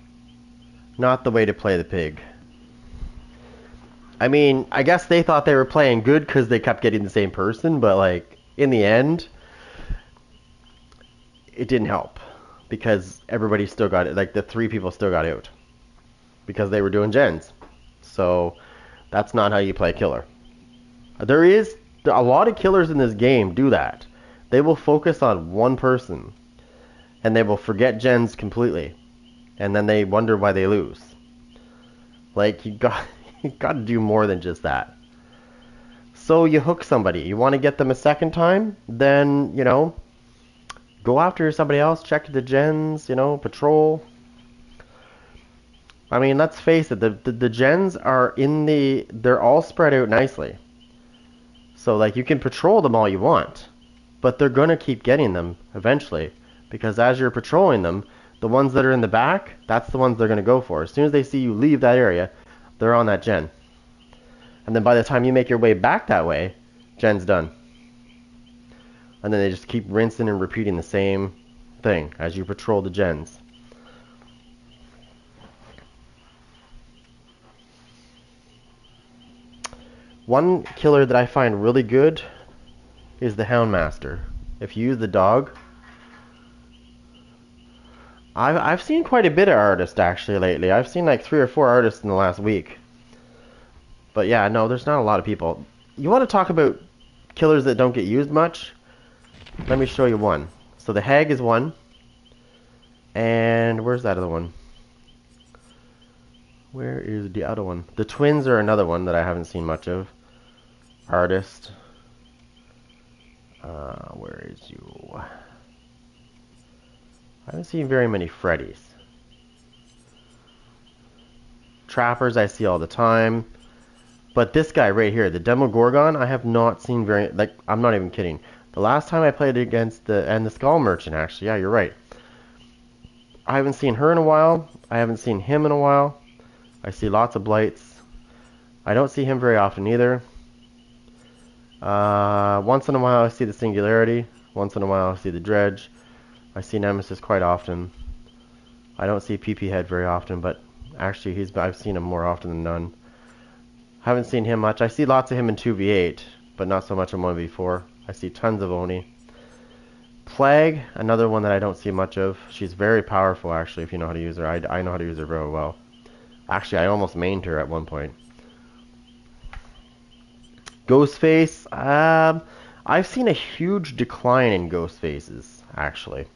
A: not the way to play the pig. I mean, I guess they thought they were playing good because they kept getting the same person, but like, in the end, it didn't help. Because everybody still got it, like the 3 people still got out. Because they were doing gens. So, that's not how you play killer. There is, a lot of killers in this game do that. They will focus on one person. And they will forget gens completely. And then they wonder why they lose. Like, you got to do more than just that. So you hook somebody. You want to get them a second time? Then, you know, go after somebody else. Check the gens, you know, patrol. I mean, let's face it. The gens are they're all spread out nicely. So, like, you can patrol them all you want. But they're going to keep getting them eventually. Because as you're patrolling them, the ones that are in the back, that's the ones they're going to go for. As soon as they see you leave that area, they're on that gen. And then by the time you make your way back that way, gen's done. And then they just keep rinsing and repeating the same thing as you patrol the gens. One killer that I find really good is the Houndmaster. If you use the dog, I've seen quite a bit of artists actually lately. I've seen like 3 or 4 artists in the last week. But yeah, no, there's not a lot of people. You want to talk about killers that don't get used much? Let me show you one. So the Hag is one. And where's that other one? Where is the other one? The Twins are another one that I haven't seen much of. Artist. Where is you? I haven't seen very many Freddys. Trappers I see all the time. But this guy right here, the Demogorgon, I have not seen very... Like, I'm not even kidding. The last time I played against the Skull Merchant, actually. Yeah, you're right. I haven't seen her in a while. I haven't seen him in a while. I see lots of Blights. I don't see him very often either. Once in a while I see the Singularity. Once in a while I see the Dredge. I see Nemesis quite often. I don't see PP Head very often, but actually I've seen him more often than none. Haven't seen him much. I see lots of him in 2v8, but not so much in 1v4. I see tons of Oni. Plague, another one that I don't see much of. She's very powerful actually if you know how to use her. I know how to use her very well. Actually, I almost mained her at one point. Ghostface, I've seen a huge decline in Ghostfaces, actually.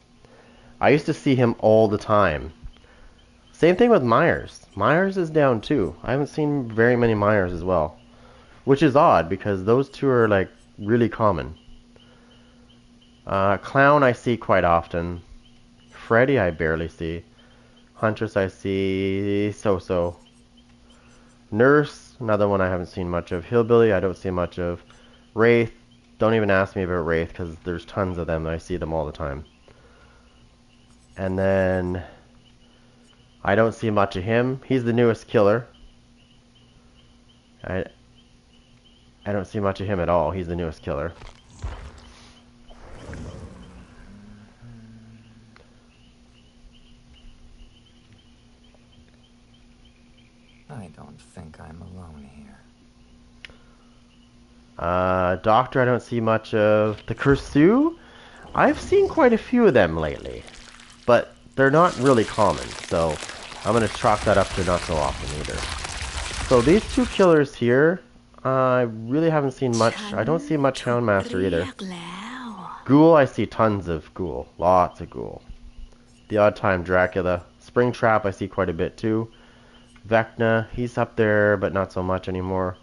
A: I used to see him all the time. Same thing with Myers. Myers is down too. I haven't seen very many Myers as well. Which is odd, because those two are, like, really common. Clown I see quite often. Freddy I barely see. Huntress I see so-so. Nurse, another one I haven't seen much of. Hillbilly I don't see much of. Wraith, don't even ask me about Wraith, because there's tons of them and I see them all the time. And then I don't see much of him. He's the newest killer. I don't see much of him at all. He's the newest killer.
C: I don't think I'm alone here.
A: Doctor I don't see much of. The Kursu, I've seen quite a few of them lately. But they're not really common, so I'm going to chalk that up to not so often either. So these two killers here, I really haven't seen much. I don't see much Houndmaster either. Ghoul, I see tons of Ghoul. Lots of Ghoul. The Odd Time Dracula. Springtrap, I see quite a bit too. Vecna, he's up there, but not so much anymore.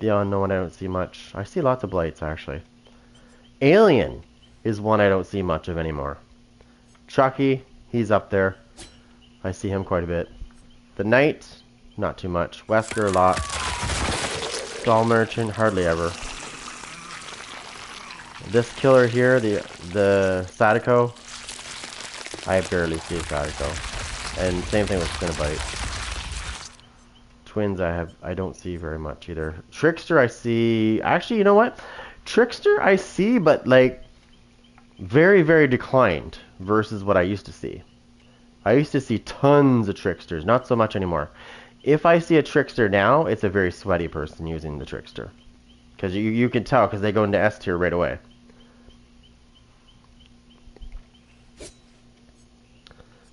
A: The Unknown, I don't see much. I see lots of Blights, actually. Alien is one I don't see much of anymore. Chucky, he's up there. I see him quite a bit. The Knight, not too much. Wesker, lots. Skull Merchant, hardly ever. This killer here, the Sadako, I barely see Sadako. And same thing with Cinnabite. Twins I don't see very much either. Trickster I see, actually you know what? Trickster I see, but like very, very declined versus what I used to see. I used to see tons of Tricksters, not so much anymore. If I see a Trickster now, it's a very sweaty person using the Trickster. Because you can tell, because they go into S tier right away.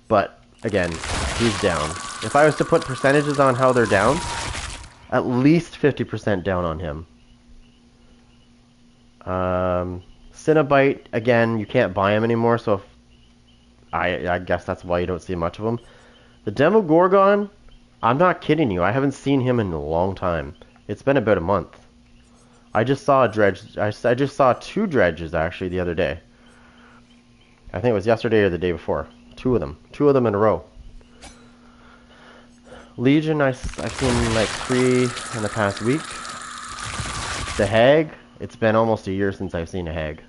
A: But, again, he's down. If I was to put percentages on how they're down, at least 50% down on him. Cinnabite, again, you can't buy him anymore, so if, I guess that's why you don't see much of him. The Demogorgon, I'm not kidding you, I haven't seen him in a long time. It's been about a month. I just saw a dredge, I just saw 2 dredges actually the other day. I think it was yesterday or the day before. 2 of them in a row. Legion, I've seen like 3 in the past week. The Hag, it's been almost a year since I've seen a Hag.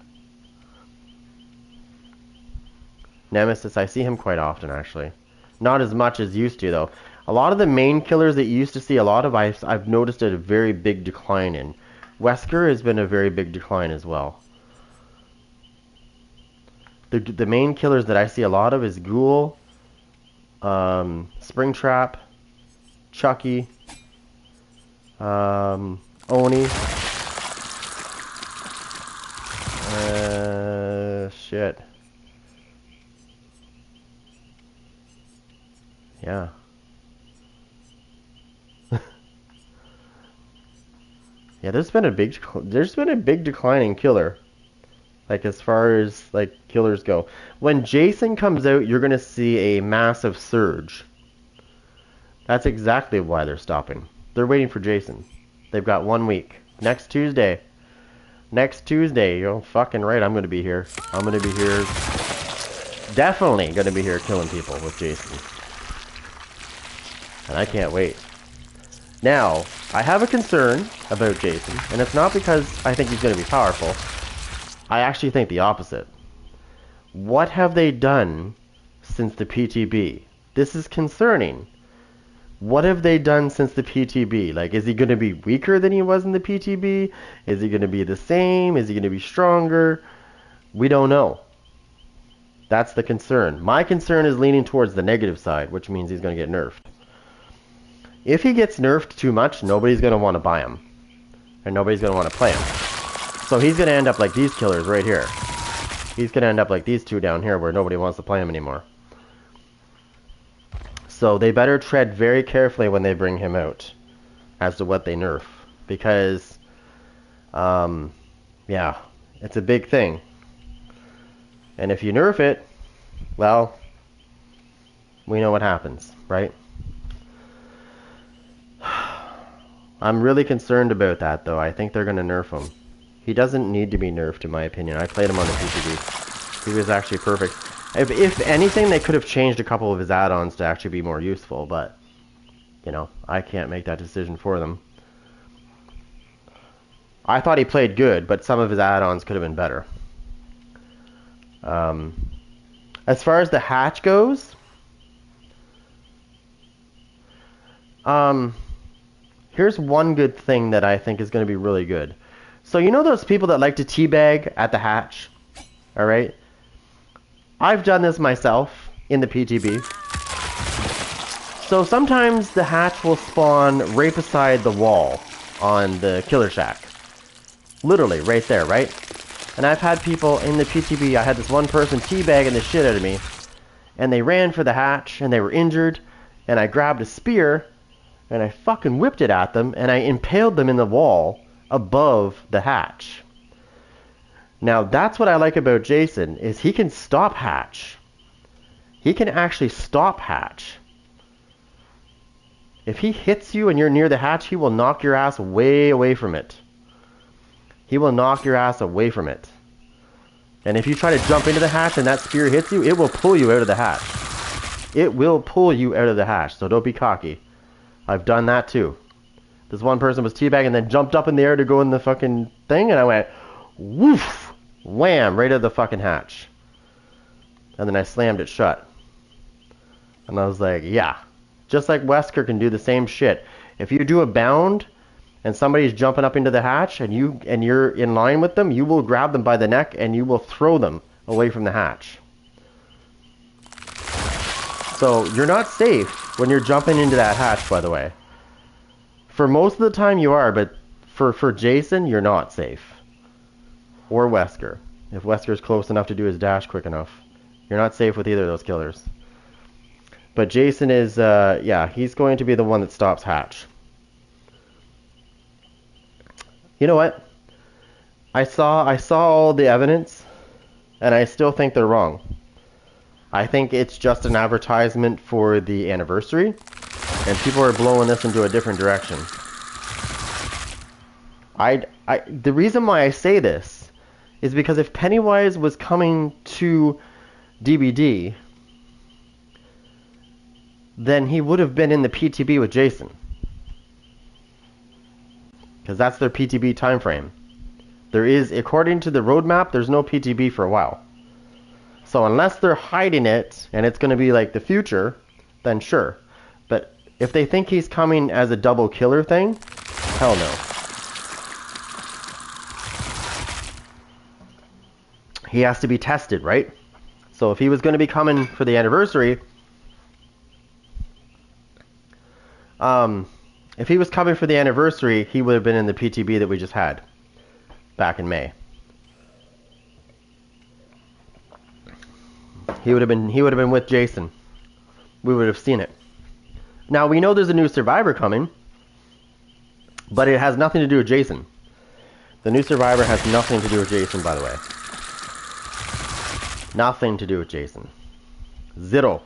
A: Nemesis, I see him quite often actually. Not as much as used to though. A lot of the main killers that you used to see a lot of, I've noticed a very big decline in. Wesker has been a very big decline as well. The main killers that I see a lot of is Ghoul, Springtrap, Chucky, Oni. Shit. Yeah. Yeah, there's been a big declining killer. Like as far as like killers go. When Jason comes out, you're gonna see a massive surge. That's exactly why they're stopping. They're waiting for Jason. They've got 1 week. Next Tuesday. You're fucking right, I'm gonna be here. I'm gonna be here. Definitely gonna be here killing people with Jason. And I can't wait. Now, I have a concern about Jason, and it's not because I think he's going to be powerful. I actually think the opposite. What have they done since the PTB? This is concerning. What have they done since the PTB? Like, is he going to be weaker than he was in the PTB? Is he going to be the same? Is he going to be stronger? We don't know. That's the concern. My concern is leaning towards the negative side, which means he's going to get nerfed. If he gets nerfed too much, nobody's going to want to buy him. And nobody's going to want to play him. So he's going to end up like these killers right here. He's going to end up like these 2 down here where nobody wants to play him anymore. So they better tread very carefully when they bring him out as to what they nerf. Because, yeah, it's a big thing. And if you nerf it, well, we know what happens, right? I'm really concerned about that, though. I think they're going to nerf him. He doesn't need to be nerfed, in my opinion. I played him on the PTB. He was actually perfect. If anything, they could have changed a couple of his add-ons to actually be more useful, but, you know, I can't make that decision for them. I thought he played good, but some of his add-ons could have been better. As far as the hatch goes, here's one good thing that I think is going to be really good. So you know those people that like to teabag at the hatch? Alright? I've done this myself in the PTB. So sometimes the hatch will spawn right beside the wall on the killer shack. Literally, right there, right? And I've had people in the PTB, I had this one person teabagging the shit out of me. And they ran for the hatch, and they were injured. And I grabbed a spear, and I fucking whipped it at them, and I impaled them in the wall above the hatch. Now, that's what I like about Jason, is he can stop hatch. He can actually stop hatch. If he hits you and you're near the hatch, he will knock your ass way away from it. He will knock your ass away from it. And if you try to jump into the hatch and that spear hits you, it will pull you out of the hatch. It will pull you out of the hatch, so don't be cocky. I've done that too. This one person was teabagging and then jumped up in the air to go in the fucking thing, and I went, woof! Wham! Right at the fucking hatch. And then I slammed it shut. And I was like, yeah. Just like Wesker can do the same shit. If you do a bound and somebody's jumping up into the hatch and you're in line with them, you will grab them by the neck and you will throw them away from the hatch. So you're not safe when you're jumping into that hatch, by the way. For most of the time you are, but for Jason, you're not safe. Or Wesker. If Wesker's close enough to do his dash quick enough. You're not safe with either of those killers. But Jason is, yeah, he's going to be the one that stops hatch. You know what? I saw all the evidence, and I still think they're wrong. I think it's just an advertisement for the anniversary, and people are blowing this into a different direction. The reason why I say this is because if Pennywise was coming to DBD, then he would have been in the PTB with Jason. Because that's their PTB time frame. There is, according to the roadmap, there's no PTB for a while. So unless they're hiding it, and it's going to be like the future, then sure. But if they think he's coming as a double killer thing, hell no. He has to be tested, right? So if he was going to be coming for the anniversary, if he was coming for the anniversary, he would have been in the PTB that we just had back in May. He would have been with Jason. We would have seen it. Now we know there's a new survivor coming, but it has nothing to do with Jason. The new survivor has nothing to do with Jason, by the way. Nothing to do with Jason. Zero.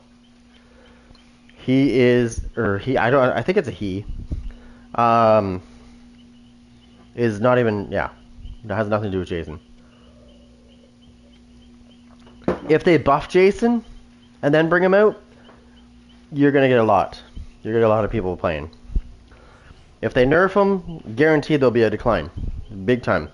A: He is, or he, I think it's a he. Is not even, yeah. It has nothing to do with Jason. If they buff Jason and then bring him out, you're going to get a lot. You're going to get a lot of people playing. If they nerf him, guaranteed there'll be a decline. Big time.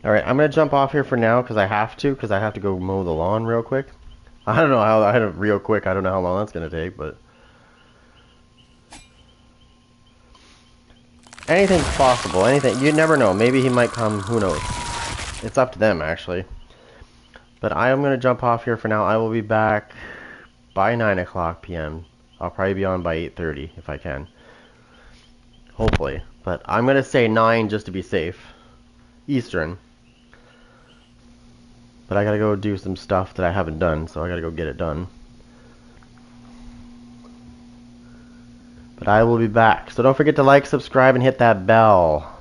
A: Alright, I'm going to jump off here for now because I have to go mow the lawn real quick. I don't know how, I don't know how long that's going to take, but anything's possible, anything, you never know, maybe he might come, who knows. It's up to them, actually. But I am going to jump off here for now. I will be back by 9 o'clock p.m. I'll probably be on by 8:30 if I can. Hopefully. But I'm going to say 9 just to be safe. Eastern. But I gotta go do some stuff that I haven't done, so I gotta go get it done. But I will be back. So don't forget to like, subscribe, and hit that bell.